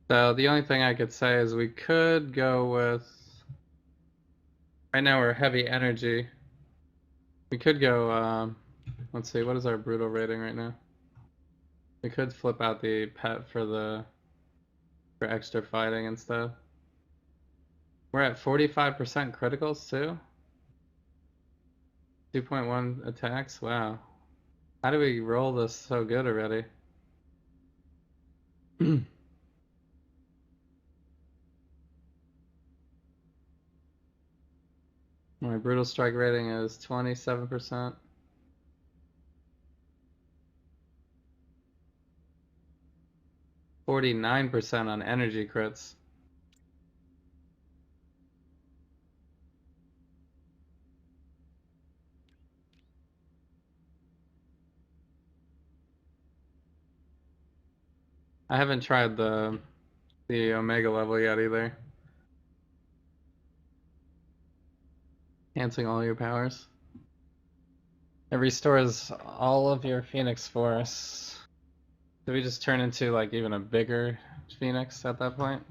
So the only thing I could say is we could go with... Right now we're heavy energy. We could go, let's see, what is our brutal rating right now? We could flip out the pet for extra fighting and stuff. We're at 45% criticals too? 2.1 attacks? Wow. How do we roll this so good already? My brutal strike rating is 27%. 49% on energy crits. I haven't tried the Omega level yet either. Canceling all your powers. It restores all of your Phoenix Force. Do we just turn into like even a bigger Phoenix at that point?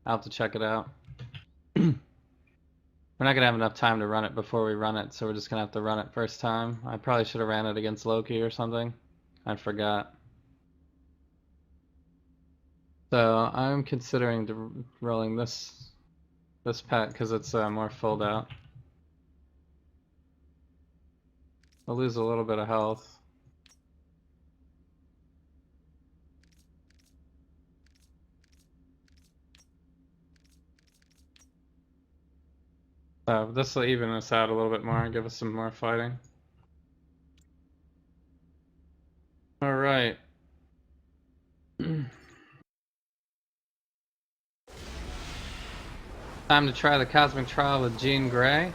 I'll have to check it out. We're not gonna have enough time to run it before we run it, so we're just gonna have to run it first time. I probably should have ran it against Loki or something. I forgot. So I'm considering rolling this pet because it's more filled out. I'll lose a little bit of health. So this will even us out a little bit more and give us some more fighting. All right. Time to try the Cosmic Trial with Jean Grey.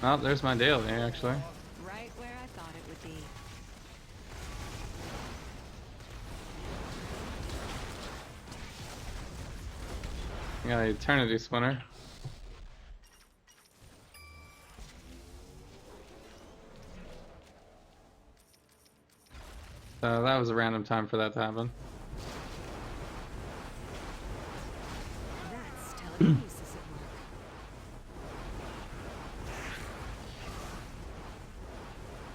Oh, there's my daily actually. Right where I thought it would be. Got an Eternity Splinter. So that was a random time for that to happen. That's telekinesis at work.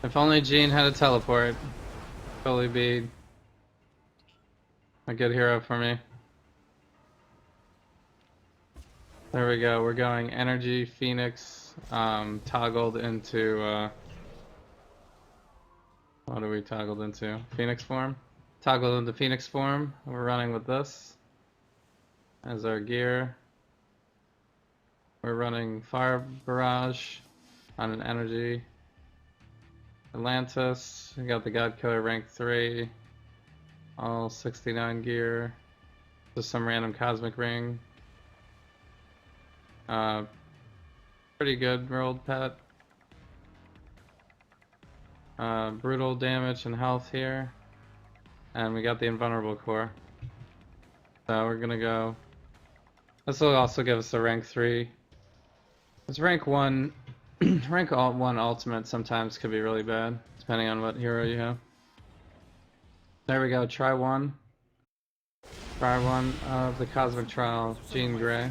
If only Jean had a teleport, totally be a good hero for me. There we go, we're going Energy Phoenix, toggled into, what are we toggled into? Phoenix form? Toggled into Phoenix form, we're running with this as our gear. We're running Fire Barrage on an Energy. Atlantis, we got the God Killer rank 3, all 69 gear, just some random Cosmic Ring. Pretty good rolled pet. Brutal damage and health here. And we got the Invulnerable Core. So we're gonna go... This will also give us a rank 3. It's rank 1. Rank 1 ultimate sometimes could be really bad, depending on what hero you have. There we go, try one. Try one of the Cosmic Trial, Jean Grey.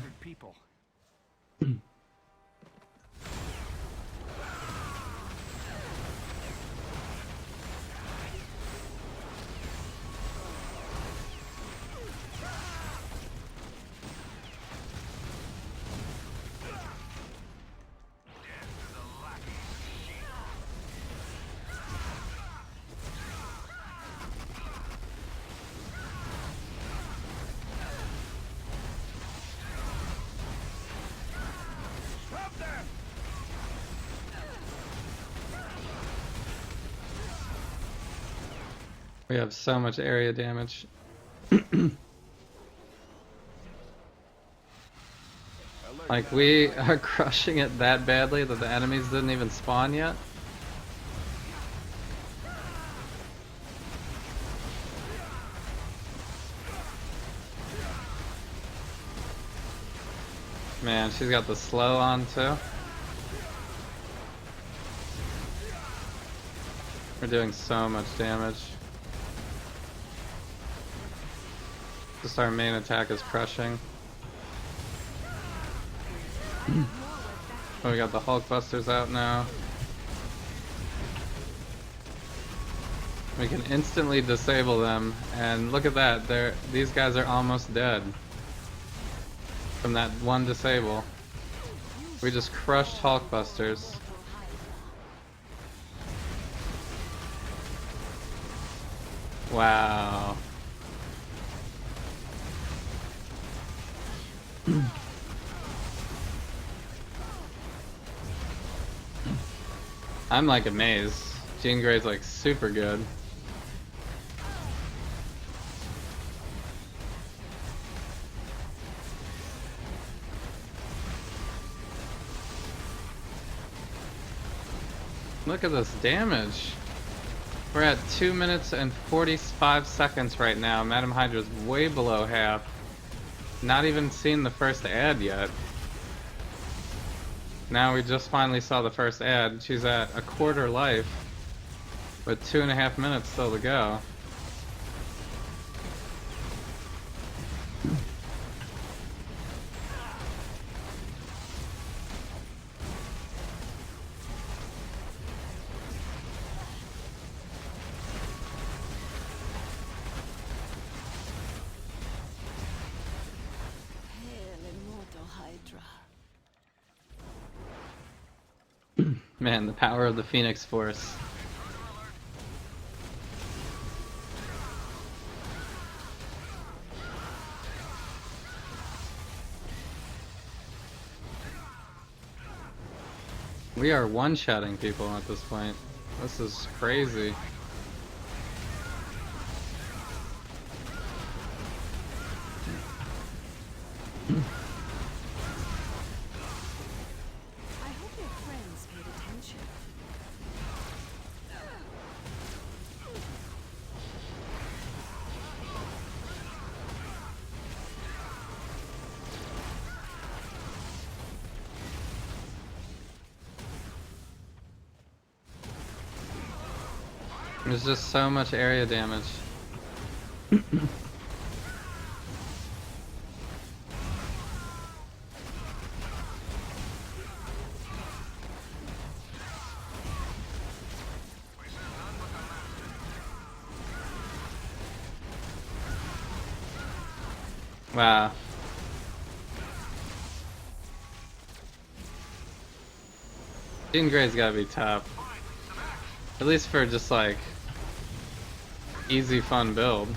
We have so much area damage. Like, we are crushing it that badly that the enemies didn't even spawn yet. Man, she's got the slow on too. We're doing so much damage. Just our main attack is crushing. Oh, we got the Hulkbusters out now. We can instantly disable them, and look at that, these guys are almost dead from that one disable. We just crushed Hulkbusters. Wow. I'm like amazed. Jean Grey's like super good. Look at this damage. We're at 2 minutes and 45 seconds right now. Madam Hydra's way below half. Not even seen the first ad yet. Now we just finally saw the first ad. She's at a quarter life with 2.5 minutes still to go. Man, the power of the Phoenix Force. We are one-shotting people at this point. This is crazy. There's just so much area damage. Wow. Jean Grey's gotta be top. At least for just like easy fun build.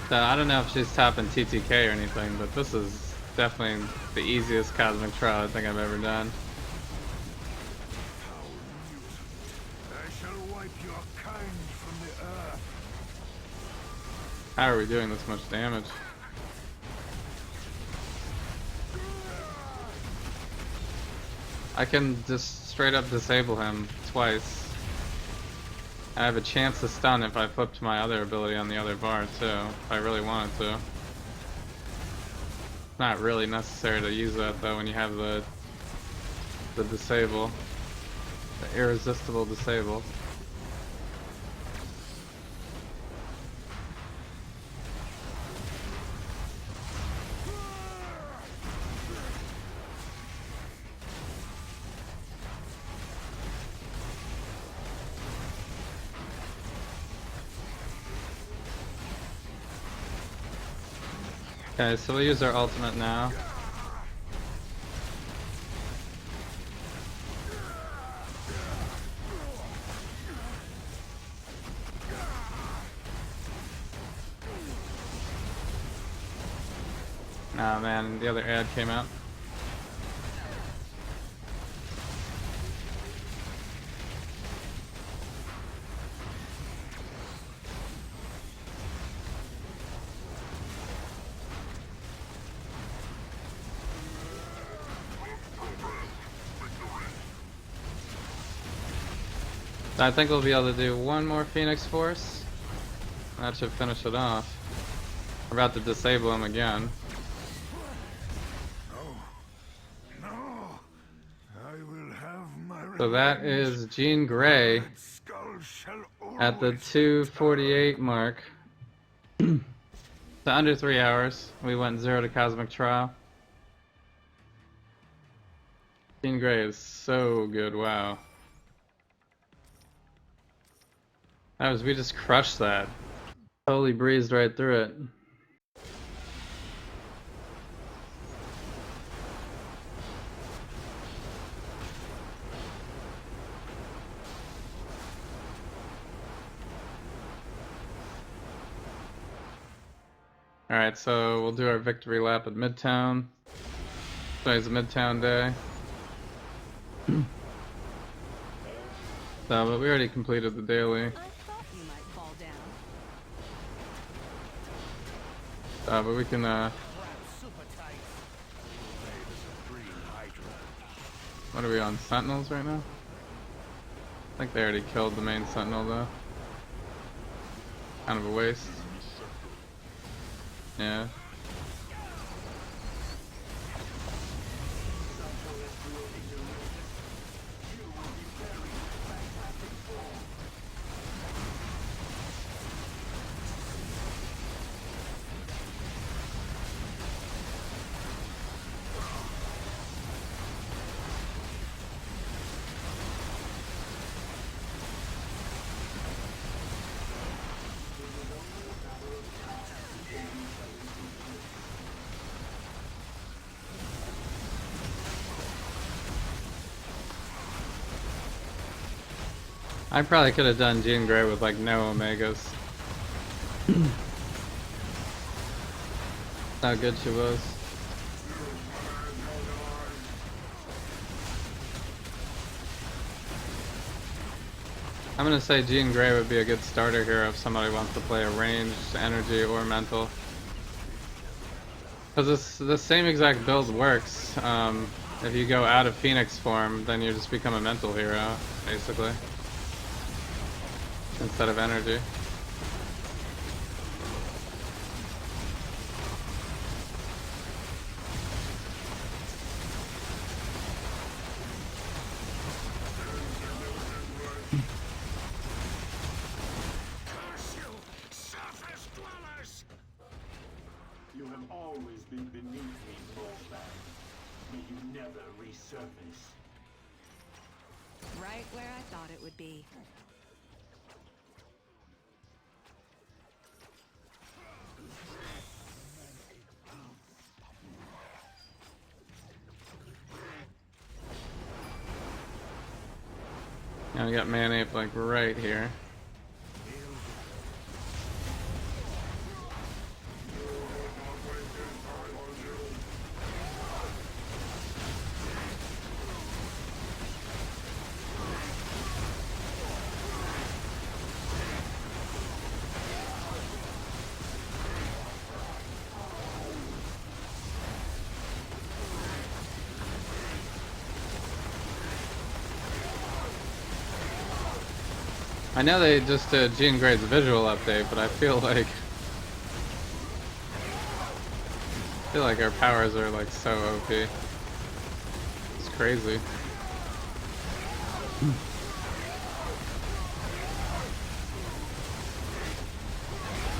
So I don't know if she's top in TTK or anything, but this is definitely the easiest Cosmic Trial I think I've ever done. I shall wipe your kind from the earth. How are we doing this much damage? I can just straight up disable him twice. I have a chance to stun if I flipped my other ability on the other bar too, if I really wanted to. Not really necessary to use that though when you have the disable. The irresistible disable. Okay, so we'll use our ultimate now. Oh man, the other ad came out. So I think we'll be able to do one more Phoenix Force. That should finish it off. We're about to disable him again. No, I will have my So that is Jean Grey at the 248 mark. So under 3 hours, we went 0 to Cosmic Trial. Jean Grey is so good, wow. We just crushed that. Totally breezed right through it. Alright, so we'll do our victory lap at Midtown. Today's a Midtown day. So, but we already completed the daily. I thought you might fall down. But we can, what are we on? Sentinels right now? I think they already killed the main Sentinel though. Kind of a waste. Yeah. I probably could have done Jean Grey with like no Omegas. How good she was. I'm gonna say Jean Grey would be a good starter hero if somebody wants to play a ranged, energy, or mental. Because the same exact build works. If you go out of Phoenix form, then you just become a mental hero, basically. Instead of energy. You have always been beneath me, Moleman. May you never resurface. Right where I thought it would be. Now we got Manape like right here. I know they just did Jean Grey's visual update, but I feel like our powers are like so OP. It's crazy.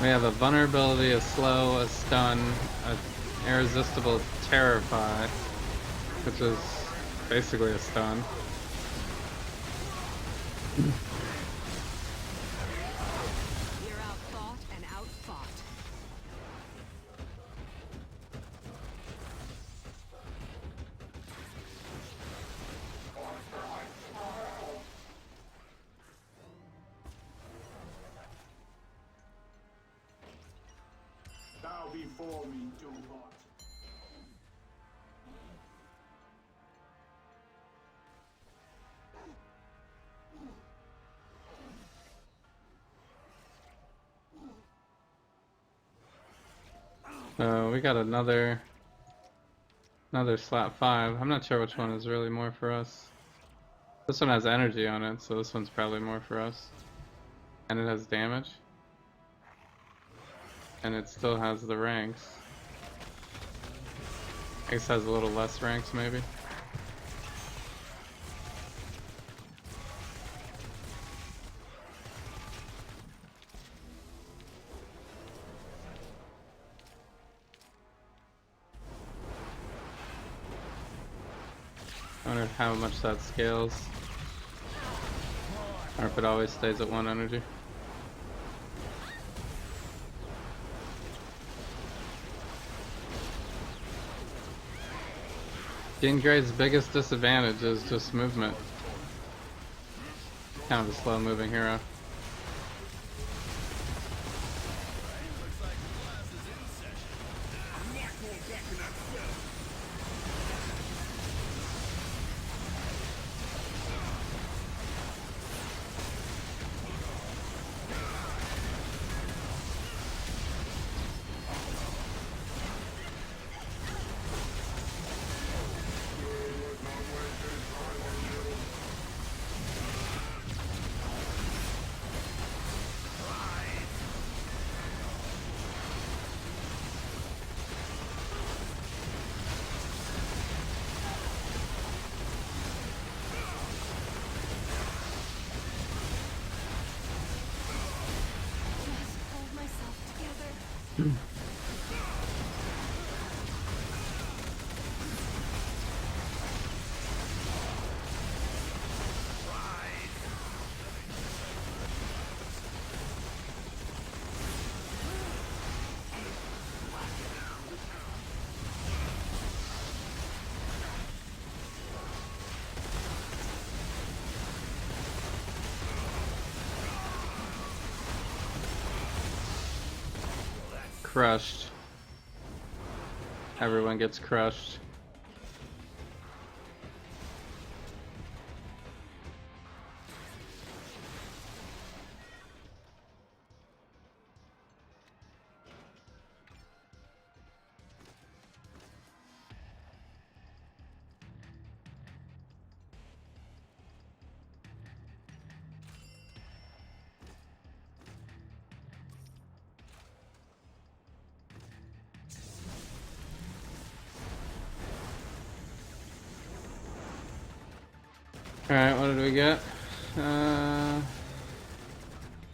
We have a vulnerability, a slow, a stun, an irresistible terrify, which is basically a stun. Bow before me, do not. We got another slap 5. I'm not sure which one is really more for us. This one has energy on it, so this one's probably more for us. And it has damage. And it still has the ranks. I guess it has a little less ranks, maybe. I wonder how much that scales. Or if it always stays at 1 energy. Jean Grey's biggest disadvantage is just movement. Kind of a slow moving hero. Crushed. Everyone gets crushed. Alright, what did we get?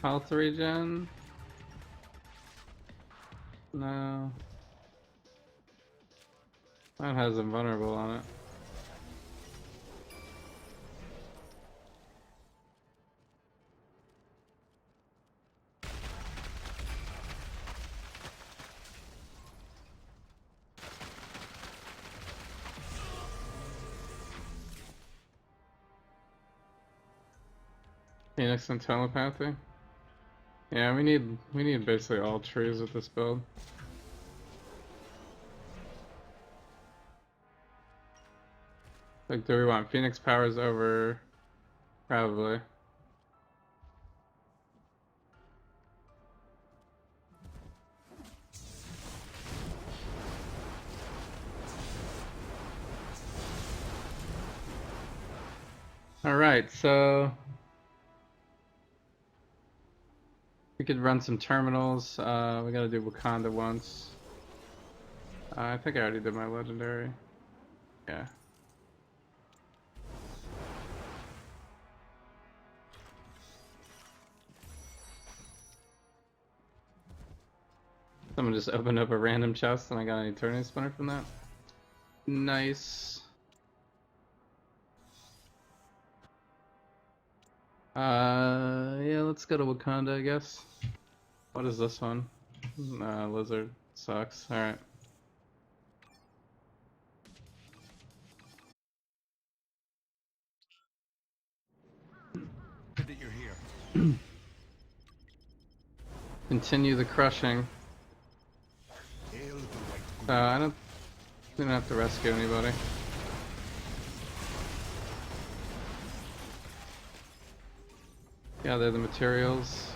Health regen? No. That has invulnerable on it. Phoenix and telepathy? Yeah, we need basically all trees with this build. Like, do we want Phoenix powers over? Probably. Alright, so we could run some terminals. We gotta do Wakanda once. I think I already did my legendary. Yeah. Someone just opened up a random chest and I got an Eternity Splinter from that. Nice. Yeah, let's go to Wakanda, I guess. What is this one? Lizard. Sucks. Alright. Good that you're here. Continue the crushing. We don't have to rescue anybody. Yeah, they're the materials.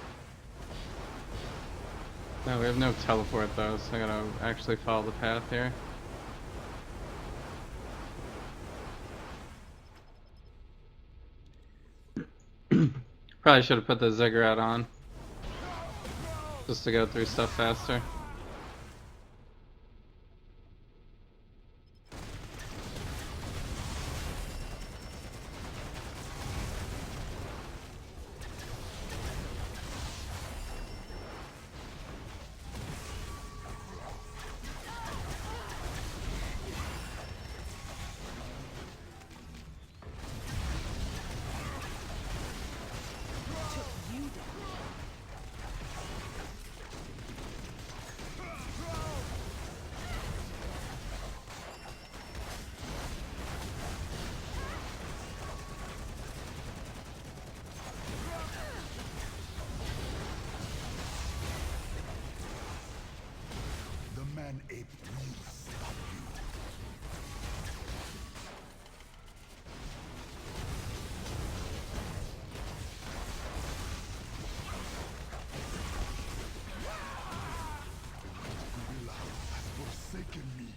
No, we have no teleport though, so I gotta actually follow the path here. Probably should have put the ziggurat on. Just to go through stuff faster. The man-ape will stop you. Gorilla has forsaken me.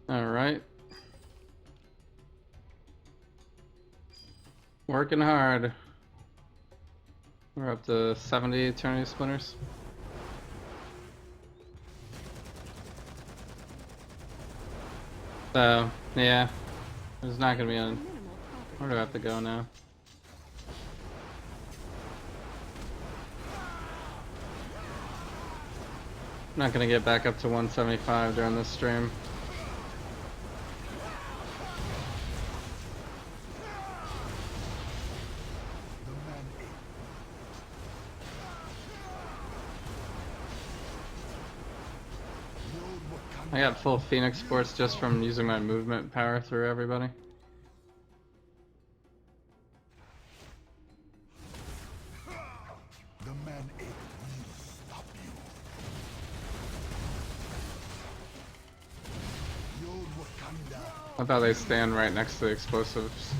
Alright. Working hard. We're up to 70 Eternity Splinters. So, yeah. There's not gonna be a... Where do I have to go now? I'm not gonna get back up to 175 during this stream. I got full Phoenix Force just from using my movement power through everybody. The man-ape will stop you. Your Wakanda. I thought they stand right next to the explosives.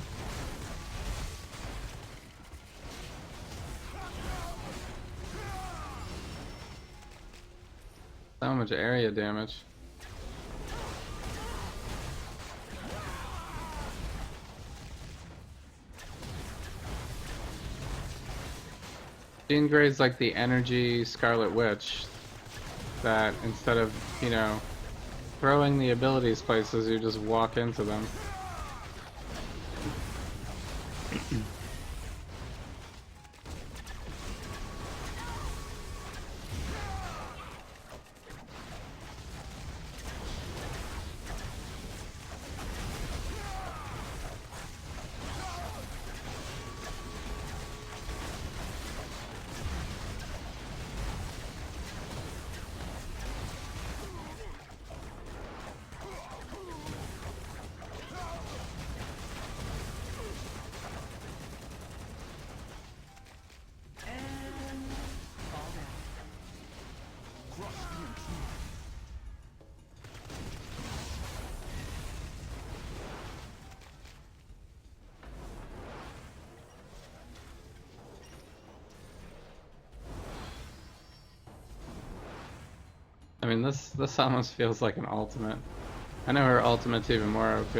So much area damage. Jean Grey's like the energy Scarlet Witch that instead of, you know, throwing the abilities places, you just walk into them. I mean, this almost feels like an ultimate. I know her ultimate's even more OP.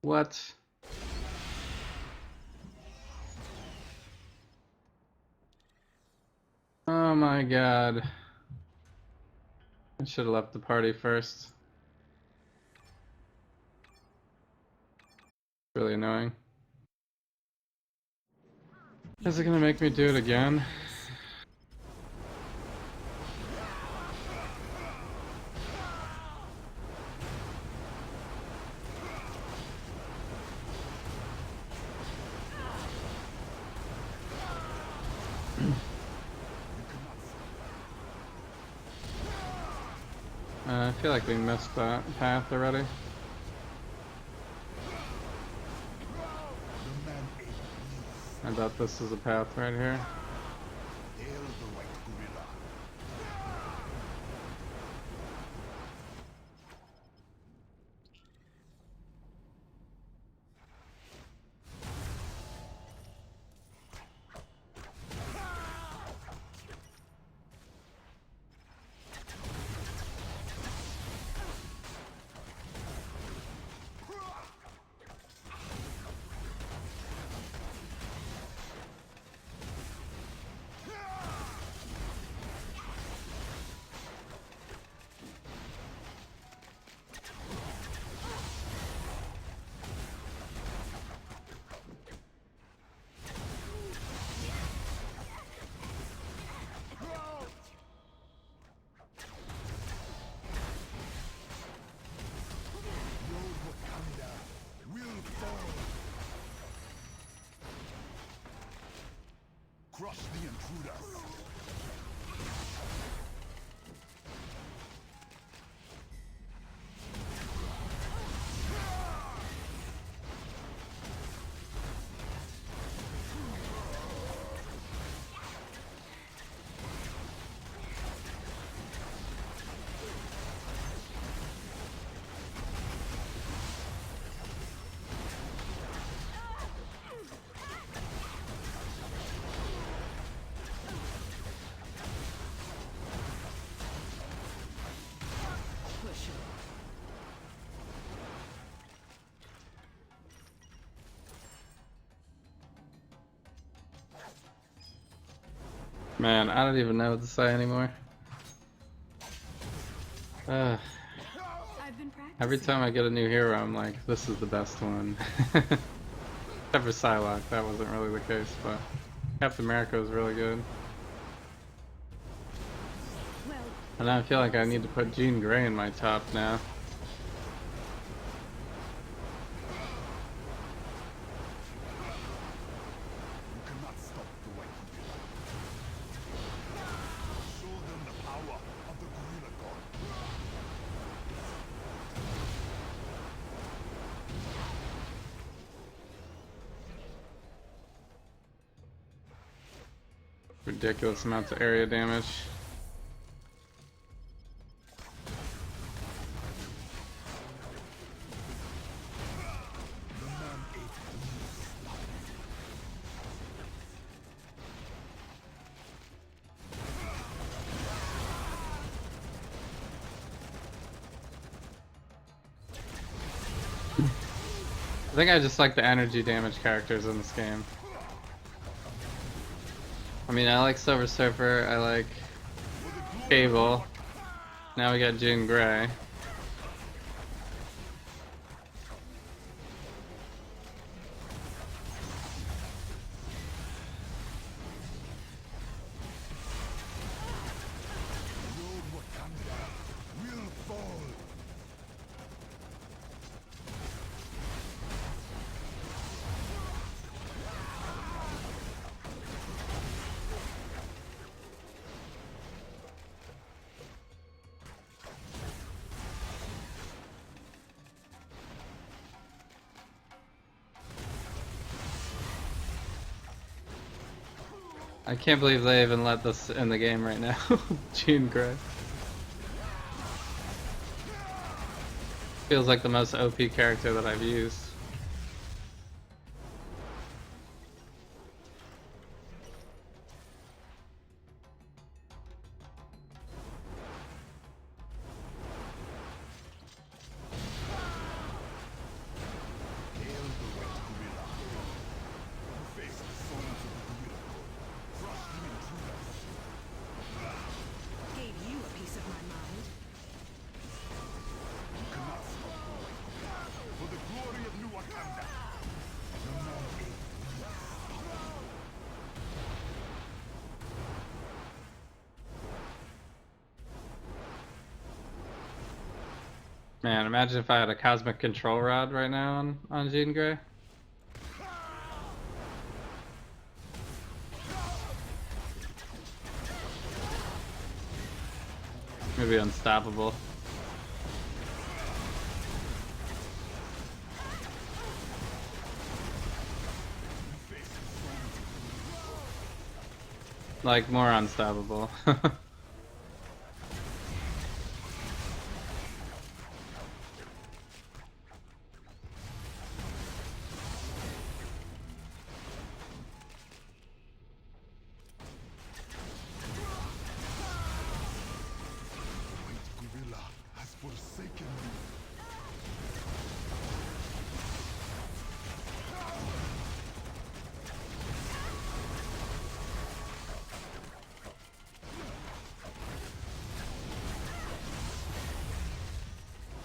What? Oh my god. I should have left the party first. Really annoying. Is it gonna make me do it again? I feel like we missed that path already. I bet this is a path right here. Hail the white gorilla. Crush the intruders. Man, I don't even know what to say anymore. I've been practicing. Every time I get a new hero, I'm like, this is the best one. Except for Psylocke, that wasn't really the case, but Captain America was really good. Well, And I feel like I need to put Jean Grey in my top now. You cannot stop the white gorilla. Show them the power of the gorilla god. Ridiculous amounts of area damage. I think I just like the energy damage characters in this game. I mean, I like Silver Surfer, I like Cable. Now we got Jean Grey. Road Wakanda will fall. I can't believe they even let this in the game right now. Jean Grey. Feels like the most OP character that I've used. Hail the white gorilla. You face the sons of the gorilla god. Crush the intruders. gave you a piece of my mind. You cannot stop the white gorilla. For the glory of New Wakanda. The man-ape Man, imagine if I had a cosmic control rod right now on Jean Grey. Maybe unstoppable. face the sons of like more unstoppable. White gorilla has forsaken me.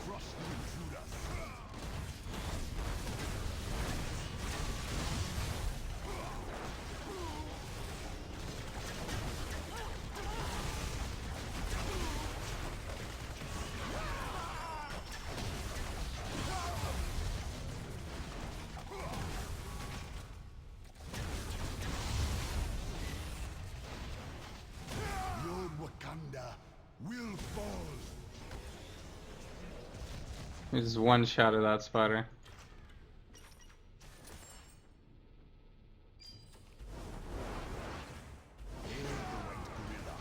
Crush the intruders. Lord Wakanda will fall. He just one shot of that spider. Hail the white gorilla.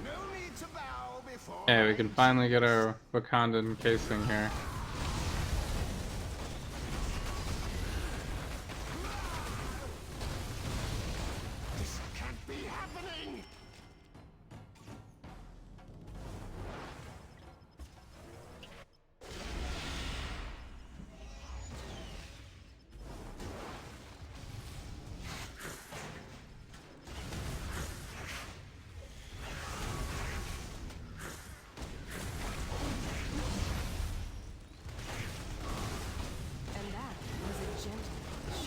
No need to bow before. Okay, we can finally get our Wakandan casing here. This can't be happening. And that was a gentle push.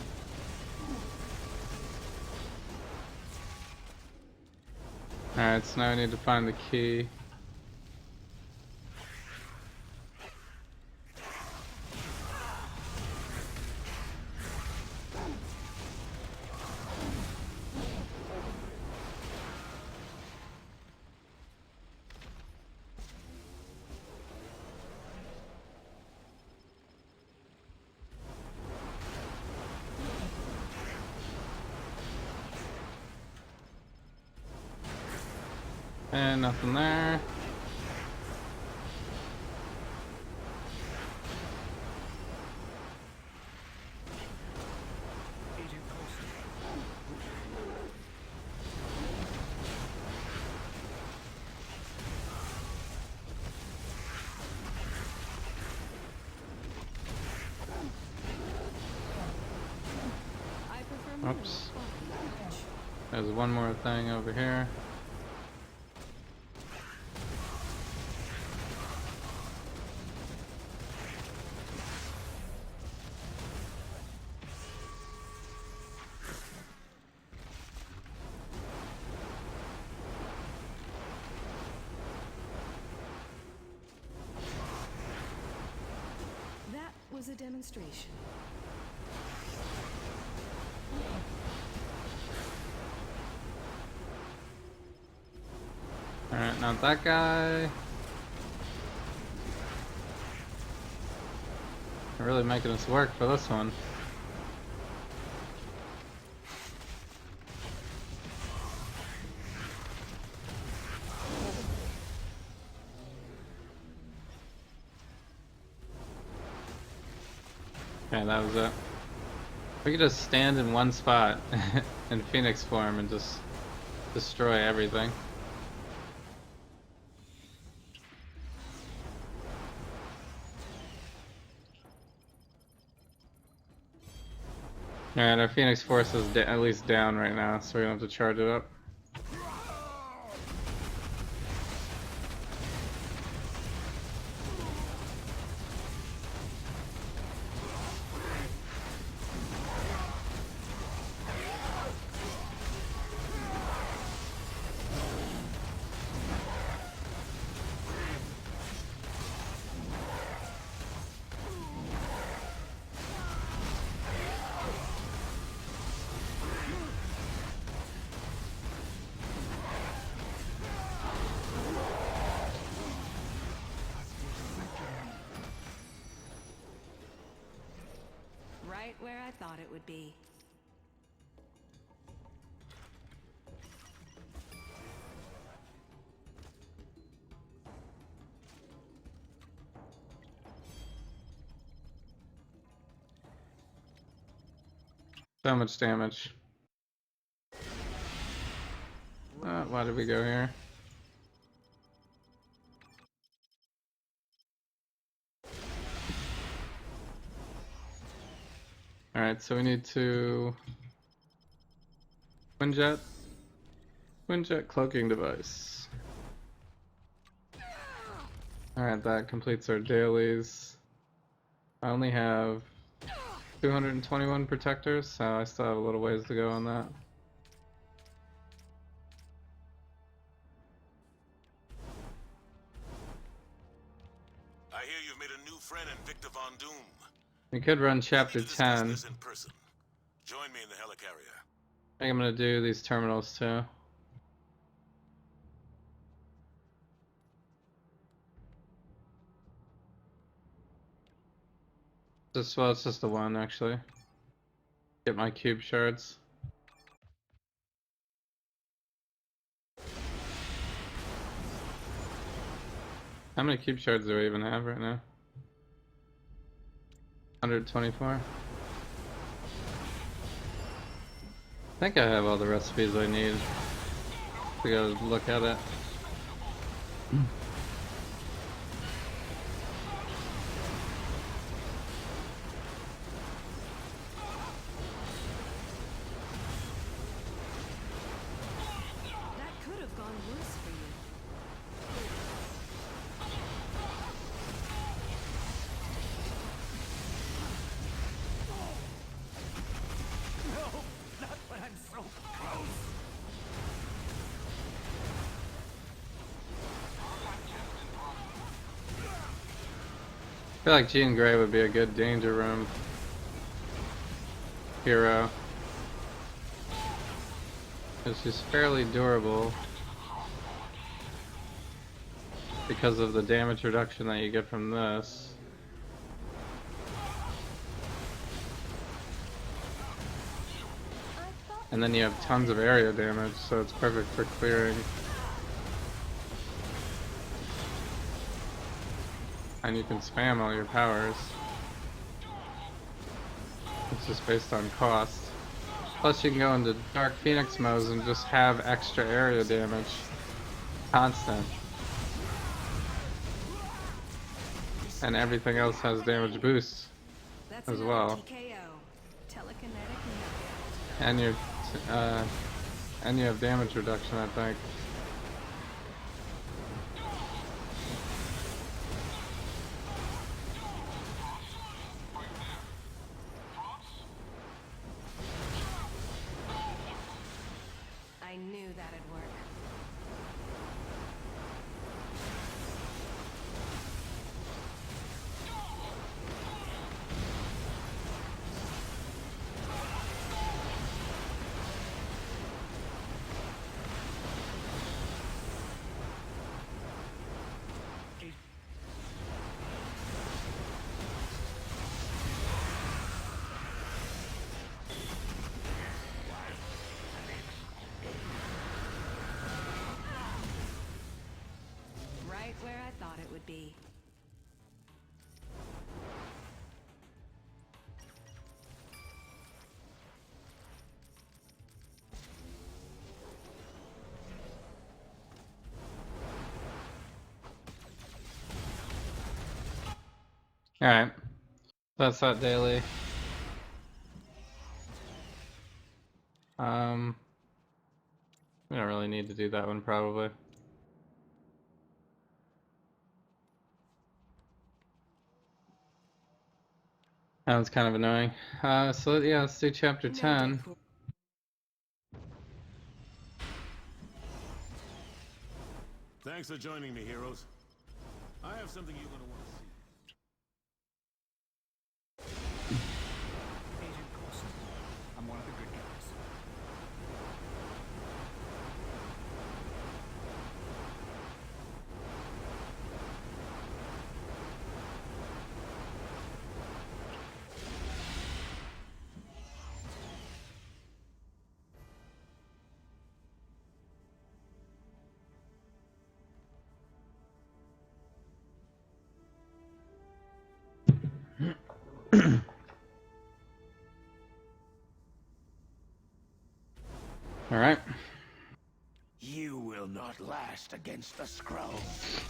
Alright, so now we need to find the key. And nothing there. Agent Coulson. I prefer more Oops. approach. There's one more thing over here. That was a demonstration. Alright, not that guy. They're really making us work for this one. Okay, that was it. We could just stand in one spot in Phoenix form and just destroy everything. Alright, our Phoenix Force is at least down right now, so we don't have to charge it up. Right where I thought it would be. So much damage. Why did we go here? Alright, so we need to... Quinjet cloaking device. Alright, that completes our dailies. I only have 221 protectors, so I still have a little ways to go on that. I hear you've made a new friend in Victor Von Doom. We could run chapter We need to discuss 10. this in person. Join me in the helicarrier. I think I'm gonna do these terminals too. Well, it's just the one actually. Get my cube shards. How many cube shards do I even have right now? 124. I think I have all the recipes I need to go look at it. That could have gone worse for you. No, not when I'm so close. I feel like Jean Grey would be a good danger room hero. Because she's fairly durable because of the damage reduction that you get from this. And then you have tons of area damage, so it's perfect for clearing. And you can spam all your powers. It's just based on cost. Plus you can go into Dark Phoenix modes and just have extra area damage. Constant. And everything else has damage boosts That's as another well. TKO. Telekinetic knockout. And you have damage reduction, I think. I knew that'd work. Right where I thought it would be. Alright. That's that daily. We don't really need to do that one probably. That was kind of annoying. So yeah, let's do chapter 10. Thanks for joining me, heroes. I have something you're gonna want to see. Agent Coulson. I'm one of the good guys. Alright. You will not last against the Skrulls.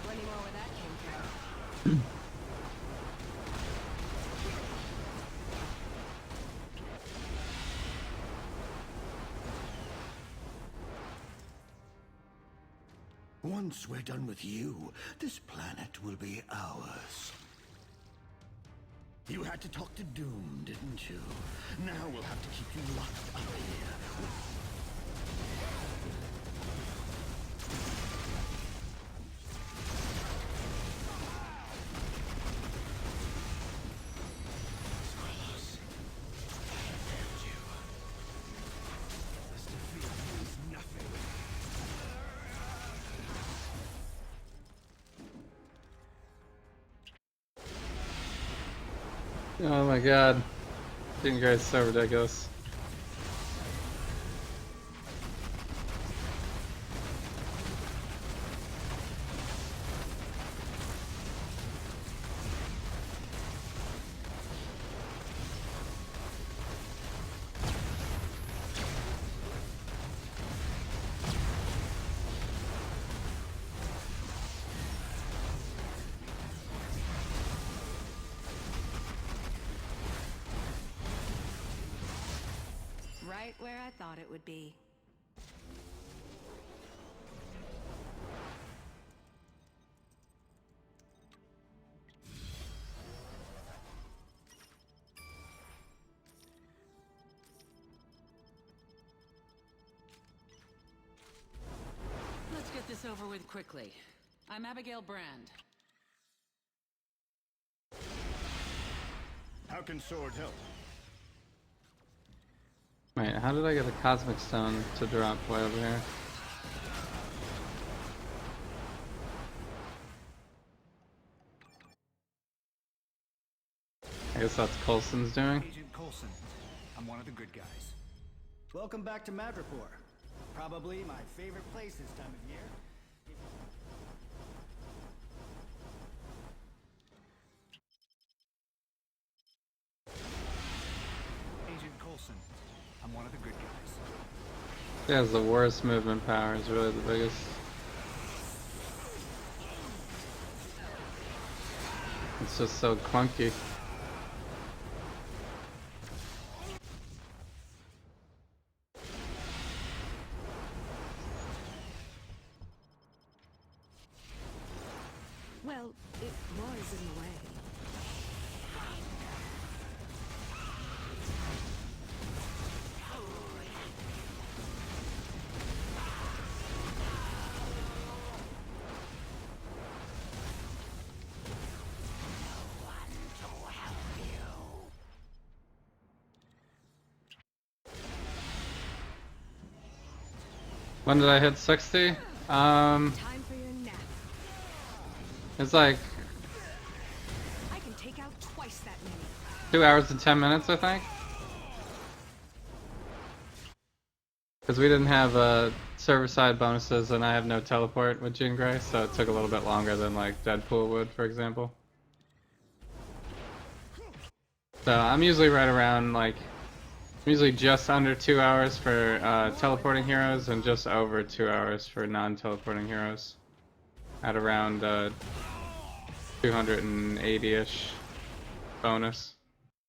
Plenty more where that came from. Once we're done with you, this planet will be ours. You had to talk to Doom, didn't you? Now we'll have to keep you locked up here. Oh my god. Jean Grey's so ridiculous. Right where I thought it would be. Let's get this over with quickly. I'm Abigail Brand. How can Sword help? Wait, how did I get a Cosmic Stone to drop way over here? I guess that's Coulson's doing. Agent Coulson. I'm one of the good guys. Welcome back to Madripoor. Probably my favorite place this time of year. Agent Coulson. I'm one of the good guys. He has the worst movement power, is really the biggest. It's just so clunky. Well, it was in a way. When did I hit 60? Time for your nap. It's like I can take out twice that many. 2 hours and 10 minutes, I think. Because we didn't have server-side bonuses, and I have no teleport with Jean Grey, so it took a little bit longer than like Deadpool would, for example. So I'm usually right around like, I'm usually just under 2 hours for teleporting heroes, and just over 2 hours for non-teleporting heroes. At around 280-ish bonus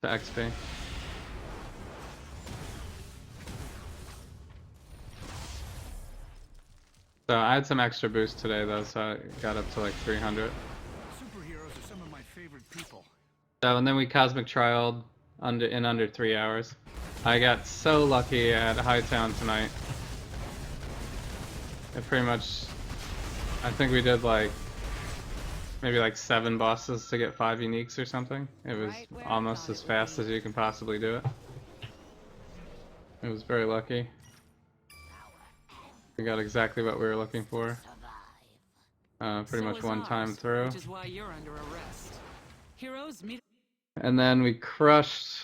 to XP. So I had some extra boost today though, so I got up to like 300. Superheroes are some of my favorite people. So and then we Cosmic Trialed under 3 hours. I got so lucky at Hightown tonight. It pretty much, I think we did like maybe like 7 bosses to get 5 uniques or something. It was almost as fast as you can possibly do it. It was very lucky. We got exactly what we were looking for. Pretty much one time through. Which is why you're under arrest. Heroes meet. And then we crushed,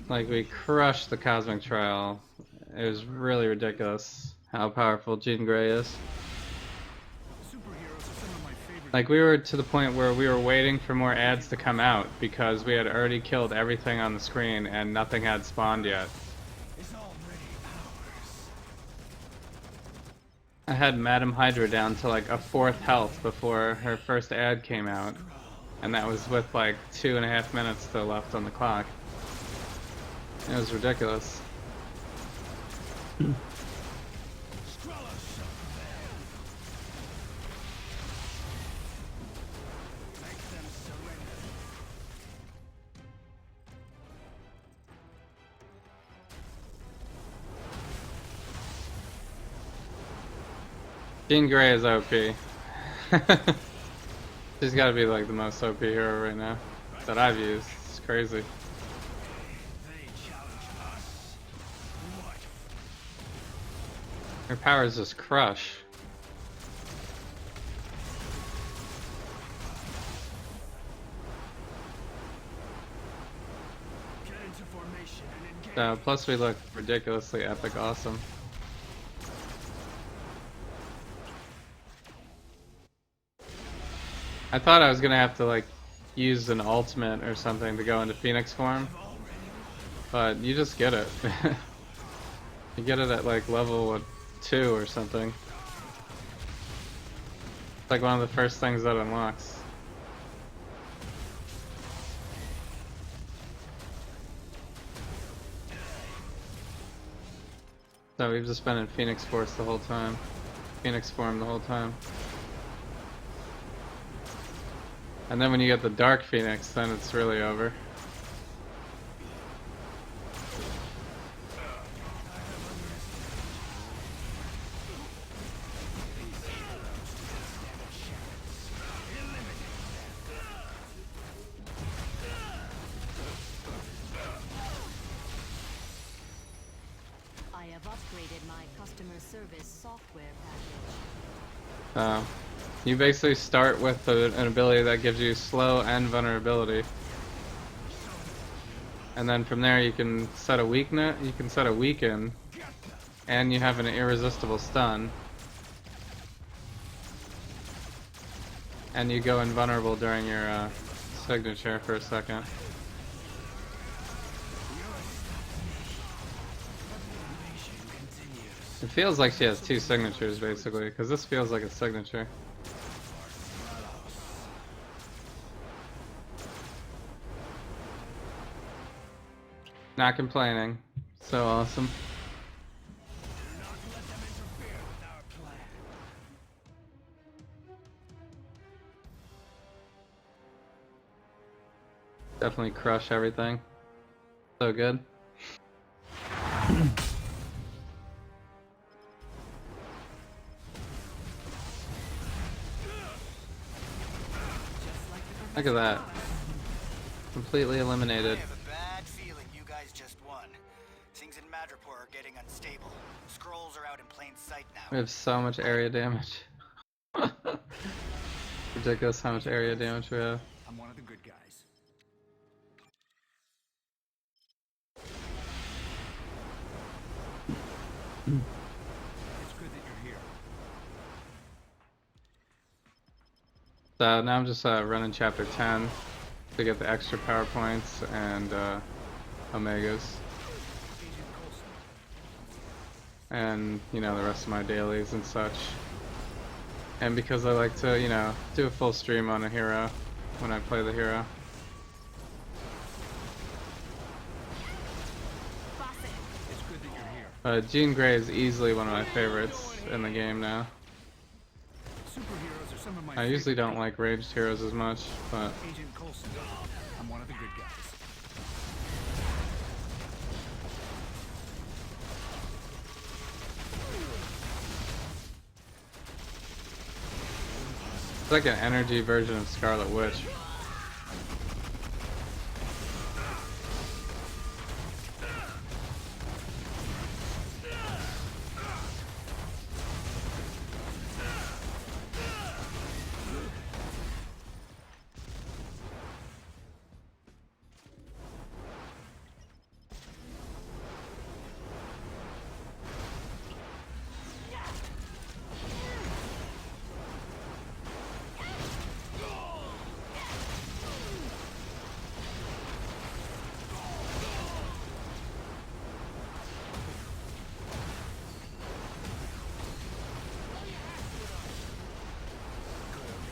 like we crushed the Cosmic Trial. It was really ridiculous how powerful Jean Grey is. Like we were to the point where we were waiting for more ads to come out because we had already killed everything on the screen and nothing had spawned yet. I had Madam Hydra down to like a 4th health before her first ad came out. And that was with like 2.5 minutes still left on the clock. It was ridiculous. Jean Grey is OP. She's gotta be like the most OP hero right now that I've used. It's crazy. Her powers just crush. Plus we look ridiculously epic awesome. I thought I was gonna have to like use an ultimate or something to go into Phoenix form, but you just get it. You get it at like level 2 or something. It's like one of the first things that unlocks. So we've just been in Phoenix Force the whole time. Phoenix form the whole time. And then when you get the Dark Phoenix, then it's really over. I have upgraded my customer service software package. You basically start with an ability that gives you slow and vulnerability. And then from there you can set a weakness, you can set a weaken, and you have an irresistible stun. And you go invulnerable during your signature for a second. It feels like she has 2 signatures basically, because this feels like a signature. Not complaining. So awesome. Definitely crush everything. So good. Look at that. Completely eliminated. I have a bad feeling you guys just won. Things in Madripoor are getting unstable. Scrolls are out in plain sight now. We have so much area damage. Ridiculous how much area damage we have. I'm one of the good guys. It's good that you're here. So now I'm just running chapter 10 to get the extra power points and omegas. And, you know, the rest of my dailies and such. And because I like to, you know, do a full stream on a hero when I play the hero. Jean Grey is easily one of my favorites in the game now. Superheroes are some of my I usually favorite don't like ranged heroes as much, but Agent Coulson. I'm one of the good guys. it's like an energy version of Scarlet Witch.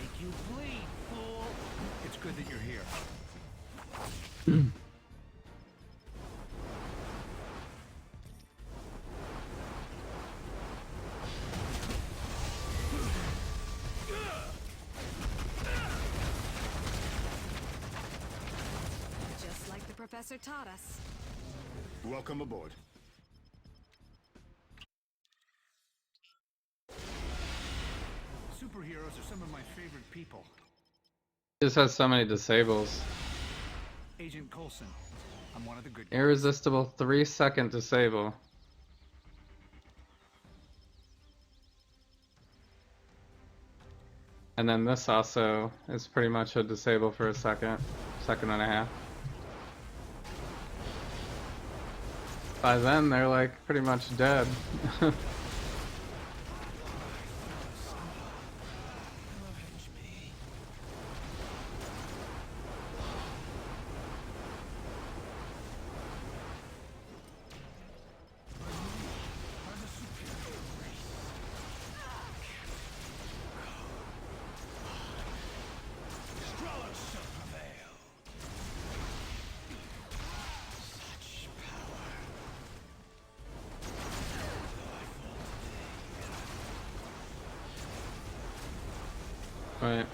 Make you bleed, fool. It's good that you're here. Just like the professor taught us. Welcome aboard. Superheroes are some of my favorite people. This has so many disables. Agent Coulson. I'm one of the good guys. Irresistible 3-second disable. And then this also is pretty much a disable for a second and a half. By then they're like pretty much dead. Right.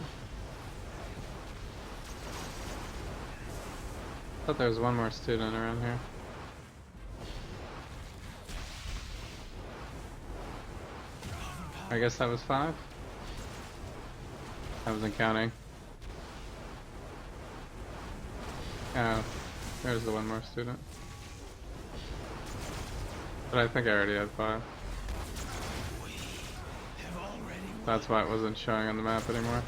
Thought there was one more student around here. I guess that was 5? I wasn't counting. Oh, there's the one more student. But I think I already had 5. That's why it wasn't showing on the map anymore.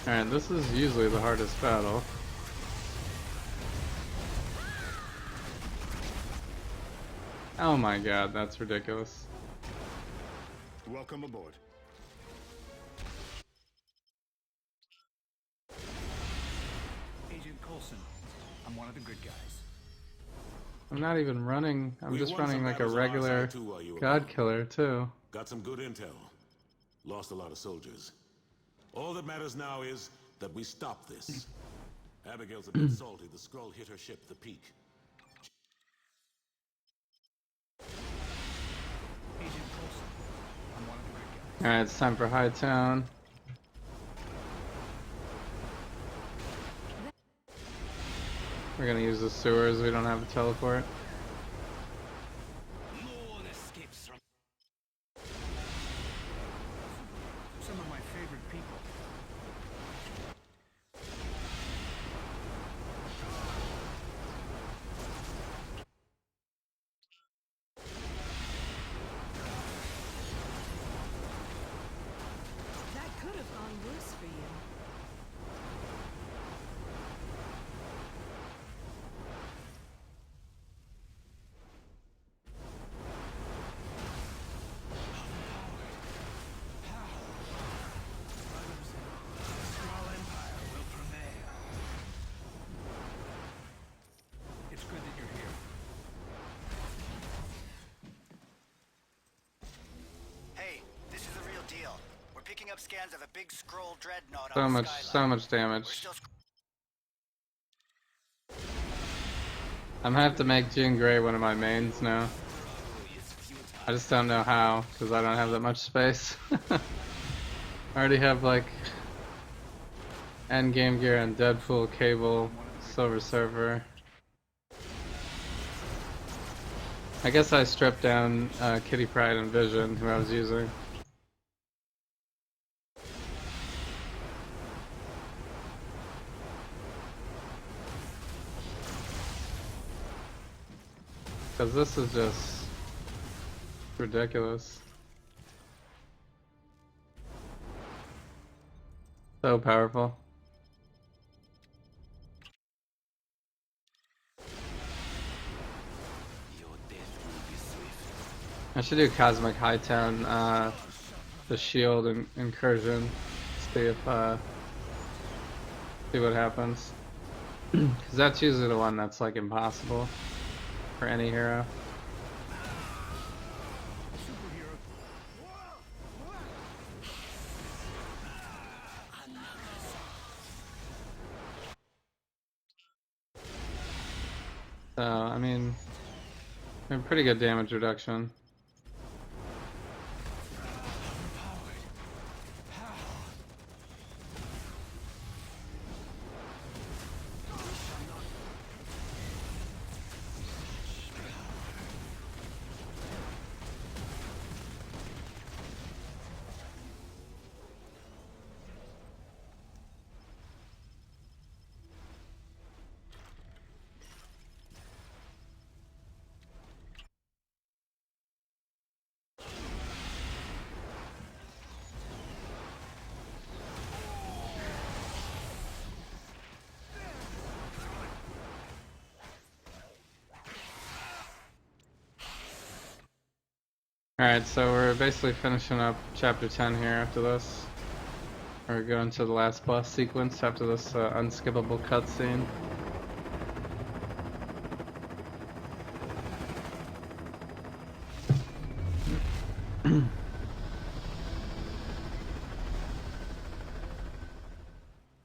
Alright, this is usually the hardest battle. Oh my god, that's ridiculous. Welcome aboard. Agent Coulson. I'm one of the good guys. I'm not even running, I'm We just won running some like a battles on our regular side too while you were god gone. killer too. Got some good intel. Lost a lot of soldiers. All that matters now is that we stop this. Abigail's a bit salty. The scroll hit her ship, the Peak. Agent Coulson. I'm one of the good guys. Alright, it's time for Hightown. We're gonna use the sewers, we don't have a teleport. Lord escapes from. Some of my favorite people. That could have gone worse for you. It's good that you're here. Hey, this is the real deal. We're picking up scans of a big scroll dreadnought So on the much, skyline. so much We're damage. still I'm gonna have to make Jean Grey one of my mains now. I just don't know how, because I don't have that much space. I already have like endgame gear and Deadpool, Cable, Silver Surfer. I guess I stripped down Kitty Pryde and Vision, who I was using. Because this is just ridiculous. So powerful. I should do Cosmic Hightown, the shield and incursion, see if see what happens. Because that's usually the one that's like impossible for any hero. So I mean, pretty good damage reduction. Alright, so we're basically finishing up chapter 10 here after this. We're going to the last boss sequence after this unskippable cutscene.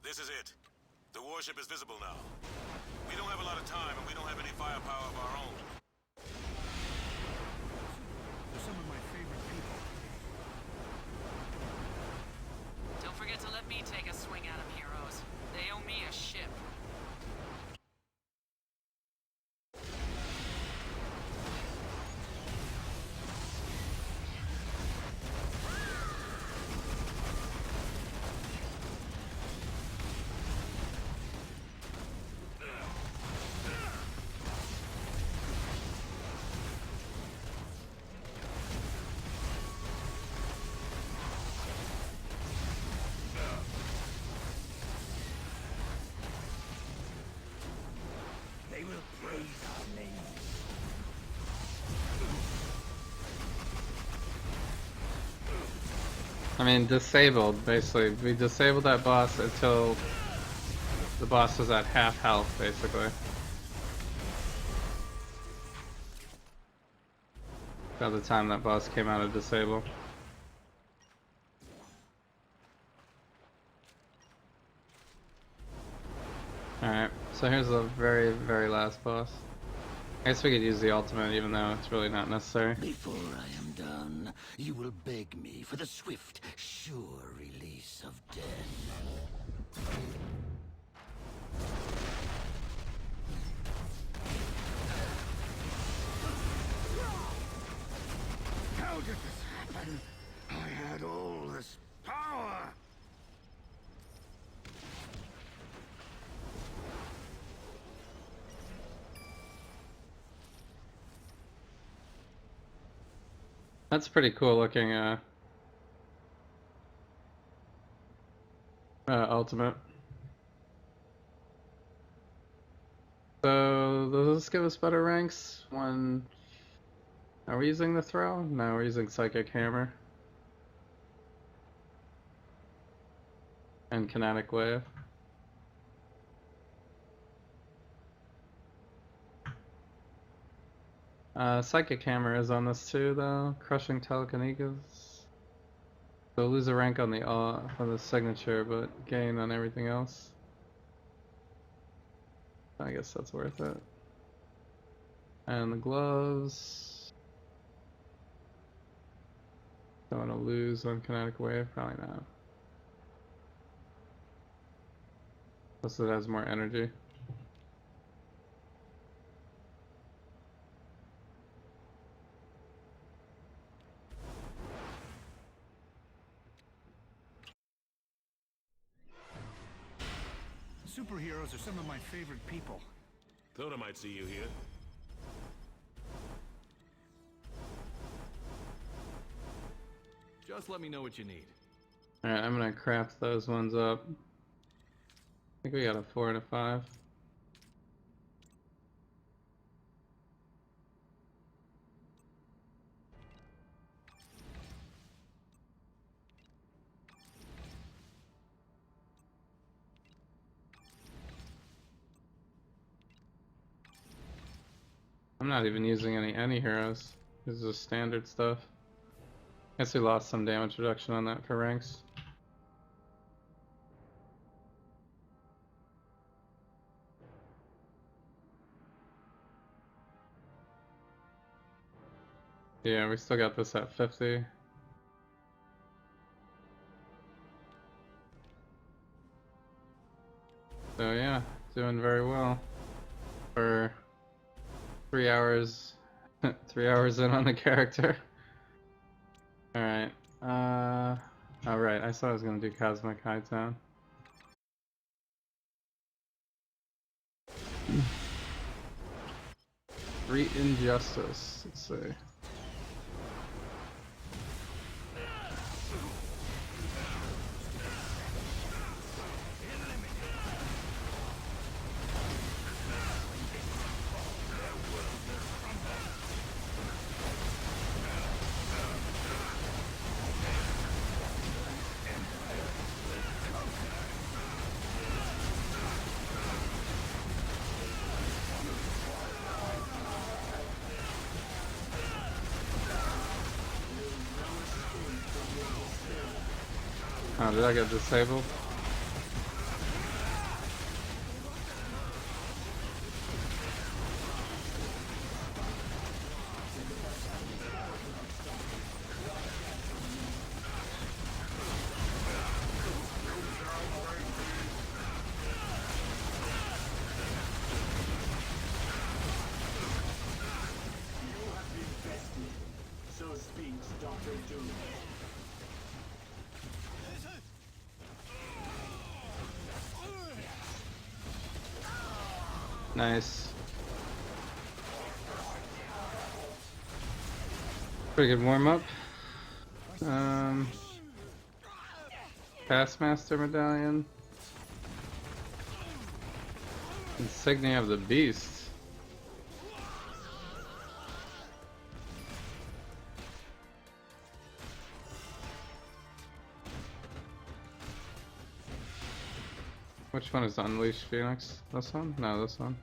This is it. The warship is visible now. We don't have a lot of time, and we don't have any firepower of our own. They're some of my favorite people. Don't forget to let me take a swing at them, heroes. They owe me a ship. They will praise our name. I mean, disabled, basically. We disabled that boss until the boss was at half health, basically. By the time that boss came out of disable. Alright, so here's the very, very last boss. I guess we could use the ultimate even though it's really not necessary. Before I am done, you will beg me for the swift, sure release of death. How did this happen? I had all this power! That's pretty cool looking ultimate. So does this give us better ranks when are we using the throw? No, we're using Psychic Hammer. And Kinetic Wave. Psychic Hammer is on this too, though. Crushing Telekinesis. So lose a rank on the signature, but gain on everything else. I guess that's worth it. And the gloves. I want to lose on kinetic wave? Probably not. Plus it has more energy. Superheroes are some of my favorite people. Thought I might see you here. Just let me know what you need. Alright, I'm gonna craft those ones up. I think we got a 4 and a 5. I'm not even using any heroes. This is just standard stuff. Guess we lost some damage reduction on that for ranks. Yeah, we still got this at 50. So yeah, doing very well for 3 hours. 3 hours in on the character. Alright. Alright, I said I was gonna do Cosmic Hightown. Great Injustice. Let's see. Oh, did I get disabled? So speaks Dr. Doom. Nice. Pretty good warm-up. Taskmaster Medallion. Insignia of the Beast. Which one is Unleashed Phoenix? This one? No, this one.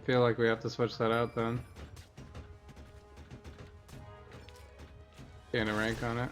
Feel like we have to switch that out then. Gain a rank on it.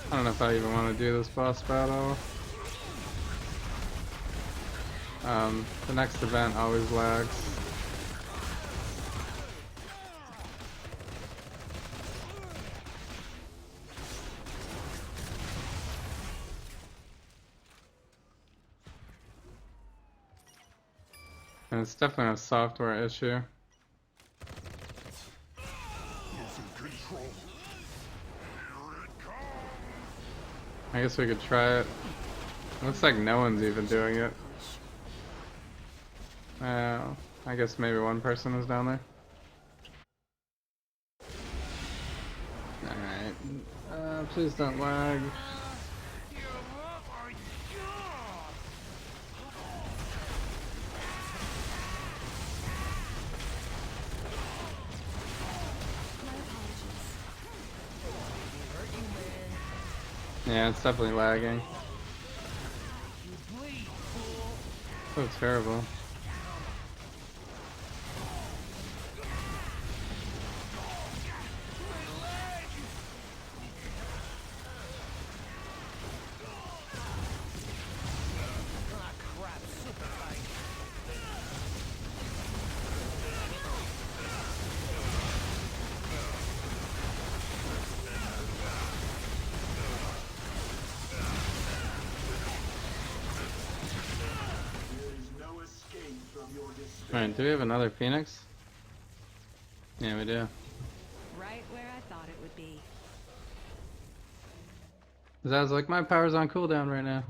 I don't know if I even want to do this boss battle. The next event always lags. And it's definitely a software issue. I guess we could try it. Looks like no one's even doing it. I guess maybe one person is down there. Alright. Please don't lag. Yeah, it's definitely lagging. So terrible. Alright, do we have another Phoenix? Yeah, we do. Right where I thought it would be. I was like, my power's on cooldown right now.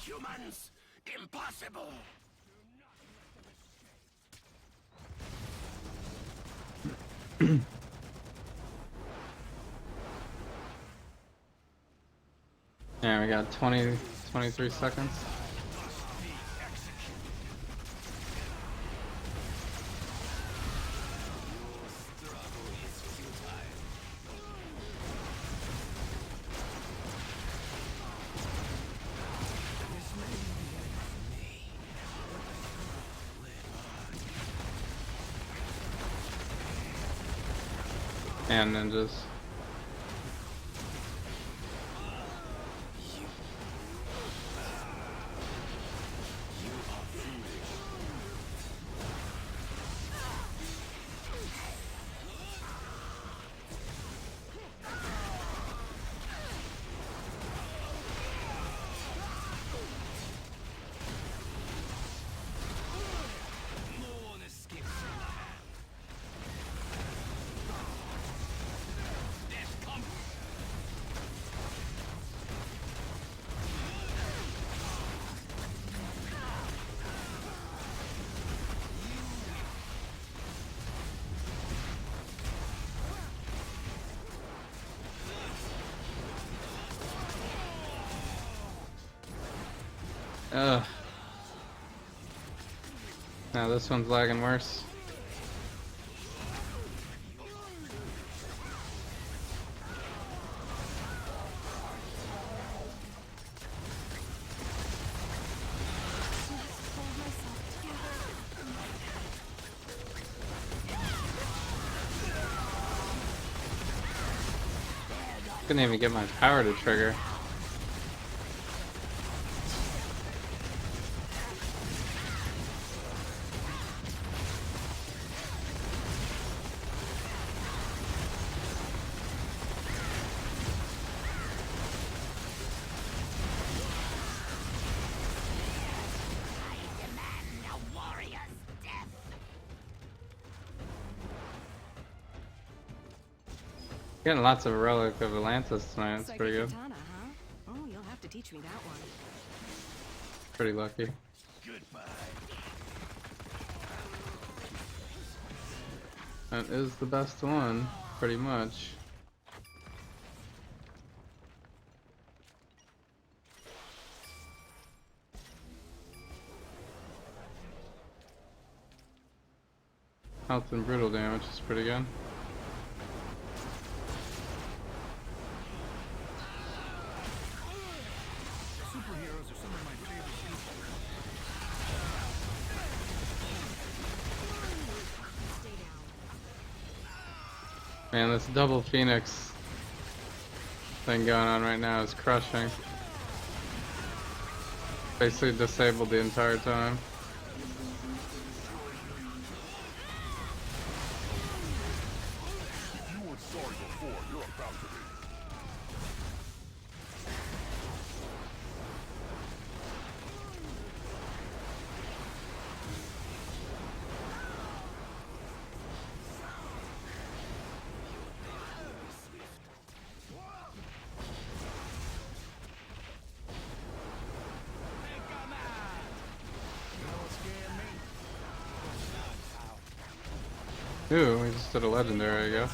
Humans! Impossible! Yeah, we got 23 seconds. And ninjas. Ugh. Now this one's lagging worse. Couldn't even get my power to trigger. Getting lots of Relic of Atlantis tonight, it's pretty good. Katana, huh? Oh, you'll have to teach me that one. Pretty lucky. Goodbye. That is the best one, pretty much. Health and brutal damage is pretty good. Superheroes are some of my favorite people. Man, this double Phoenix thing going on right now is crushing. Basically disabled the entire time. You weren't sorry before, you're about to be. Ooh, we just did a legendary, I guess.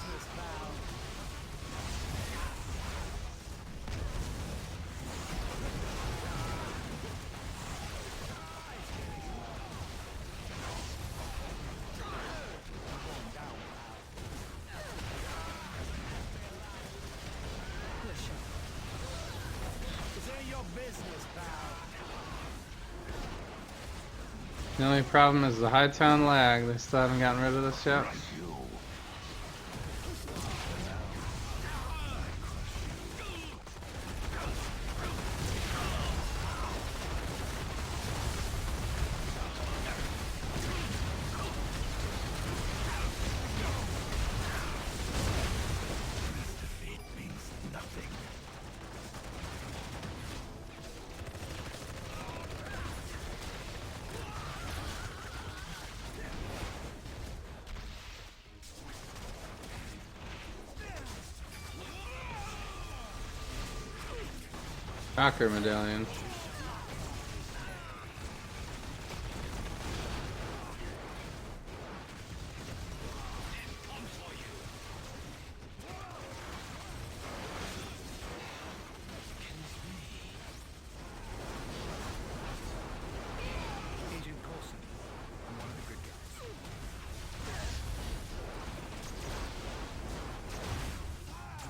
business, pal. The only problem is the high tone lag. They still haven't gotten rid of this yet. Shocker medallion. Agent Coulson, I'm one of the good guys.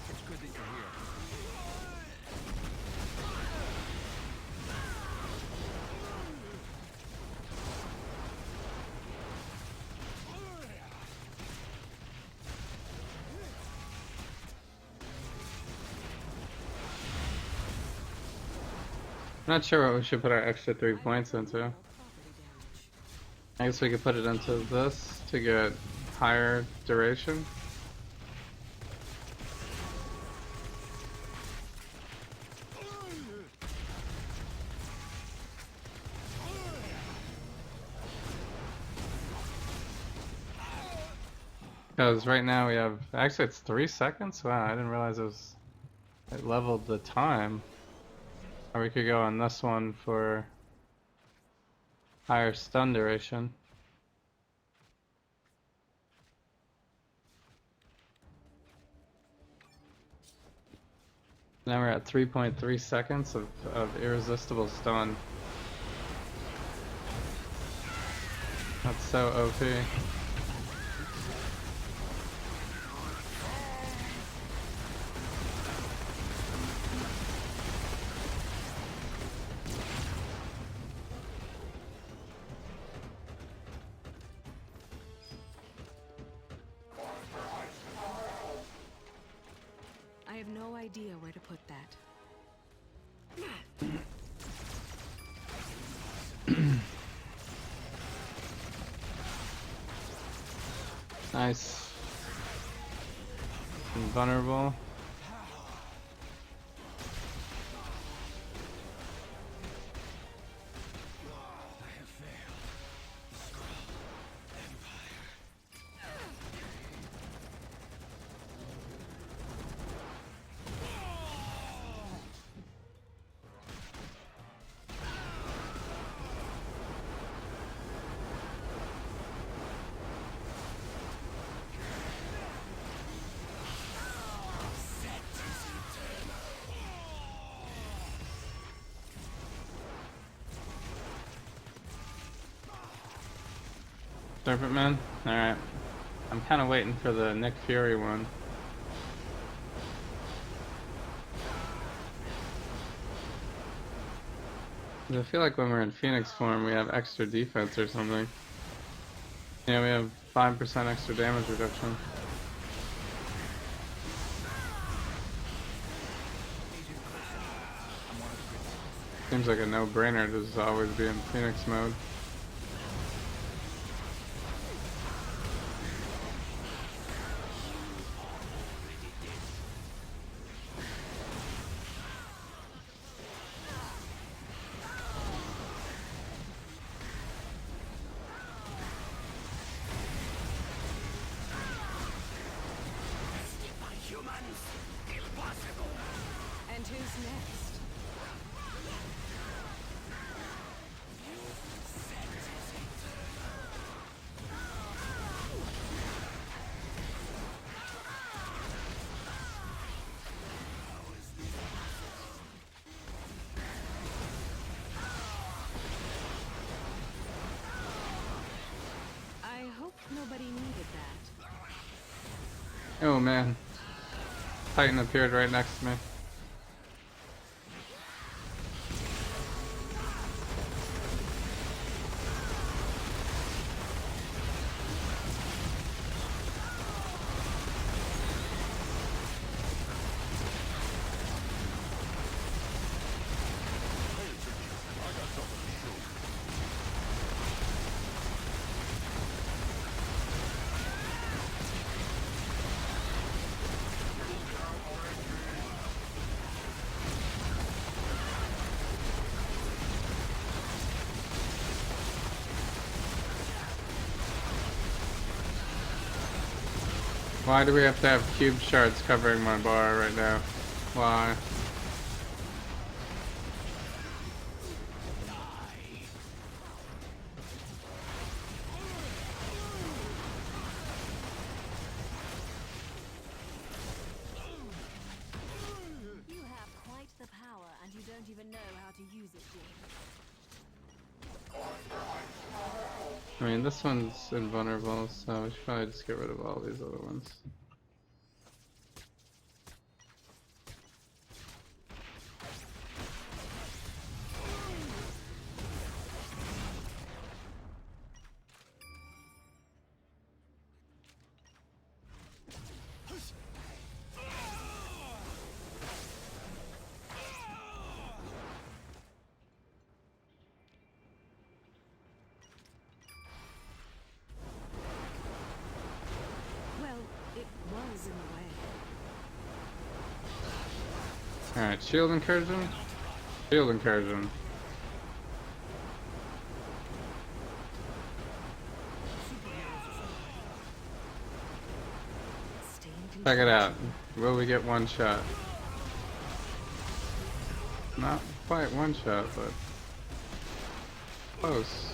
It's good that you're here. I'm not sure what we should put our extra 3 points into. I guess we could put it into this to get higher duration. Because right now we have, actually it's 3 seconds? Wow, I didn't realize it leveled the time. Or we could go on this one for higher stun duration. Now we're at 3.3 seconds of irresistible stun. That's so OP. I have no idea where to put that. Nice. Invulnerable. Serpent Man? Alright. I'm kind of waiting for the Nick Fury one. I feel like when we're in Phoenix form we have extra defense or something. Yeah, we have 5% extra damage reduction. Seems like a no-brainer to just always be in Phoenix mode. And who's next? I hope nobody needed that. Oh man. Titan appeared right next to me. Why do we have to have cube shards covering my bar right now? Why? You have quite the power, and you don't even know how to use it, Jane. I mean, this one's invulnerable, so we should probably just get rid of all these other ones. Well, it was in the way. Alright, shield incursion? Shield incursion. Check it out. Will we get one shot? Not quite one shot, but close.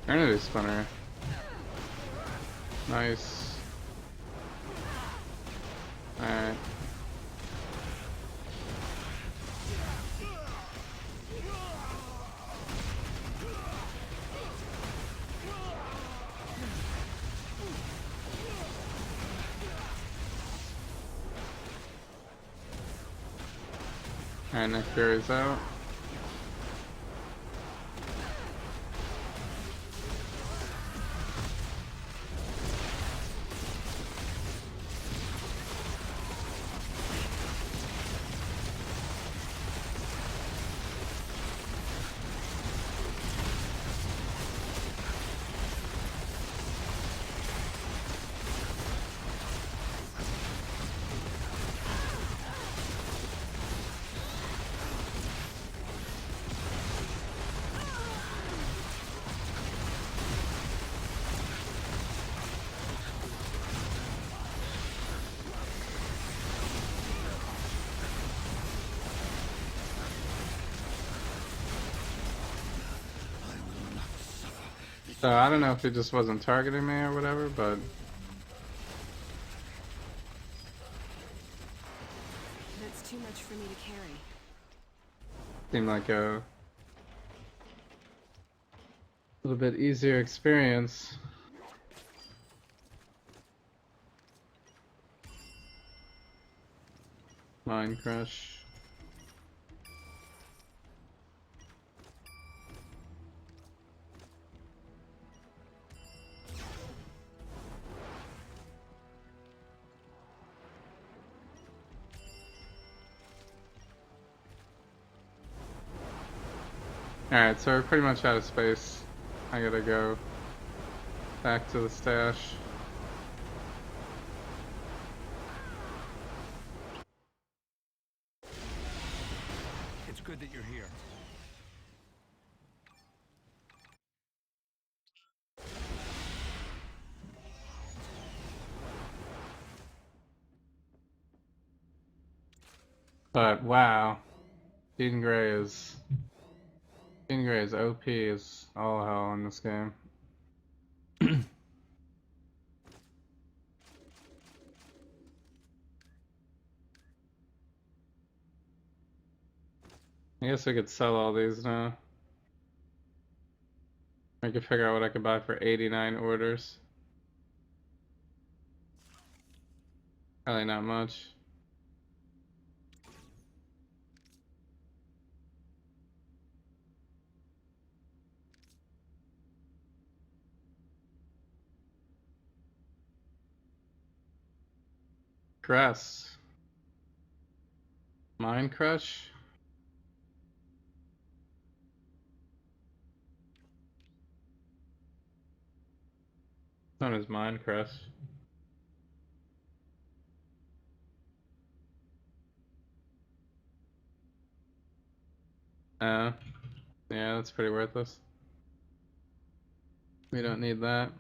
Eternity Spinner. Nice. Alright. Alright, Nick Fury's out. So I don't know if he just wasn't targeting me or whatever, but That's too much for me to carry. seemed like a little bit easier experience. Mind Crush. Alright, so we're pretty much out of space. I gotta go back to the stash. It's good that you're here. But wow, Jean Grey is Jean Grey's OP is all hell in this game. I guess we could sell all these now. I could figure out what I could buy for 89 orders. Probably not much. Crest. Mind Crush. Known as Mind Crush. Yeah, that's pretty worthless. We don't need that.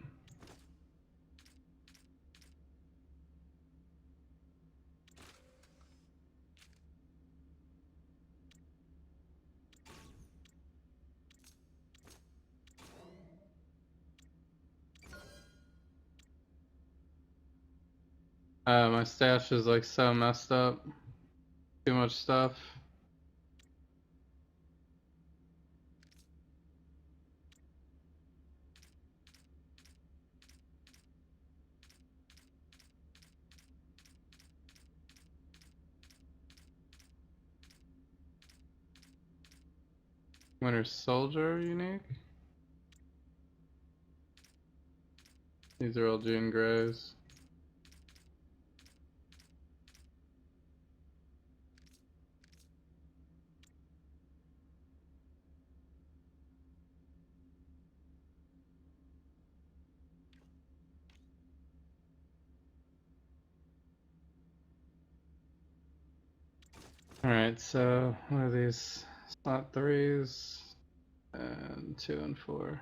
My stash is like so messed up. Too much stuff. Winter Soldier unique. These are all Jean Greys. Alright, so what are these? Slot 3s and 2 and 4.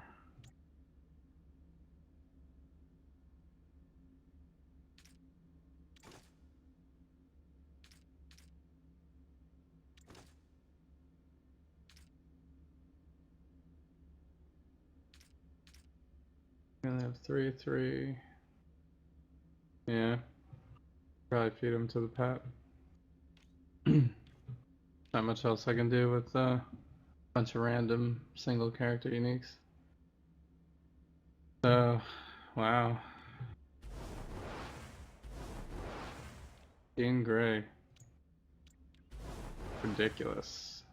Gonna have 3, 3. Yeah. Probably feed them to the pet. Not much else I can do with a bunch of random single character uniques. So, wow. Jean Grey. Ridiculous.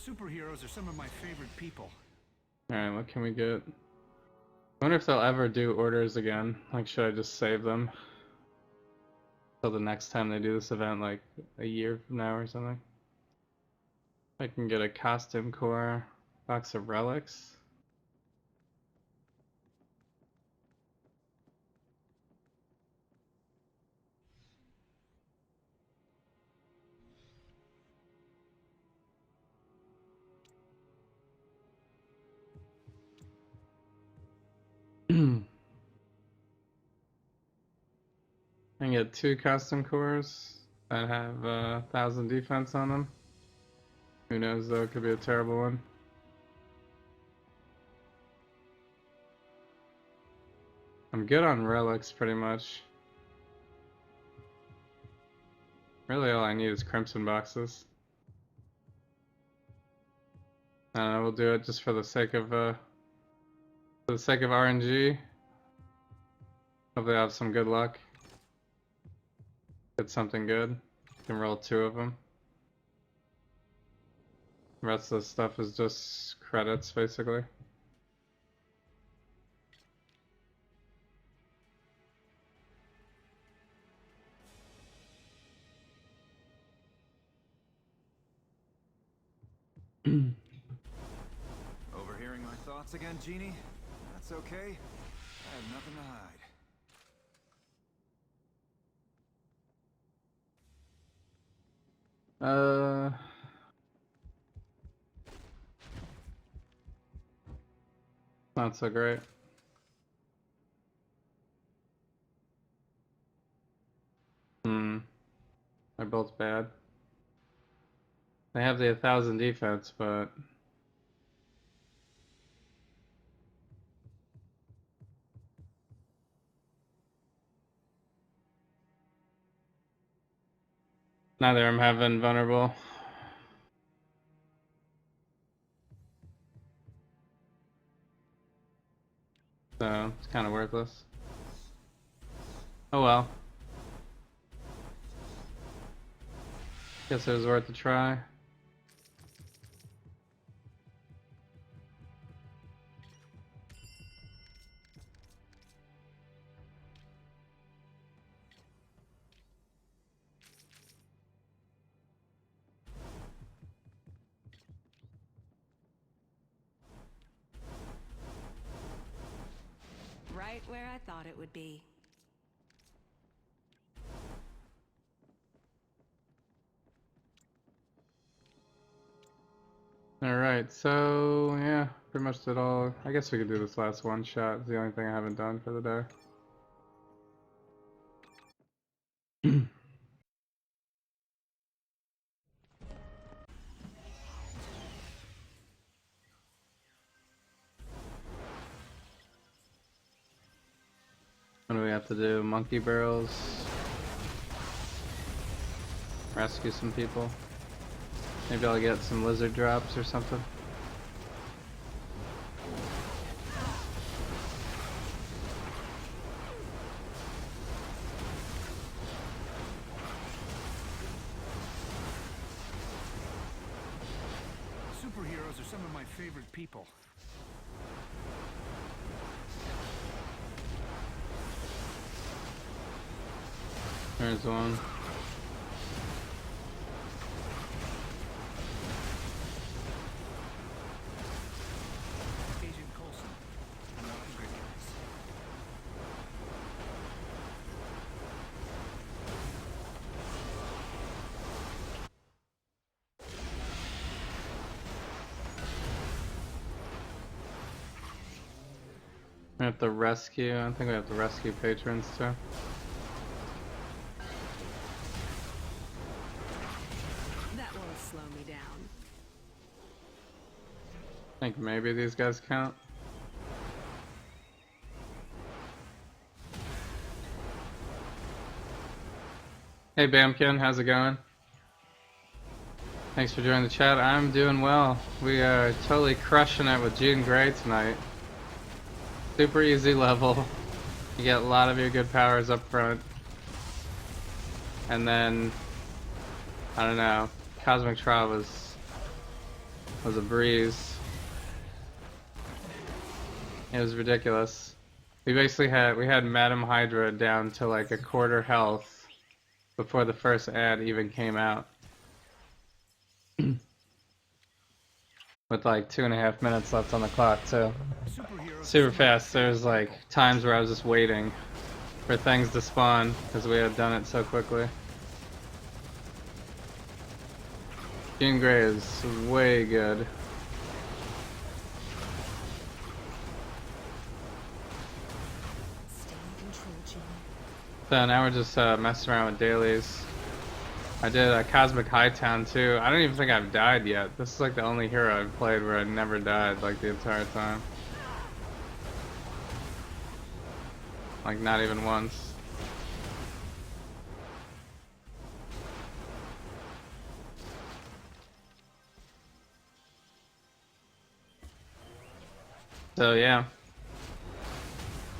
Superheroes are some of my favorite people. Alright, what can we get? I wonder if they'll ever do orders again. Like, should I just save them till the next time they do this event, like a year from now or something? I can get a costume core, box of relics. I can get 2 costume cores that have 1,000 defense on them. Who knows though, it could be a terrible one. I'm good on relics pretty much. Really all I need is crimson boxes. I don't know, we'll do it just for the sake of RNG. Hopefully I have some good luck. Get something good. Can roll 2 of them. The rest of the stuff is just credits, basically. Overhearing my thoughts again, Jeannie? That's okay. I have nothing to hide. Not so great. They're both bad. They have the 1,000 defense, but neither of them have invulnerable. So it's kind of worthless. Oh well. Guess it was worth a try. Right where I thought it would be. Alright, so yeah, pretty much did all. I guess we could do this last one shot. It's the only thing I haven't done for the day. What do we have to do? Monkey barrels. Rescue some people. Maybe I'll get some lizard drops or something. Superheroes are some of my favorite people. There's one. Agent Coulson. I'm not a great guys. We have to rescue. I think we have to rescue patrons too. That won't slow me down. I think maybe these guys count. Hey Bamkin, how's it going? Thanks for joining the chat. I'm doing well. We are totally crushing it with Jean Grey tonight. Super easy level. You get a lot of your good powers up front. And then, I don't know, Cosmic Trial was a breeze. It was ridiculous. We had Madam Hydra down to like a quarter health before the first ad even came out. With like 2.5 minutes left on the clock too. Super fast. There's like times where I was just waiting for things to spawn because we had done it so quickly. Jean Grey is way good. Stay in control, Jean. So now we're just messing around with dailies. I did a Cosmic Hightown too. I don't even think I've died yet. This is like the only hero I've played where I never died like the entire time. Like not even once. So yeah.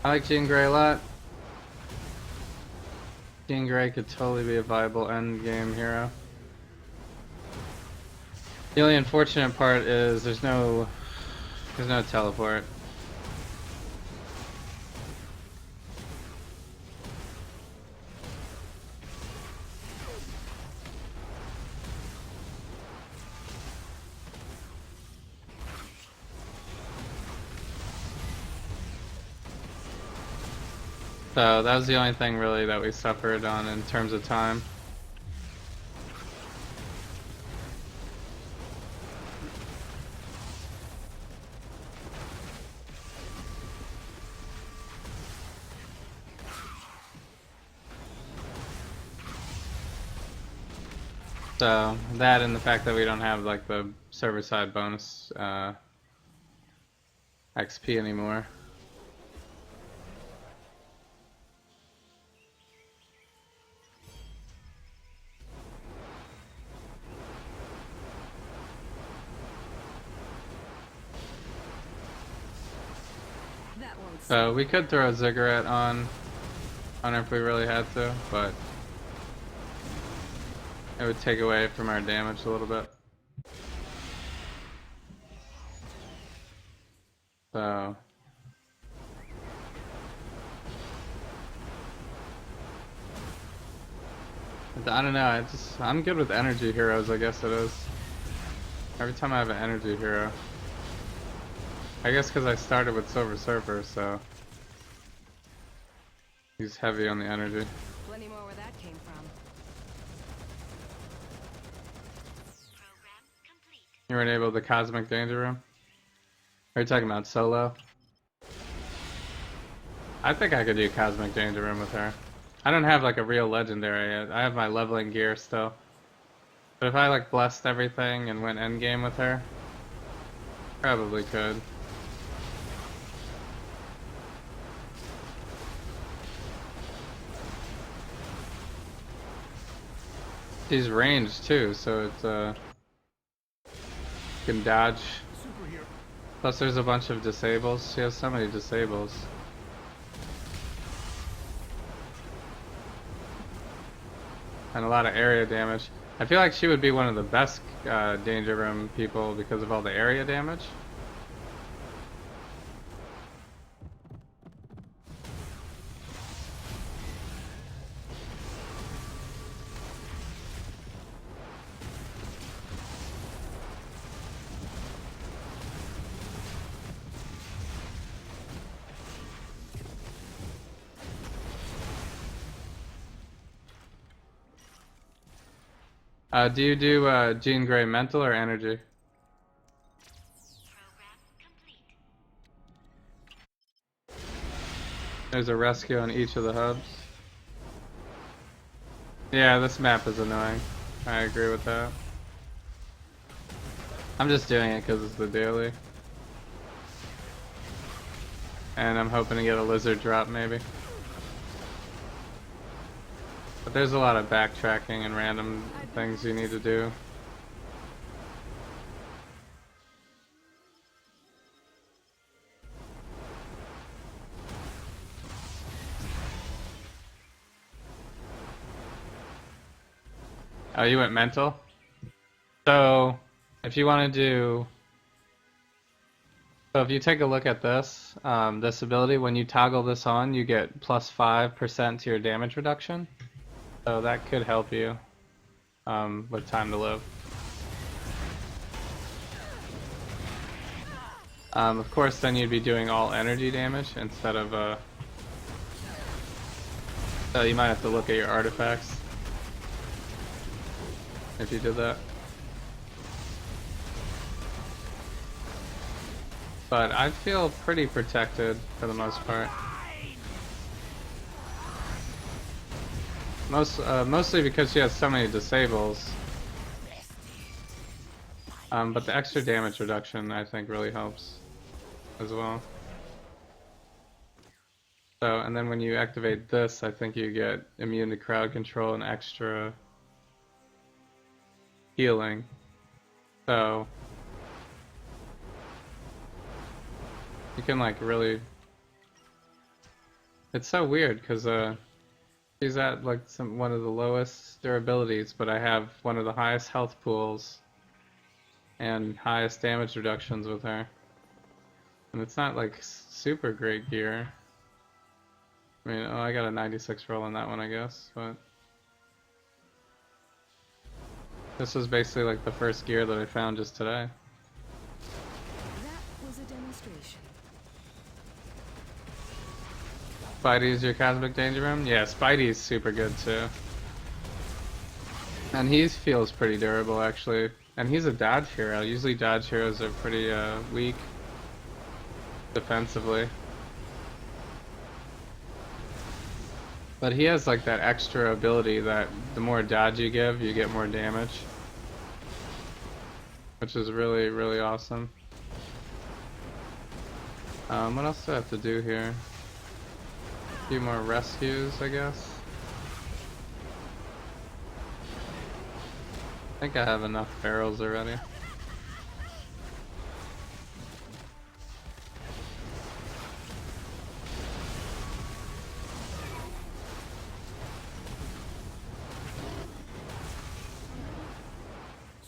I like Jean Grey a lot. Jean Grey could totally be a viable end game hero. The only unfortunate part is there's no teleport. So that was the only thing really that we suffered on in terms of time. So that and the fact that we don't have like the server side bonus XP anymore. So we could throw a ziggurat on her if we really had to, but it would take away from our damage a little bit. So I don't know, I'm good with energy heroes, I guess it is. Every time I have an energy hero. I guess because I started with Silver Surfer, so he's heavy on the energy. Plenty more where that came from. You enabled the Cosmic Danger Room? Are you talking about solo? I think I could do Cosmic Danger Room with her. I don't have like a real legendary yet. I have my leveling gear still. But if I like blessed everything and went endgame with her, probably could. She's ranged too, so it's can dodge. Plus there's a bunch of disables. She has so many disables. And a lot of area damage. I feel like she would be one of the best Danger Room people because of all the area damage. Do you do Jean Grey mental or energy? There's a rescue on each of the hubs. Yeah, this map is annoying. I agree with that. I'm just doing it because it's the daily. And I'm hoping to get a lizard drop maybe. But there's a lot of backtracking and random things you need to do. Oh, you went mental? So, if you want to do... So if you take a look at this, this ability, when you toggle this on, you get plus 5% to your damage reduction. So that could help you with time to live. Of course, then you'd be doing all energy damage instead of... So you might have to look at your artifacts if you did that. But I feel pretty protected for the most part. Mostly because she has so many disables. But the extra damage reduction I think really helps as well. So, and then when you activate this, I think you get immune to crowd control and extra healing. So you can like really... It's so weird because she's at like one of the lowest durabilities, but I have one of the highest health pools and highest damage reductions with her. And it's not like super great gear. I mean, oh, I got a 96 roll on that one, I guess, but this was basically like the first gear that I found just today. That was a demonstration. Spidey's your Cosmic Danger Room? Yeah, Spidey's super good too. And he feels pretty durable actually. And he's a dodge hero. Usually dodge heroes are pretty weak defensively. But he has like that extra ability that the more dodge you give, you get more damage. Which is really, really awesome. What else do I have to do here? A few more rescues, I guess. I think I have enough barrels already.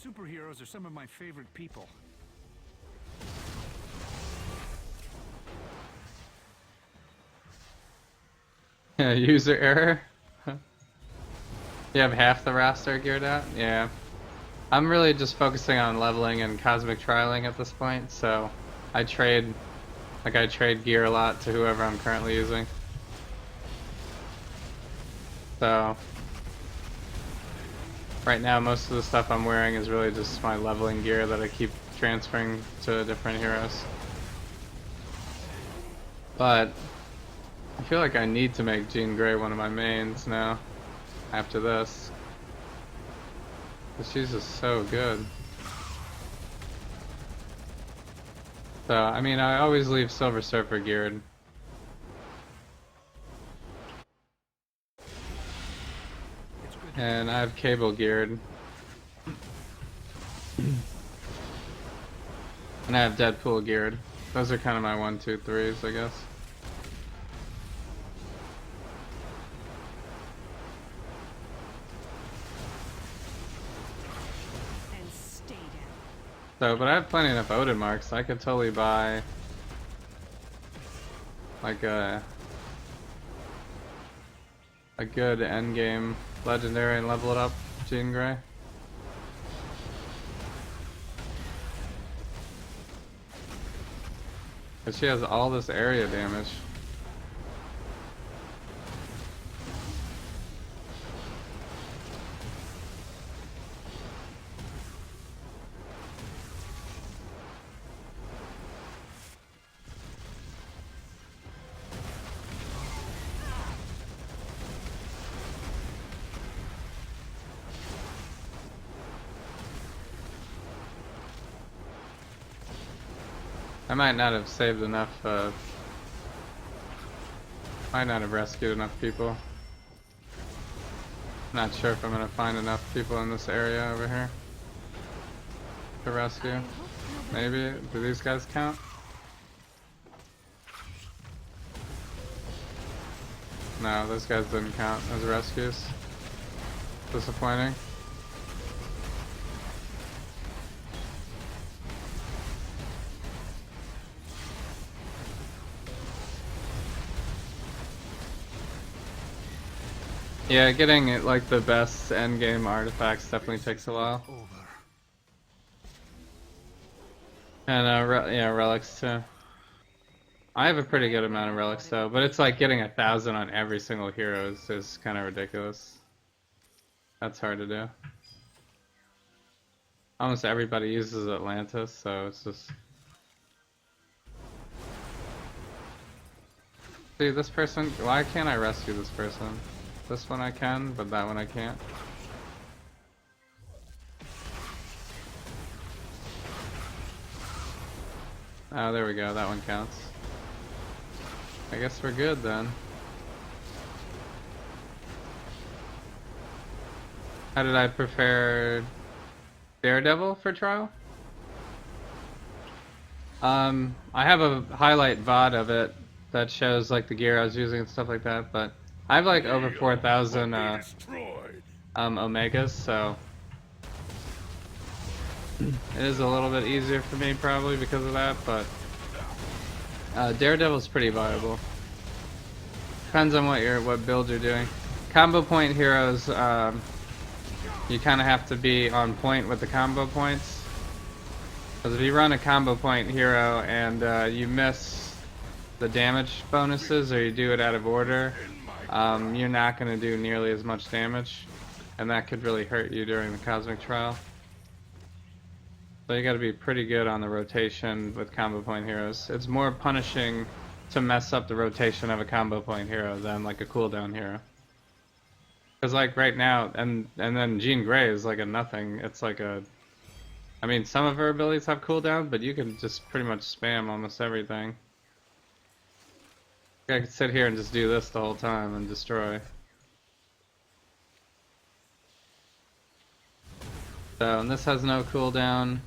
Superheroes are some of my favorite people. Yeah, user error. You have half the roster geared out? Yeah. I'm really just focusing on leveling and cosmic trialing at this point, so I trade gear a lot to whoever I'm currently using. So right now most of the stuff I'm wearing is really just my leveling gear that I keep transferring to different heroes. But I feel like I need to make Jean Grey one of my mains now, after this. Because she's just so good. So, I mean, I always leave Silver Surfer geared. And I have Cable geared. And I have Deadpool geared. Those are kind of my 1, 2, 3s, I guess. So, but I have plenty enough Odin marks. I could totally buy like a good endgame legendary and level it up, Jean Grey. Cause she has all this area damage. I might not have saved enough, might not have rescued enough people. Not sure if I'm gonna find enough people in this area over here to rescue. Maybe? Do these guys count? No, those guys didn't count as rescues. Disappointing. Yeah, getting it like the best endgame artifacts definitely takes a while. And yeah, relics too. I have a pretty good amount of relics though, but it's like getting 1,000 on every single hero is kind of ridiculous. That's hard to do. Almost everybody uses Atlantis, so it's just... See, this person, why can't I rescue this person? This one I can, but that one I can't. Oh, there we go, that one counts. I guess we're good then. How did I prepare Daredevil for trial? I have a highlight VOD of it that shows like the gear I was using and stuff like that, but I have like over 4,000 Omegas, so it is a little bit easier for me probably because of that, but Daredevil's pretty viable. Depends on what build you're doing. Combo point heroes, you kind of have to be on point with the combo points. Because if you run a combo point hero and you miss the damage bonuses or you do it out of order, you're not going to do nearly as much damage, and that could really hurt you during the Cosmic Trial. So you got to be pretty good on the rotation with combo point heroes. It's more punishing to mess up the rotation of a combo point hero than like a cooldown hero. Because like right now, and then Jean Grey is like a nothing. It's like a, I mean, some of her abilities have cooldown, but you can just pretty much spam almost everything. I could sit here and just do this the whole time and destroy. So, and this has no cooldown.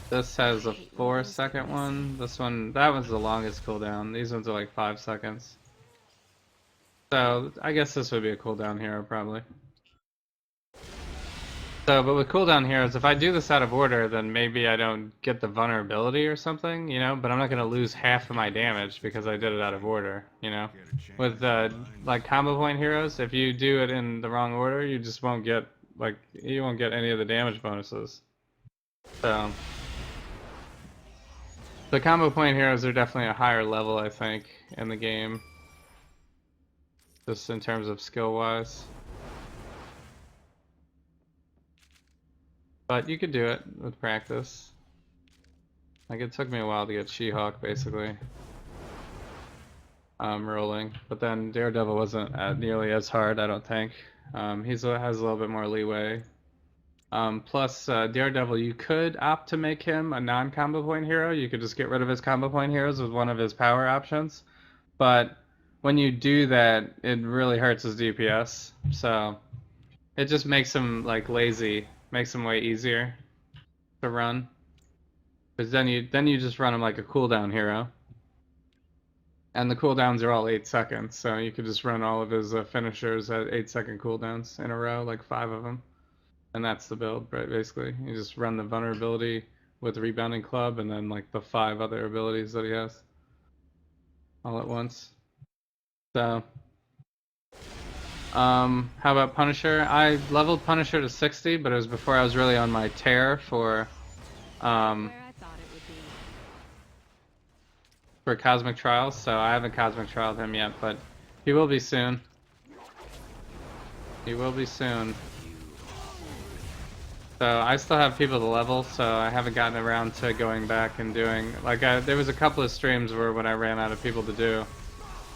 This has a 4-second one. This one, that one's the longest cooldown. These ones are like 5 seconds. So, I guess this would be a cooldown hero, probably. So, but with cooldown heroes, if I do this out of order, then maybe I don't get the vulnerability or something, you know? But I'm not going to lose half of my damage because I did it out of order, you know? With, like, combo point heroes, if you do it in the wrong order, you just won't get, like, you won't get any of the damage bonuses. So, the combo point heroes are definitely a higher level, I think, in the game. Just in terms of skill-wise. But you could do it with practice. Like, it took me a while to get She-Hulk, basically. Rolling. But then Daredevil wasn't nearly as hard, I don't think. He has a little bit more leeway. Plus, Daredevil, you could opt to make him a non-combo point hero. You could just get rid of his combo point heroes with one of his power options. But when you do that, it really hurts his DPS. So, it just makes him, like, lazy. Makes him way easier to run. Because then you just run him like a cooldown hero. And the cooldowns are all 8 seconds, so you could just run all of his finishers at 8-second cooldowns in a row, like 5 of them. And that's the build, right, basically. You just run the vulnerability with Rebounding Club and then like the 5 other abilities that he has. All at once. So... how about Punisher? I leveled Punisher to 60, but it was before I was really on my tear for Cosmic Trials, so I haven't Cosmic Trialed him yet, but he will be soon. He will be soon. So I still have people to level, so I haven't gotten around to going back and doing, like, there was a couple of streams where when I ran out of people to do,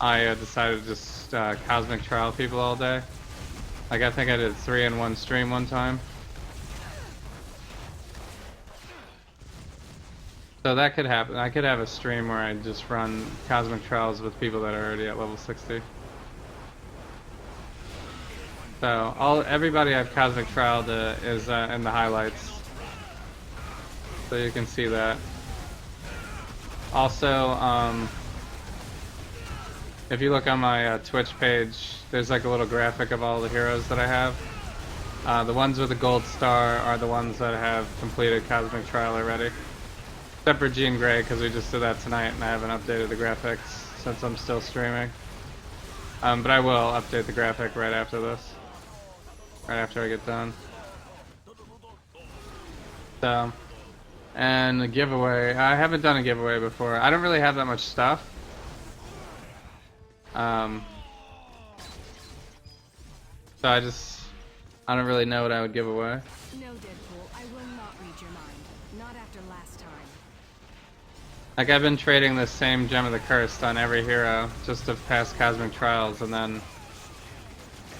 I decided to just Cosmic Trial people all day. Like, I think I did 3 in one stream one time. So that could happen. I could have a stream where I just run Cosmic Trials with people that are already at level 60. So everybody I've Cosmic Trialed is in the highlights. So you can see that. Also, if you look on my Twitch page, there's like a little graphic of all the heroes that I have. The ones with the gold star are the ones that have completed Cosmic Trial already. Except for Jean Grey, because we just did that tonight and I haven't updated the graphics since I'm still streaming. But I will update the graphic right after this. Right after I get done. So, and a giveaway. I haven't done a giveaway before. I don't really have that much stuff. So I don't really know what I would give away. No, Deadpool, I will not read your mind. Not after last time. Like, I've been trading the same Gem of the Cursed on every hero just to pass Cosmic Trials, and then,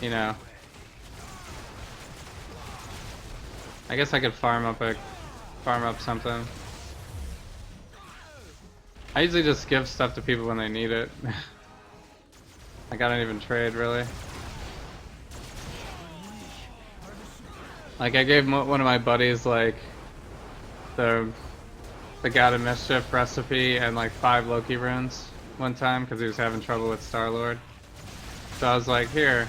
you know, I guess I could farm up something. I usually just give stuff to people when they need it. Like, I don't even trade, really. Like, I gave one of my buddies, like, the God of Mischief recipe and, like, 5 Loki runes one time, because he was having trouble with Star-Lord. So I was like, here,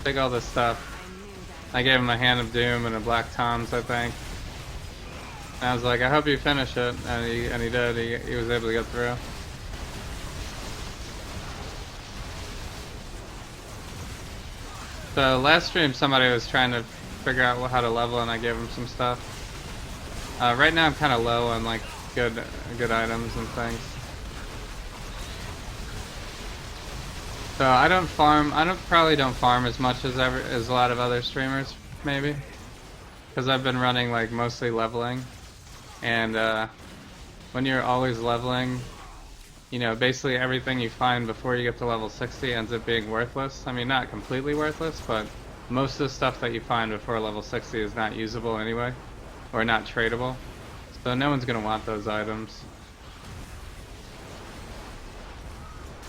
take all this stuff. I gave him a Hand of Doom and a Black Tom's, I think. And I was like, I hope you finish it, and he did. He was able to get through. So last stream somebody was trying to figure out how to level and I gave him some stuff. Right now I'm kind of low on like good items and things. So I probably don't farm as much as a lot of other streamers, maybe. Because I've been running like mostly leveling. And when you're always leveling, you know, basically everything you find before you get to level 60 ends up being worthless. I mean, not completely worthless, but most of the stuff that you find before level 60 is not usable anyway, or not tradable. So no one's gonna want those items.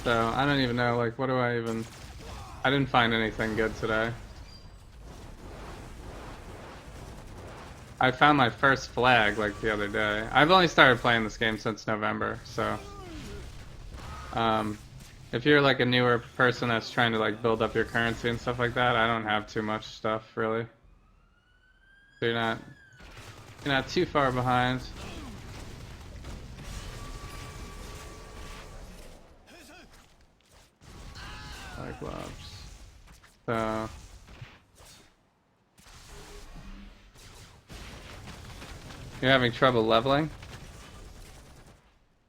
So I don't even know, like, what do I even... I didn't find anything good today. I found my first flag, like, the other day. I've only started playing this game since November, so... if you're, like, a newer person that's trying to, like, build up your currency and stuff like that, I don't have too much stuff, really. So you're not too far behind. Cyclops. So... You're having trouble leveling?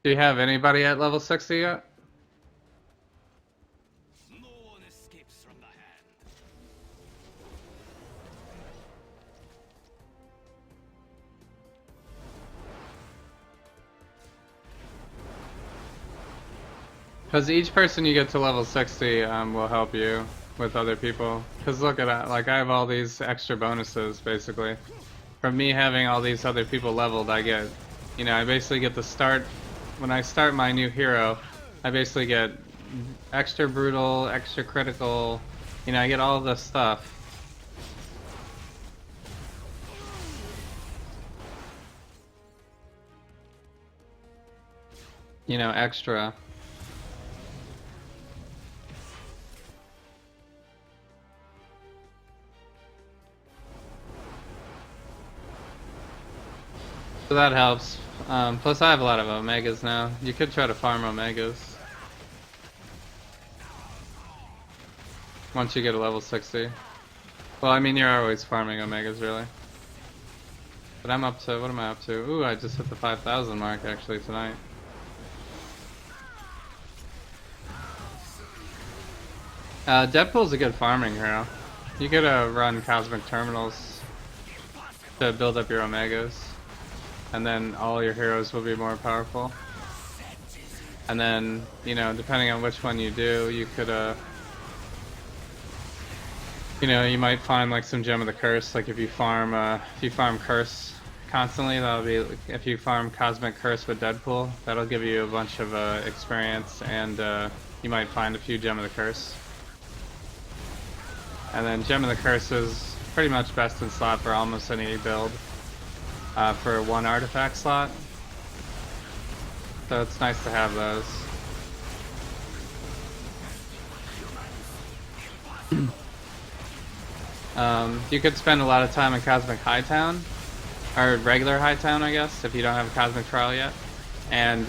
Do you have anybody at level 60 yet? No one escapes from the hand. Because each person you get to level 60 will help you with other people. Because look at that, like I have all these extra bonuses basically. From me having all these other people leveled, I get, you know, I basically get to start, when I start my new hero, I basically get extra brutal, extra critical, you know, I get all this stuff. You know, extra. So that helps. Plus I have a lot of Omegas now. You could try to farm Omegas. Once you get a level 60. Well, I mean, you're always farming Omegas, really. But I'm up to, what am I up to? Ooh, I just hit the 5,000 mark, actually, tonight. Deadpool's a good farming hero. You could run Cosmic Terminals to build up your Omegas. And then all your heroes will be more powerful. And then, you know, depending on which one you do, you could, you know, you might find like some Gem of the Curse. Like if you farm Curse constantly, that'll be, if you farm Cosmic Curse with Deadpool, that'll give you a bunch of experience, and you might find a few Gem of the Curse. And then Gem of the Curse is pretty much best in slot for almost any build. For one artifact slot. So it's nice to have those. You could spend a lot of time in Cosmic Hightown, or regular Hightown, I guess, if you don't have a Cosmic Trial yet, and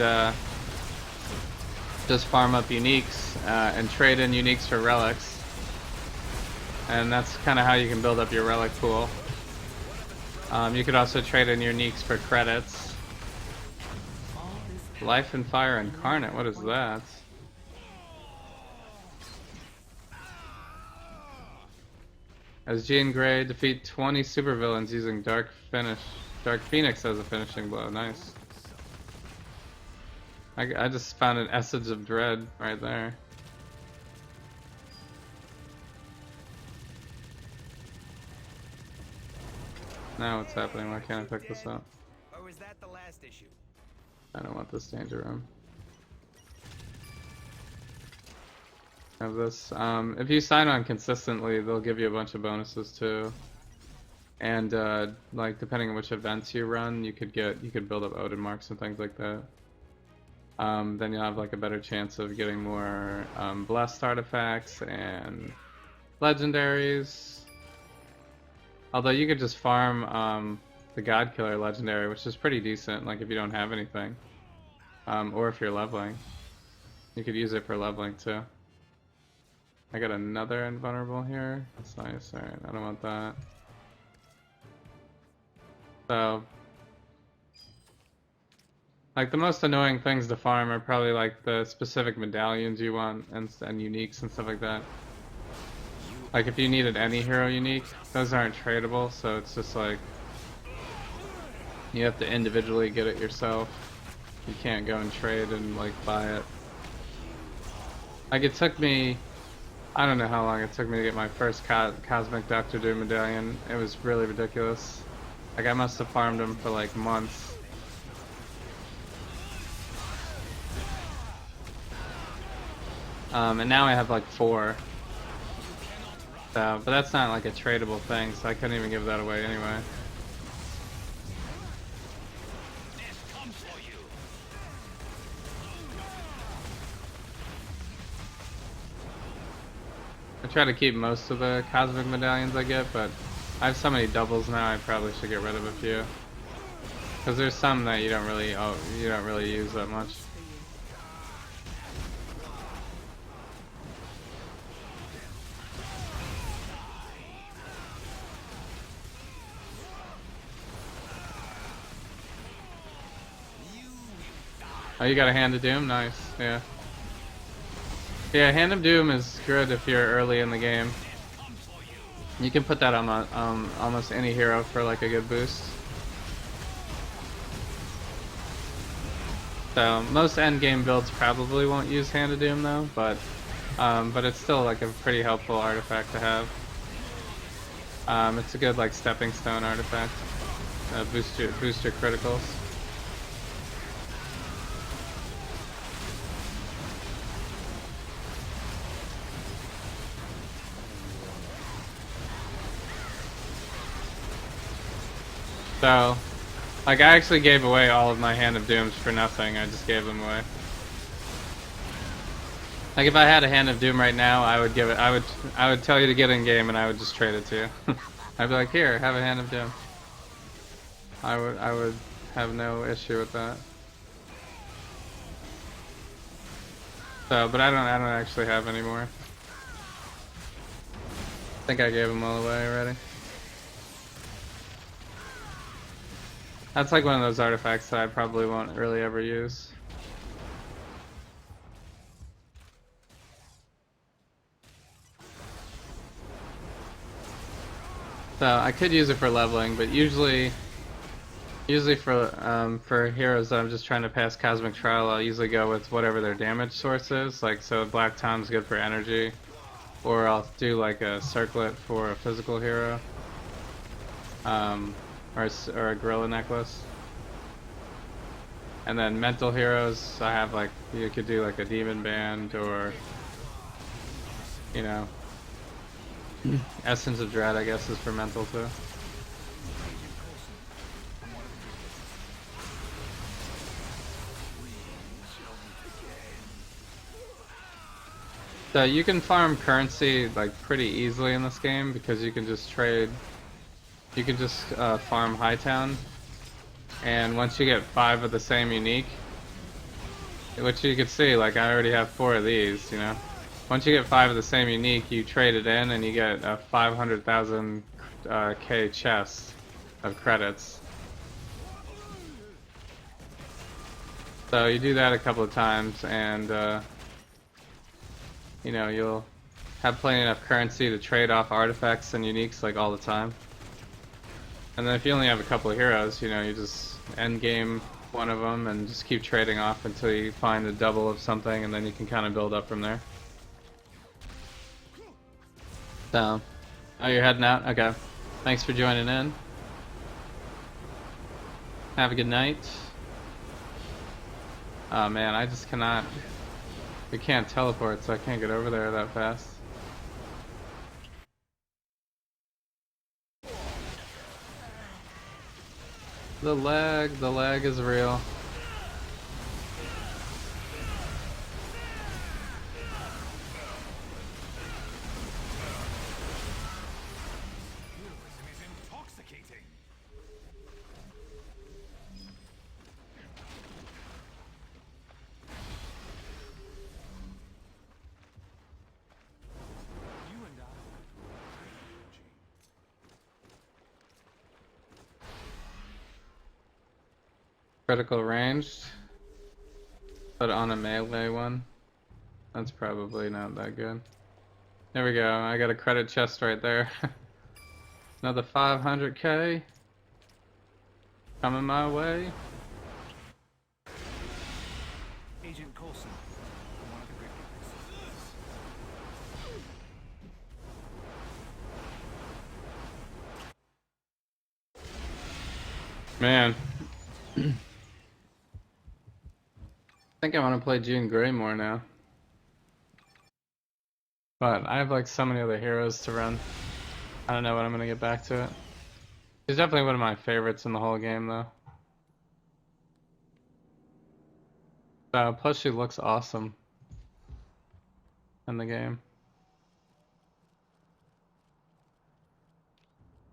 just farm up uniques and trade in uniques for relics, and that's kind of how you can build up your relic pool. You could also trade in your uniques for credits. Life and Fire Incarnate, what is that? As Jean Grey, defeat 20 supervillains using Dark Phoenix as a finishing blow. Nice. I just found an Essence of Dread right there. Now what's happening? Why can't I pick this up? Or was that the last issue? I don't want this danger room. Have this. If you sign on consistently, they'll give you a bunch of bonuses too. And like depending on which events you run, you could build up Odin marks and things like that. Then you'll have like a better chance of getting more blessed artifacts and legendaries. Although you could just farm the God Killer legendary, which is pretty decent, like if you don't have anything. Or if you're leveling. You could use it for leveling too. I got another invulnerable here. That's nice. Alright, I don't want that. So, like the most annoying things to farm are probably like the specific medallions you want and uniques and stuff like that. Like if you needed any hero unique, those aren't tradable, so it's just like you have to individually get it yourself. You can't go and trade and like buy it. Like it took me, I don't know how long it took me to get my first Cosmic Dr. Doom medallion. It was really ridiculous. Like I must have farmed them for like months. And now I have like 4. So, but that's not like a tradable thing, so I couldn't even give that away anyway. I try to keep most of the cosmic medallions I get, but I have so many doubles now. I probably should get rid of a few, because there's some that you don't really use that much. Oh, you got a Hand of Doom? Nice, yeah. Yeah, Hand of Doom is good if you're early in the game. You can put that on almost any hero for like a good boost. So most end game builds probably won't use Hand of Doom though, but it's still like a pretty helpful artifact to have. It's a good like stepping stone artifact. Boost your criticals. So, like I actually gave away all of my Hand of Dooms for nothing. I just gave them away. Like if I had a Hand of Doom right now, I would give it. I would tell you to get in game, and I would just trade it to you. I'd be like, here, have a Hand of Doom. I would have no issue with that. So, but I don't actually have any more. I think I gave them all away already. That's like one of those artifacts that I probably won't really ever use. So I could use it for leveling, but usually for heroes that I'm just trying to pass Cosmic Trial, I'll usually go with whatever their damage source is. Like so, Black Tom's good for energy, or I'll do like a circlet for a physical hero. Or a gorilla necklace. And then mental heroes, I have like, you could do like a demon band or, you know, Essence of Dread I guess is for mental too. So you can farm currency like pretty easily in this game because you can just trade. You can just farm Hightown, and once you get 5 of the same unique, which you can see, like I already have 4 of these, you know. Once you get 5 of the same unique, you trade it in, and you get a 500,000 K chest of credits. So you do that a couple of times, and you know you'll have plenty enough currency to trade off artifacts and uniques like all the time. And then if you only have a couple of heroes, you know, you just end game one of them and just keep trading off until you find a double of something, and then you can kind of build up from there. So, oh, you're heading out? Okay. Thanks for joining in. Have a good night. Oh man, I just cannot. We can't teleport, so I can't get over there that fast. The lag is real. Critical ranged, but on a melee one. That's probably not that good. There we go, I got a credit chest right there. Another 500k coming my way. Agent Coulson, one of the Great Reapers. Man. I think I want to play Jean Grey more now. But I have like so many other heroes to run. I don't know when I'm gonna get back to it. She's definitely one of my favorites in the whole game though. Plus she looks awesome in the game.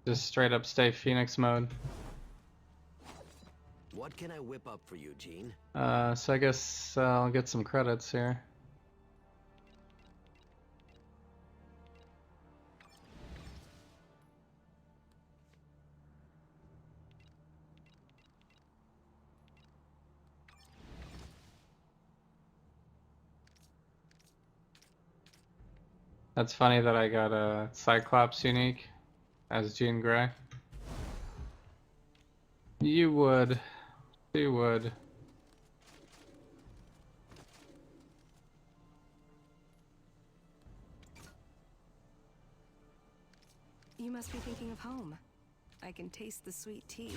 Just straight up stay Phoenix mode. What can I whip up for you, Jean? So I guess I'll get some credits here. That's funny that I got a Cyclops unique as Jean Grey. You would. You would. You must be thinking of home. I can taste the sweet tea.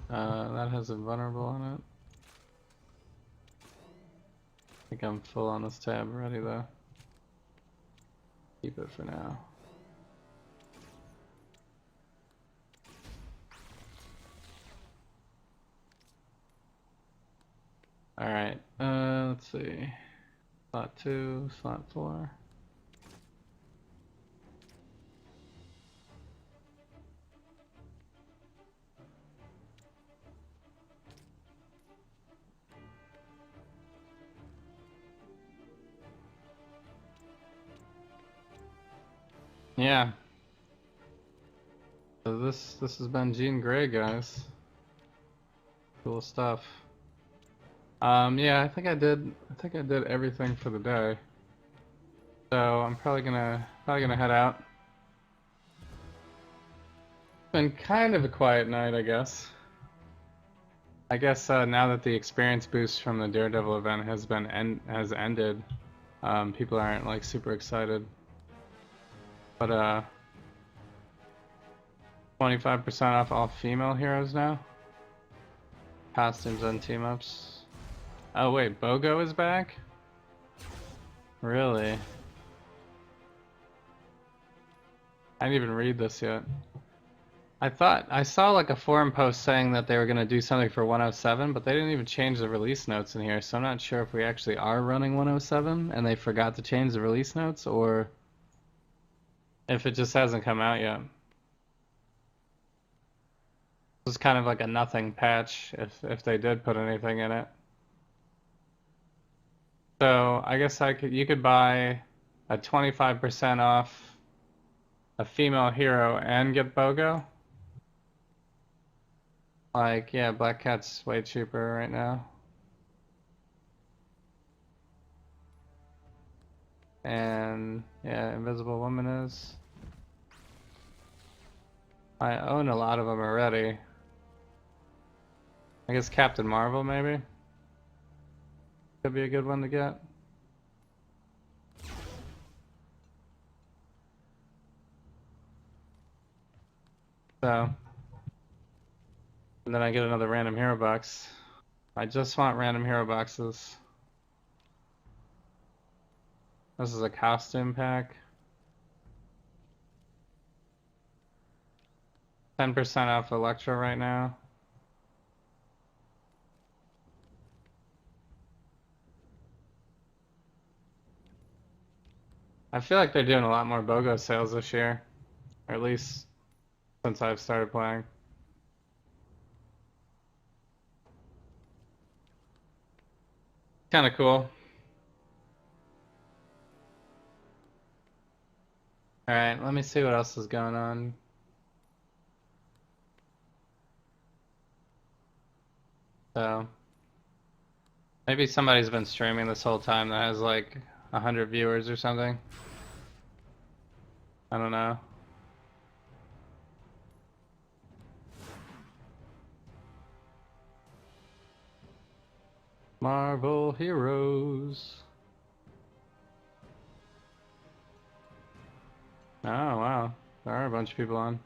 That has a vulnerable on it. I think I'm full on this tab already though. Keep it for now. Alright, let's see. Slot 2, slot 4. Yeah. So this has been Jean Grey, guys. Cool stuff. Yeah, I think I did everything for the day. So I'm probably gonna head out. It's been kind of a quiet night, I guess. I guess now that the experience boost from the Daredevil event has ended, people aren't like super excited. But 25% off all female heroes now. Costumes and team ups. Oh wait, BOGO is back? Really? I didn't even read this yet. I saw like a forum post saying that they were gonna do something for 107, but they didn't even change the release notes in here, so I'm not sure if we actually are running 107 and they forgot to change the release notes, or if it just hasn't come out yet. This is kind of like a nothing patch if they did put anything in it. So I guess you could buy a 25% off a female hero and get BOGO. Like, yeah, Black Cat's way cheaper right now. And yeah, Invisible Woman is. I own a lot of them already. I guess Captain Marvel maybe? Could be a good one to get. So, and then I get another random hero box. I just want random hero boxes. This is a costume pack. 10% off Electro right now. I feel like they're doing a lot more BOGO sales this year. Or at least since I've started playing. Kinda cool. Alright, let me see what else is going on. So, maybe somebody's been streaming this whole time that has like 100 viewers or something. I don't know. Marvel Heroes. Oh, wow. There are a bunch of people on.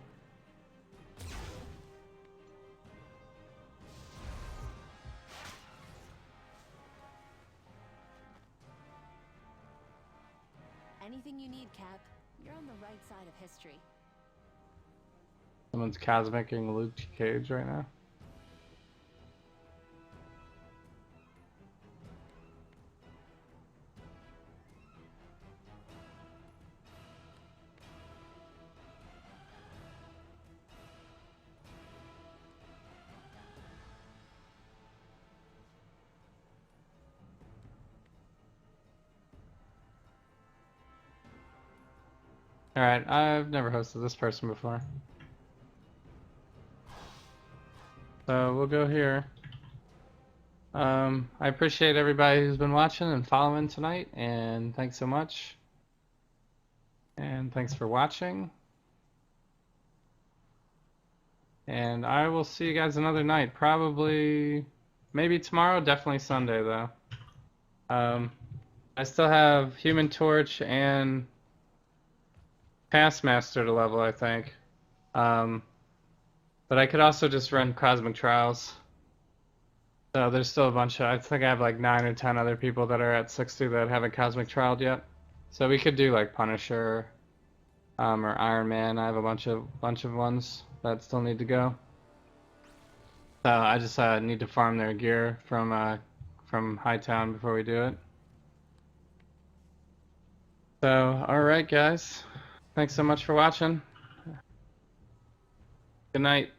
Anything you need, Cap. You're on the right side of history. Someone's cosmicking Luke Cage right now. Alright, I've never hosted this person before. So we'll go here. I appreciate everybody who's been watching and following tonight, and thanks so much. And thanks for watching. And I will see you guys another night. Probably, maybe tomorrow, definitely Sunday though. I still have Human Torch and Taskmaster to level, I think. But I could also just run Cosmic Trials. So there's still a bunch of, I think I have like 9 or 10 other people that are at 60 that haven't Cosmic Trialed yet. So we could do like Punisher, or Iron Man. I have a bunch of ones that still need to go. So I just need to farm their gear from Hightown before we do it. So, alright guys. Thanks so much for watching. Good night.